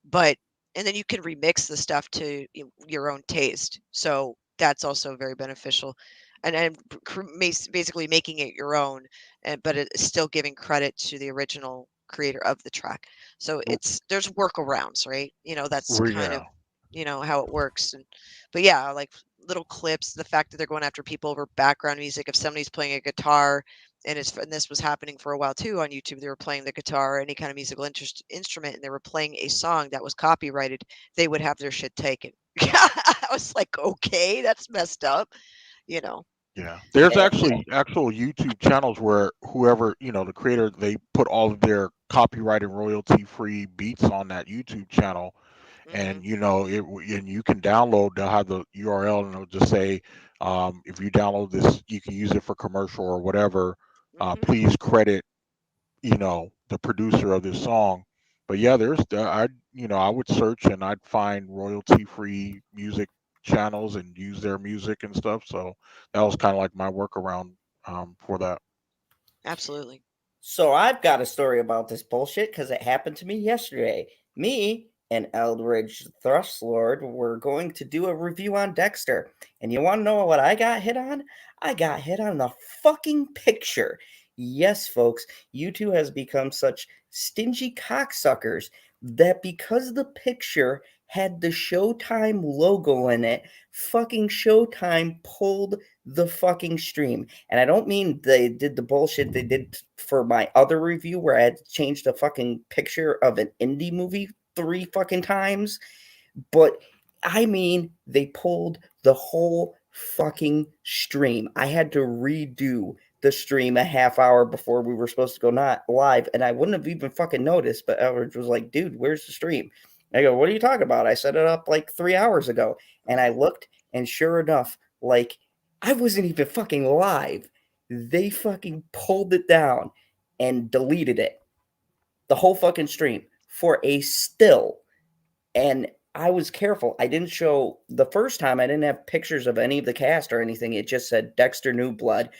but and then you can remix the stuff to your own taste. So that's also very beneficial. And basically making it your own, but it's still giving credit to the original creator of the track. So there's workarounds, right? That's kind of Yeah. how it works. But yeah, like little clips, the fact that they're going after people over background music. If somebody's playing a guitar, and this was happening for a while too on YouTube, they were playing the guitar or any kind of musical instrument, and they were playing a song that was copyrighted, they would have their shit taken. I was like, okay, that's messed up, you know. Yeah, there's Eh, actually actual YouTube channels where whoever, the creator, they put all of their copyright and royalty free beats on that YouTube channel, Hmm. and and you can download. They'll have the URL, and it'll just say, if you download this, you can use it for commercial or whatever. Hmm. Please credit, the producer of this song. But yeah, I would search and I'd find royalty free music channels and use their music and stuff. So that was kind of like my workaround for that. Absolutely. So I've got a story about this bullshit because it happened to me yesterday. Me and Eldridge Thrustlord were going to do a review on Dexter. And you want to know what I got hit on? I got hit on the fucking picture. Yes, folks, YouTube has become such stingy cocksuckers that because the picture had the Showtime logo in it, fucking Showtime pulled the fucking stream. And I don't mean they did the bullshit they did for my other review where I had to change the fucking picture of an indie movie 3 fucking times, but I mean they pulled the whole fucking stream. I had to redo the stream a half hour before we were supposed to go not live, and I wouldn't have even fucking noticed, but Elridge was like, dude, where's the stream? I go, what are you talking about? I set it up like 3 hours ago. And I looked, and sure enough, like, I wasn't even fucking live. They fucking pulled it down and deleted it. The whole fucking stream for a still. And I was careful. I didn't show the first time, I didn't have pictures of any of the cast or anything. It just said Dexter New Blood,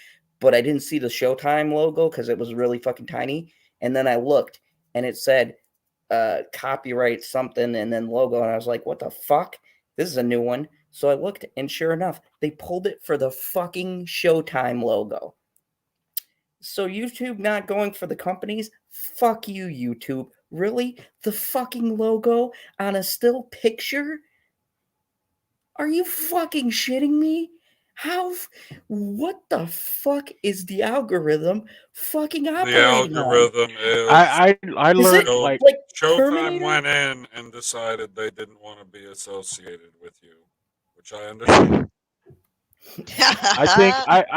but I didn't see the Showtime logo because it was really fucking tiny. And then I looked and it said copyright something and then logo. And I was like, what the fuck? This is a new one. So I looked, and sure enough, they pulled it for the fucking Showtime logo. So YouTube not going for the companies? Fuck you, YouTube. Really? The fucking logo on a still picture? Are you fucking shitting me? What the fuck is the algorithm fucking The operating on? algorithm is I Is it learned Show, like like Showtime Terminator? went in and decided they didn't want to be associated with you, which I understand.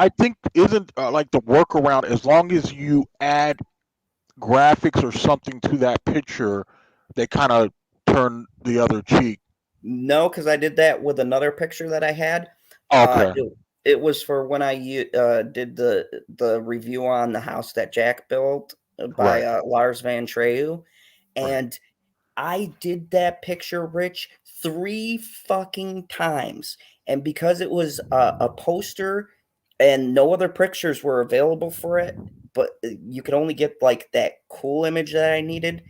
I think isn't like the workaround, as long as you add graphics or something to that picture, they kind of turn the other cheek. No, because I did that with another picture that I had. Okay. It was for when I did the review on the house that Jack built by Lars Van Treu, and I did that picture, Rich, 3 fucking times, and because it was a poster and no other pictures were available for it, but you could only get like that cool image that I needed.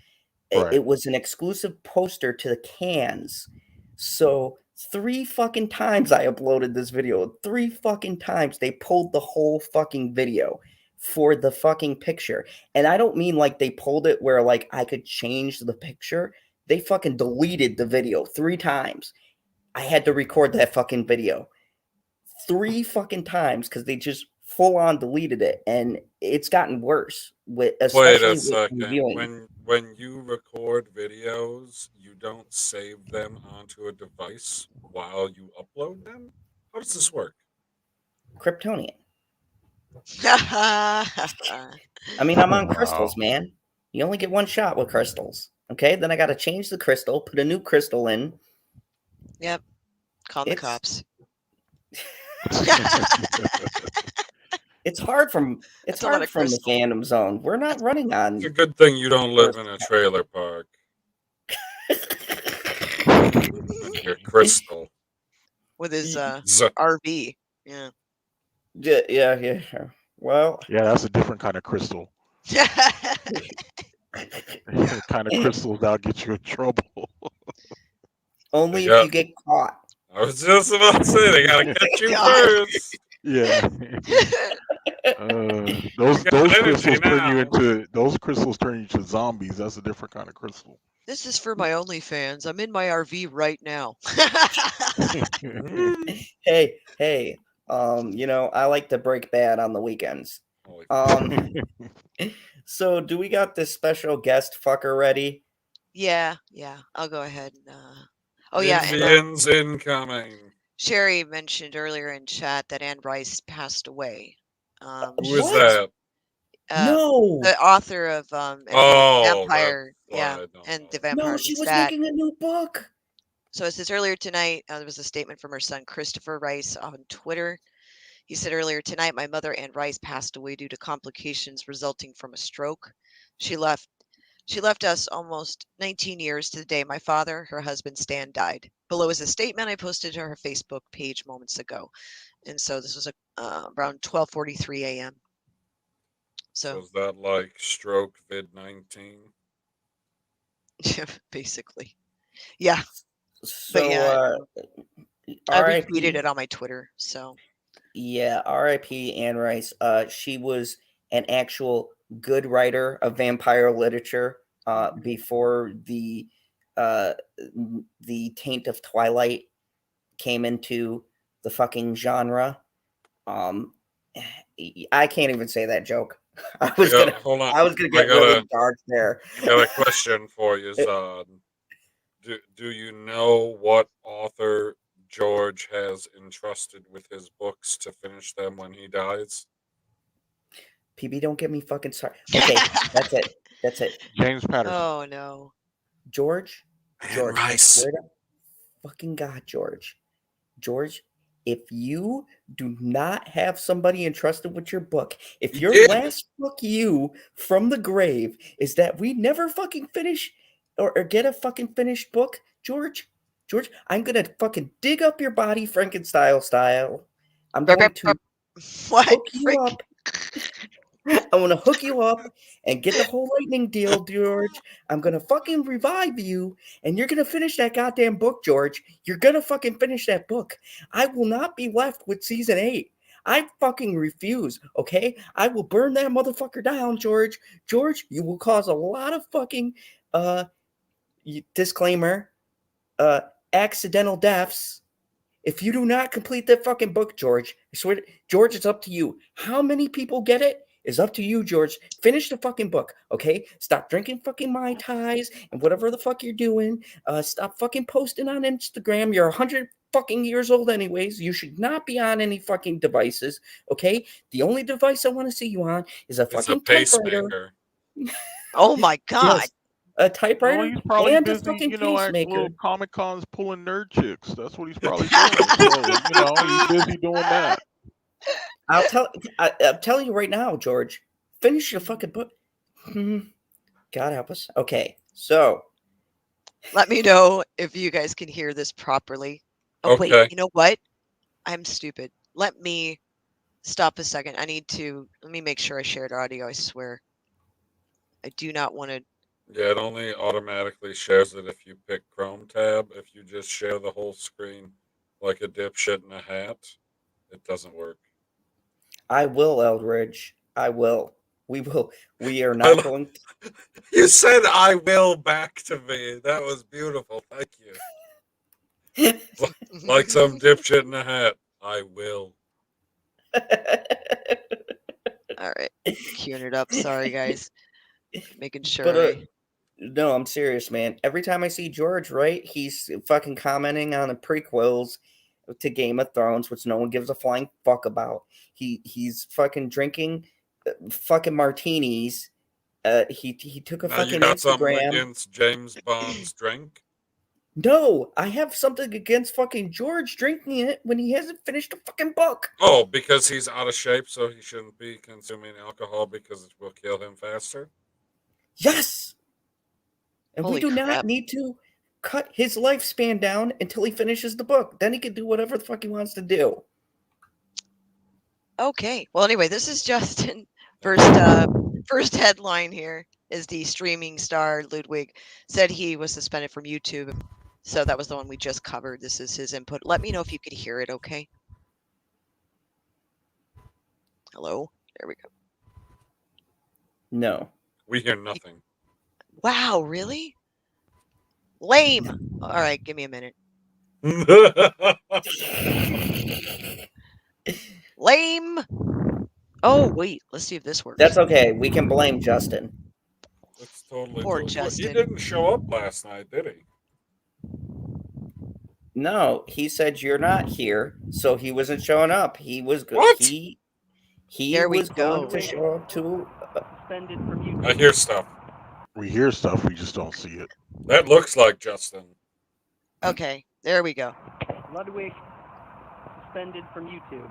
It was an exclusive poster to the cans. So 3 fucking times I uploaded this video. 3 fucking times they pulled the whole fucking video for the fucking picture. And I don't mean like they pulled it where like I could change the picture. They fucking deleted the video 3 times. I had to record that fucking video 3 fucking times because they just full on deleted it, and it's gotten worse with Wait a especially with second. reviewing. When you record videos, you don't save them onto a device while you upload them? How does this work? Kryptonian. I mean, I'm on crystals, man. You only get one shot with crystals. Okay, then I got to change the crystal, put a new crystal in. Yep. Call the cops. It's hard from the fandom zone. We're not running on. It's a good thing you don't live in a trailer park. Your crystal. With his RV. Yeah. Yeah. Well. Yeah, that's a different kind of crystal. Kind of crystals that'll get you in trouble. Only if you get caught. I was just about to say they gotta catch you first. Yeah. Those crystals turn you into zombies. That's a different kind of crystal. This is for my OnlyFans. I'm in my RV right now. Hey, I like to break bad on the weekends. So do we got this special guest fucker ready? Yeah, I'll go ahead and Indians incoming. Sherry mentioned earlier in chat that Anne Rice passed away. Who is that? No, the author of Vampire, and the Vampire. No, she was making a new book. So it says earlier tonight, there was a statement from her son Christopher Rice on Twitter. He said earlier tonight, my mother Anne Rice passed away due to complications resulting from a stroke. She left us almost 19 years to the day my father, her husband Stan, died. Below is a statement I posted to her Facebook page moments ago. And so this was around 12:43 a.m. So is that like stroke vid-19? Basically. Yeah. So, but yeah, I retweeted it on my Twitter. So yeah, R.I.P. Anne Rice. She was an actual good writer of vampire literature before the taint of Twilight came into the fucking genre. I can't even say that joke. I was gonna get really dark there. I got a question for you, Zod. Do you know what author George has entrusted with his books to finish them when he dies? PB, don't get me fucking started. Okay, that's it. James Patterson. Oh no. George, Rice. I swear to fucking God, George, if you do not have somebody entrusted with your book, if your last fuck you from the grave is that we never fucking finish or get a fucking finished book, George, I'm gonna fucking dig up your body Frankenstein style. I'm going to hook you up. I want to hook you up and get the whole lightning deal, George. I'm going to fucking revive you, and you're going to finish that goddamn book, George. You're going to fucking finish that book. I will not be left with season 8. I fucking refuse, okay? I will burn that motherfucker down, George. George, you will cause a lot of fucking, disclaimer, accidental deaths. If you do not complete that fucking book, George, I swear, George, it's up to you. How many people get it? Is up to you, George. Finish the fucking book, okay? Stop drinking fucking Mai Tais and whatever the fuck you're doing. Stop fucking posting on Instagram. You're 100 fucking years old anyways. You should not be on any fucking devices, okay? The only device I want to see you on is a It's a fucking typewriter. pacemaker. Oh my god. Yes, a typewriter he's probably and a busy, fucking at pacemaker. little Comic Cons pulling nerd chicks. That's what he's probably doing. So, he's busy doing that. I'm telling you right now, George. Finish your fucking book. God help us. Okay, so Let me know if you guys can hear this properly. Oh, Okay. wait, you know what? I'm stupid. Let me stop a second. Let me make sure I shared audio, I swear. I do not want to. Yeah, it only automatically shares it if you pick Chrome tab. If you just share the whole screen like a dipshit in a hat, it doesn't work. I will, Eldridge. I will. We will. We are not going. You said "I will" back to me. That was beautiful. Thank you. Like some dipshit in a hat. I will. All right. Queuing it up. Sorry, guys. Making sure. But no, I'm serious, man. Every time I see George, right, he's fucking commenting on the prequels to Game of Thrones, which no one gives a flying fuck about. He's fucking drinking fucking martinis. He took a Now fucking you got something Instagram. against James Bond's drink? No, I have something against fucking George drinking it when he hasn't finished the fucking book. Oh, because he's out of shape, so he shouldn't be consuming alcohol because it will kill him faster? Yes. And Holy we do crap. not need to cut his lifespan down until he finishes the book. Then he can do whatever the fuck he wants to do. Okay. Well, anyway, this is Justin. First headline here is the streaming star Ludwig said he was suspended from YouTube. So that was the one we just covered. This is his input. Let me know if you could hear it, okay? Hello? There we go. No. We hear nothing. Wow, really? Lame. All right, give me a minute. Lame. Oh, wait. Let's see if this works. That's okay. We can blame Justin. That's totally Poor cool. Justin. He didn't show up last night, did he? No, he said you're not here, so he wasn't showing up. He was good. What? He There we was going go. to show up to. Suspended from YouTube. I hear stuff. We hear stuff, we just don't see it. That looks like Justin. Okay, there we go. Ludwig suspended from YouTube.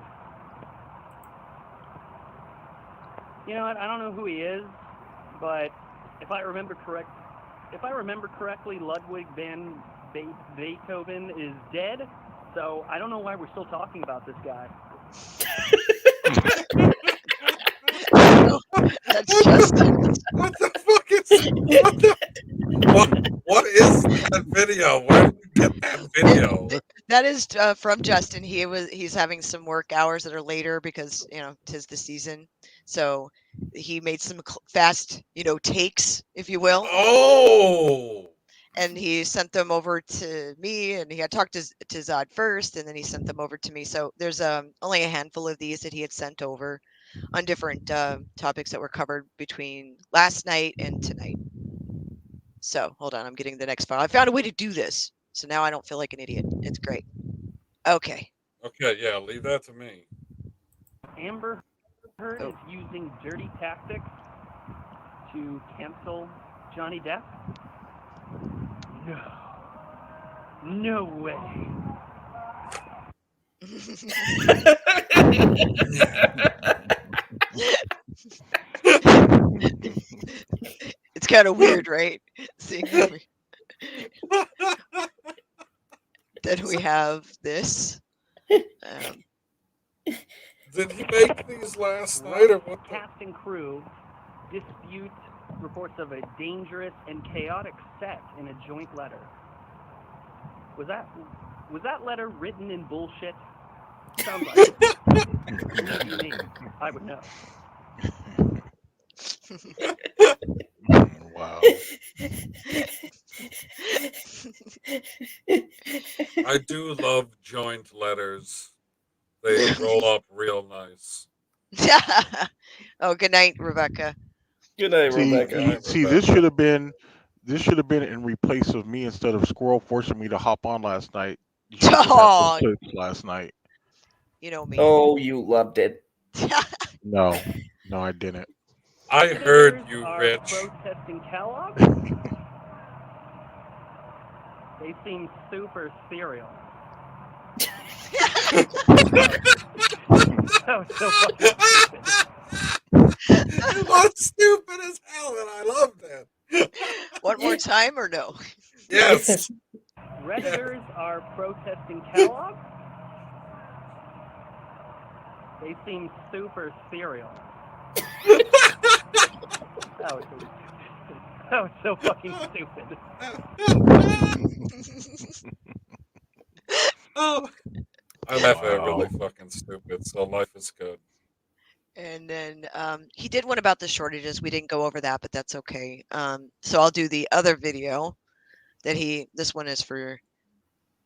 You know what? I don't know who he is, but if I remember correctly, Ludwig van Beethoven is dead. So I don't know why we're still talking about this guy. That's Justin. What the fuck is what is that video? Where did you get that video? That is from Justin. He's having some work hours that are later because 'tis the season. So he made some fast takes, if you will. Oh, And he sent them over to me, and he had talked to Zod first, and then he sent them over to me. So there's only a handful of these that he had sent over on different topics that were covered between last night and tonight. So hold on, I'm getting the next file. I found a way to do this, so now I don't feel like an idiot. It's great. Okay. okay, yeah, leave that to me. Amber Heard is using dirty tactics to cancel Johnny Depp. No way. It's kind of weird, right? Seeing then we have this. Did he make these last night or what? Cast and crew dispute reports of a dangerous and chaotic set in a joint letter. Was that letter written in bullshit? Sounds like it. I would know. Wow. I do love joint letters. They roll up real nice. Oh, good night, Rebecca. Good night, See, Rebecca. this should have been in replace of me instead of Squirrel forcing me to hop on last night. You should just have Dog. those clips last night. You know me. Oh, you loved it. No, I didn't. I heard Redditors you, are Rich. protesting Kellogg. They seem super serial. That was so fucking stupid. It was stupid as hell, and I loved it. One more time or no? Yes. Redditors are protesting Kellogg. They seem super serial. That was so fucking stupid. Oh, I laugh at Wow. really fucking stupid. So life is good. And then he did one about the shortages. We didn't go over that, but that's okay. So I'll do the other video that this one is for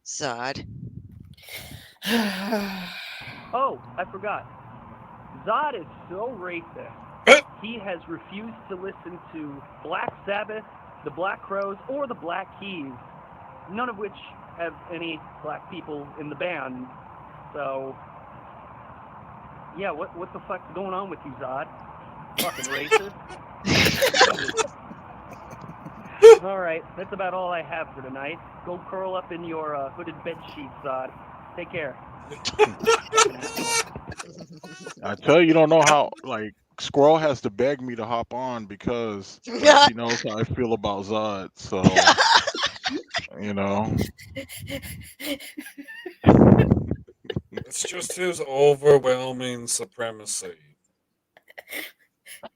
Zod. Oh, I forgot. Zod is so racist. He has refused to listen to Black Sabbath, the Black Crows, or the Black Keys, none of which have any black people in the band. So, yeah, what the fuck's going on with you, Zod? Fucking racist. All right, that's about all I have for tonight. Go curl up in your hooded bed sheets, Zod. Take care. I tell you, don't know how. Like Squirrel has to beg me to hop on because she knows how I feel about Zod. So you know, It's just his overwhelming supremacy.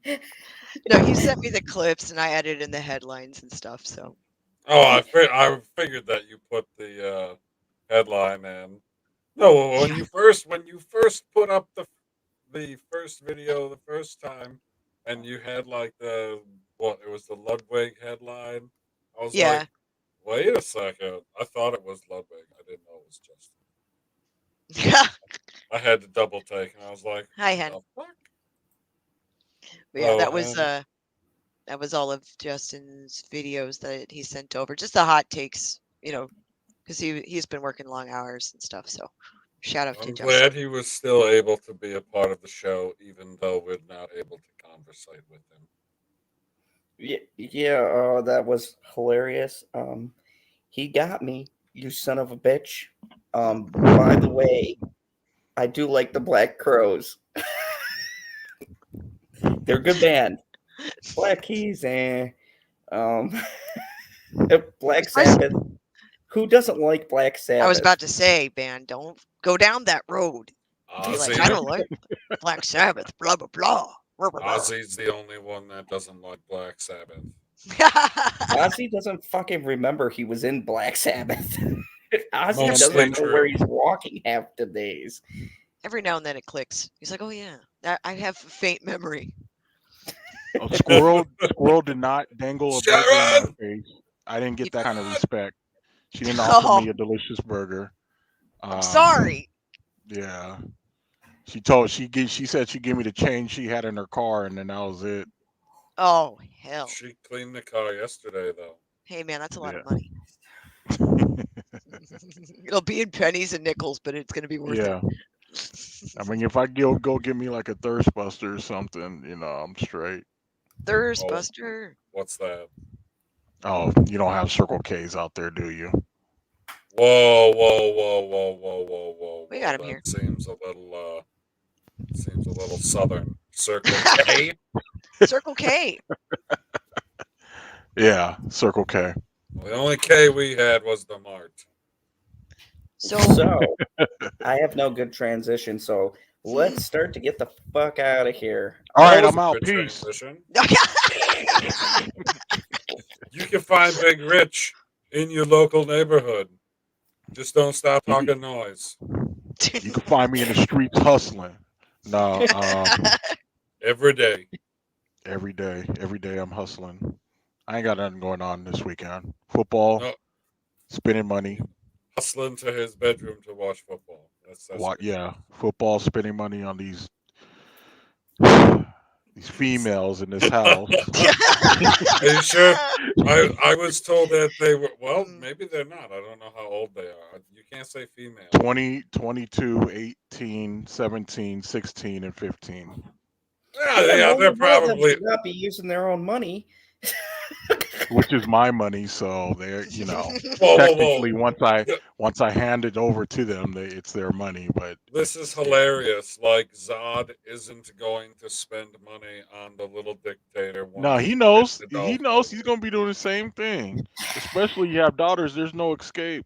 No, he sent me the clips and I added in the headlines and stuff. So Oh, I figured that you put the headline in. No, when you first put up the first video the first time, and you had like it was the Ludwig headline. I was yeah, like, wait a second, I thought it was Ludwig. I didn't know it was Justin. I had to double take, and I was like, hi, what Hen. the fuck? But yeah, Oh, that was all of Justin's videos that he sent over. Just the hot takes, because he's been working long hours and stuff. So shout out to I'm Justin. glad he was still able to be a part of the show, even though we're not able to conversate with him. Yeah, that was hilarious. He got me, you son of a bitch. By the way, I do like the Black Crows. They're a good band. Black Keys and Black Sabbath. Who doesn't like Black Sabbath? I was about to say, man, don't go down that road. Be like, I don't like Black Sabbath, blah, blah, blah. Ozzy's the only one that doesn't like Black Sabbath. Ozzy doesn't fucking remember he was in Black Sabbath. Ozzy Mostly doesn't know where true. he's walking half the days. Every now and then it clicks. He's like, oh, yeah, I have a faint memory. Squirrel did not dangle a burger in Sharon! my face. I didn't get You that kind of forgot. respect. She didn't offer me a delicious burger. I'm sorry. Yeah. She said she'd give me the change she had in her car, and then that was it. Oh, hell. She cleaned the car yesterday, though. Hey, man, that's a lot Yeah. of money. It'll be in pennies and nickels, but it's going to be worth Yeah. I mean, if I go get me like a thirst buster or something, I'm straight. it. Thirst Buster. What's that? Oh, you don't have Circle K's out there, do you? Whoa, whoa, whoa, whoa, whoa, whoa, whoa. We got him that here. Seems a little southern. Circle K? Circle K. Yeah, Circle K. The only K we had was the Mart. So I have no good transition, so let's start to get the fuck out of here. All right, That was I'm a out. good Peace. transition. You can find Big Rich in your local neighborhood. Just don't stop talking noise. You can find me in the streets hustling. No, Every day. every day I'm hustling. I ain't got nothing going on this weekend. Football, No. spending money. Hustling to his bedroom to watch football. That's Yeah, football, spending money on these these females in this house. Are you sure? I was told that they were. Well, maybe they're not. I don't know how old they are. You can't say female. 20, 22, 18, 17, 16, and 15. Yeah, they're probably. should not be using their own money. Which is my money, so they're Whoa. technically once I hand it over to them, it's their money. But This is hilarious. Like Zod isn't going to spend money on the little dictator. no, he knows. He knows he's gonna be doing the same thing. Especially you have daughters. There's no escape.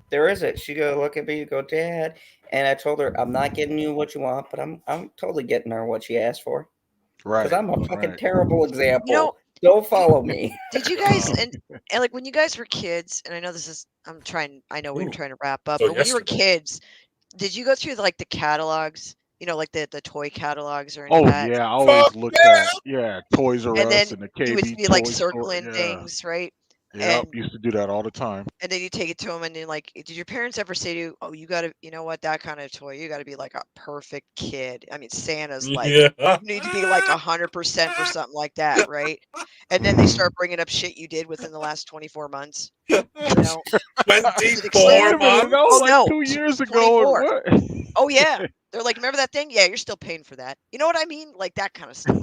There isn't. She go look at me and go, Dad. And I told her, I'm not getting you what you want, but I'm totally getting her what she asked for. Right. Because I'm a fucking terrible example. You know, don't follow me. Did you guys and like when you guys were kids? And I know this is. I know we were trying to wrap up, So but when you were yesterday. kids, did you go through like the catalogs? You know, like the toy catalogs or any of Oh that? yeah, I always looked at Toys R And then Us and the KB you would be like toy store. circling Yeah. things, right? Yep, And used to do that all the time. and then you take it to them, and then like, did your parents ever say to you, "Oh, you gotta, you know what, that kind of toy, you gotta be like a perfect kid." I mean, Santa's like, Yeah. you need to be like 100% for something like that, right? And then they start bringing up shit you did within the last 24 months. You know, 24 Wait a minute, months. that was Oh, like no. 2 years ago. Or 24. what? Oh yeah, they're like, remember that thing? Yeah, you're still paying for that. You know what I mean? Like that kind of stuff.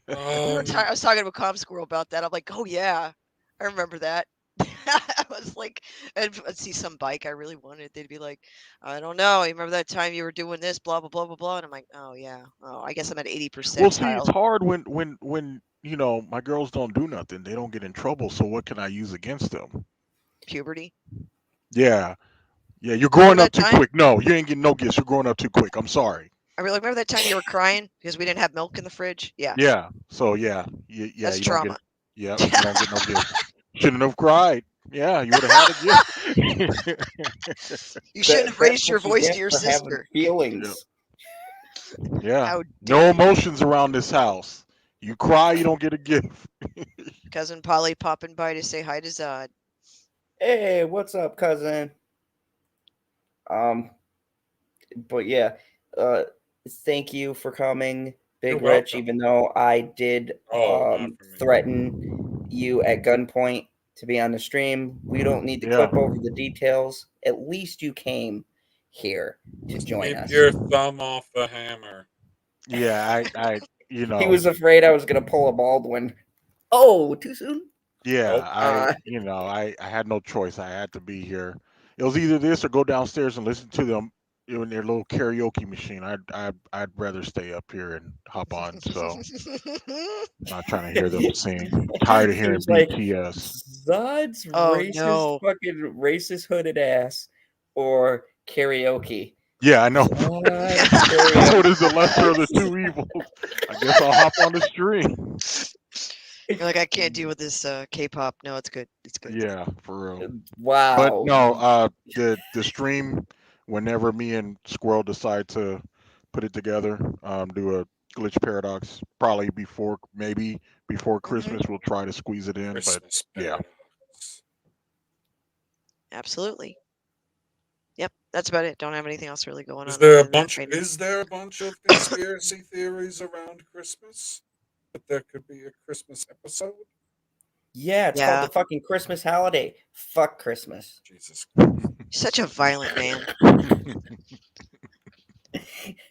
I was talking to a comm squirrel about that. I'm like, oh yeah, I remember that. I was like, I'd see some bike I really wanted. They'd be like, I don't know. You remember that time you were doing this, blah blah blah blah blah. And I'm like, oh yeah. Oh, I guess I'm at 80%. Well, see, it's hard when my girls don't do nothing. They don't get in trouble. So what can I use against them? Puberty. Yeah, you're growing Remember up too that time? quick. No, you ain't getting no gifts. You're growing up too quick. I'm sorry. I really remember that time you were crying because we didn't have milk in the fridge. Yeah, Yeah. So yeah, that's you don't trauma. get. Yeah, you don't get no gifts. Shouldn't have cried. Yeah, you would have had a gift. You shouldn't have raised your voice to your for having sister. feelings. Yeah. How No dare you. emotions around this house. You cry, you don't get a gift. Cousin Polly popping by to say hi to Zod. Hey, what's up, cousin? But yeah, thank you for coming, Big You're Rich. welcome. Even though I did Oh, not for me. threaten you at gunpoint to be on the stream, we don't need to Yeah. clip over the details. At least you came here to join Keep us. your thumb off the hammer. Yeah, I He was afraid I was gonna pull a Baldwin. Oh, too soon? Yeah, Nope. I had no choice. I had to be here. It was either this or go downstairs and listen to them in their little karaoke machine. I'd rather stay up here and hop on. So not trying to hear them sing. Tired of hearing Seems like BTS. Zod's Oh, racist, no. fucking racist hooded ass or karaoke. Yeah, I know. Zod, What is the lesser of the two evils? I guess I'll hop on the stream. You're like, I can't deal with this K-pop. No, it's good. It's good. Yeah, for real. Wow. But no, the stream, whenever me and Squirrel decide to put it together, do a glitch paradox, probably before Christmas, we'll try to squeeze it in. Christmas but yeah, paradox. Absolutely. Yep, that's about it. Don't have anything else really going on. Is there a other than that bunch? right now. Is there a bunch of conspiracy theories around Christmas? That there could be a Christmas episode? Yeah, it's Yeah. called the fucking Christmas holiday. Fuck Christmas. Jesus. You're such a violent man.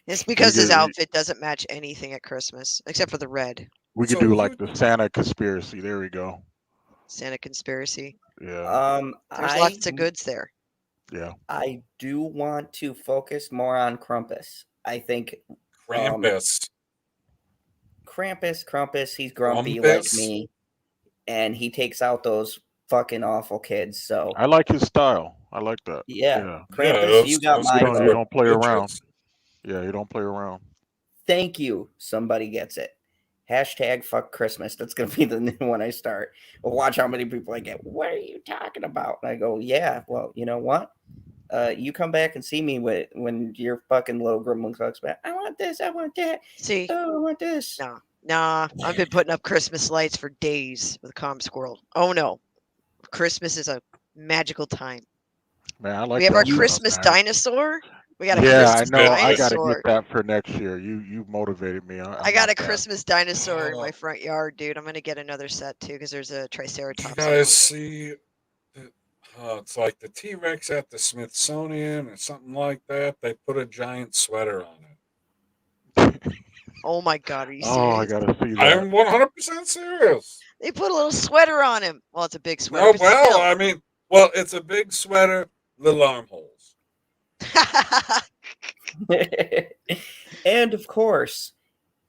It's because his get- outfit doesn't match anything at Christmas except for the red. we could So do like who- the Santa conspiracy. There we go. Santa conspiracy. Yeah, There's lots of goods there. yeah. I do want to focus more on Krampus. I think Krampus. Krampus, he's grumpy like Krampus? me, and he takes out those fucking awful kids. So I like his style. I like that. yeah, Yeah, Krampus, those- you got those my guys You vote. are don't play around. bitches. Yeah, you don't play around. Thank you. Somebody gets it. Hashtag fuck Christmas. That's gonna be the new one I start. Well, watch how many people I get. What are you talking about? And I go, yeah. Well, you know what? You come back and see me when your fucking little gremlin talks about. I want this. I want that. See, Oh, I want this. no, nah, I've been putting up Christmas lights for days with Comm Squirrel. Oh no, Christmas is a magical time. Man, I like We have our that stuff, Christmas man. dinosaur. We got a Yeah, I Christmas know. I gotta dinosaur. get that for next year. You motivated me. I got a want that. Christmas dinosaur in my Oh. front yard, dude. I'm gonna get another set too because there's a Did Triceratops. you guys see? It's like the T Rex at the Smithsonian or something like that. They put a giant sweater on it. Oh my god, are you Oh, I serious? gotta see that. I'm 100% serious. They put a little sweater on him. Well, it's a big sweater. No, but well, still. I mean, well, it's a big sweater, little armholes. And of course,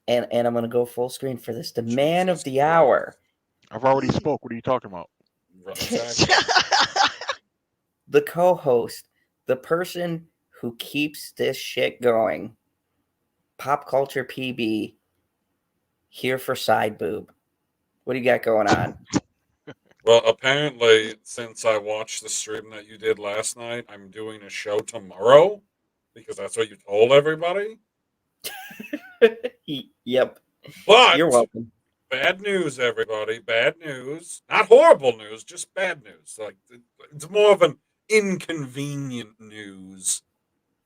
and I'm gonna go full screen for this. The man of Jesus the Christ. hour, I've already spoke. What are you talking about? Exactly. the co-host, the person who keeps this shit going. Pop Culture PB, here for side boob. What do you got going on? Well, apparently, since I watched the stream that you did last night, I'm doing a show tomorrow because that's what you told everybody. Yep. But You're welcome. bad news, everybody. Bad news. Not horrible news, just bad news. Like it's more of an inconvenient news.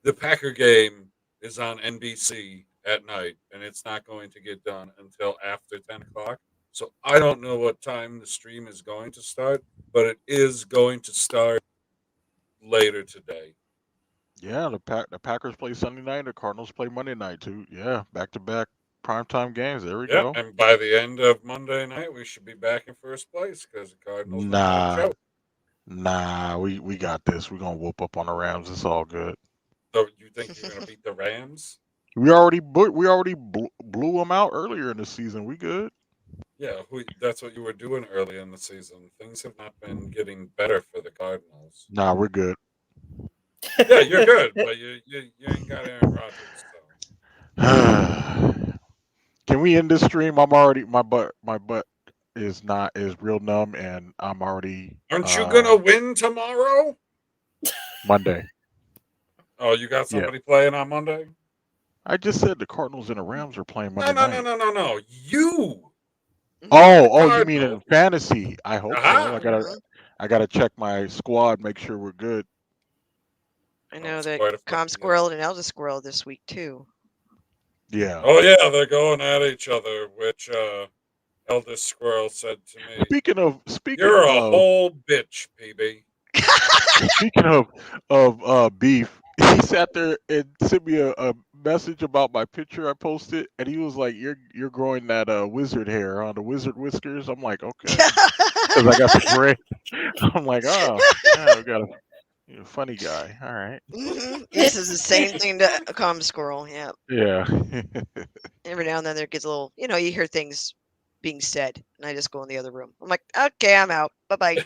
The Packer game is on NBC at night, and it's not going to get done until after 10 o'clock. So I don't know what time the stream is going to start, but it is going to start later today. Yeah, the Packers play Sunday night. The Cardinals play Monday night too. Yeah, back to back primetime games. There we Yep, go. and by the end of Monday night, we should be back in first place because the Cardinals not Nah. gonna choke. Nah, we got this. We're gonna whoop up on the Rams. It's all good. So you think you're gonna beat the Rams? We already blew them out earlier in the season. We good. Yeah, that's what you were doing early in the season. Things have not been getting better for the Cardinals. Nah, we're good. Yeah, you're good, but you ain't got Aaron Rodgers. So. Can we end this stream? I'm already my butt is real numb, and I'm already. Aren't you gonna win tomorrow? Monday? Oh, you got somebody playing on Monday? I just said the Cardinals and the Rams are playing Monday night. No. You. Oh, you mean in fantasy? I hope so. I gotta check my squad, make sure we're good. I know that Squirrel and Elder Squirrel this week too. Yeah. Oh yeah, they're going at each other, which Elder Squirrel said to me. Speaking of you're a whole bitch, PB. Speaking of beef, he sat there and sent me a message about my picture I posted, and he was like, "You're growing that wizard hair on the wizard whiskers." I'm like, okay, because I got the gray. I'm like, oh, yeah, I got a funny guy. All right. Mm-hmm. This is the same thing to a Squirrel. Yeah. Yeah. Every now and then there gets a little, you hear things being said, and I just go in the other room. I'm like, okay, I'm out. Bye-bye.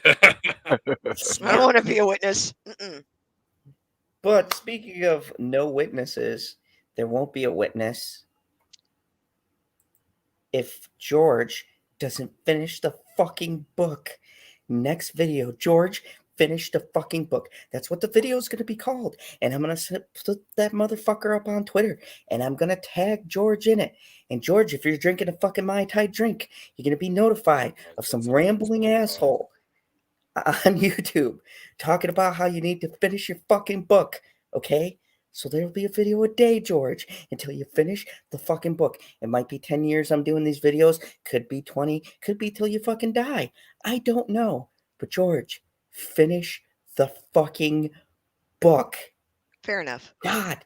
I don't want to be a witness. Mm-mm. But speaking of no witnesses, there won't be a witness if George doesn't finish the fucking book. Next video, George, finish the fucking book. That's what the video is going to be called. And I'm going to put that motherfucker up on Twitter, and I'm going to tag George in it. And George, if you're drinking a fucking Mai Tai drink, you're going to be notified of some rambling asshole on YouTube talking about how you need to finish your fucking book, okay? So there'll be a video a day, George, until you finish the fucking book. It might be 10 years I'm doing these videos, could be 20, could be till you fucking die. I don't know. But George, finish the fucking book. Fair enough. God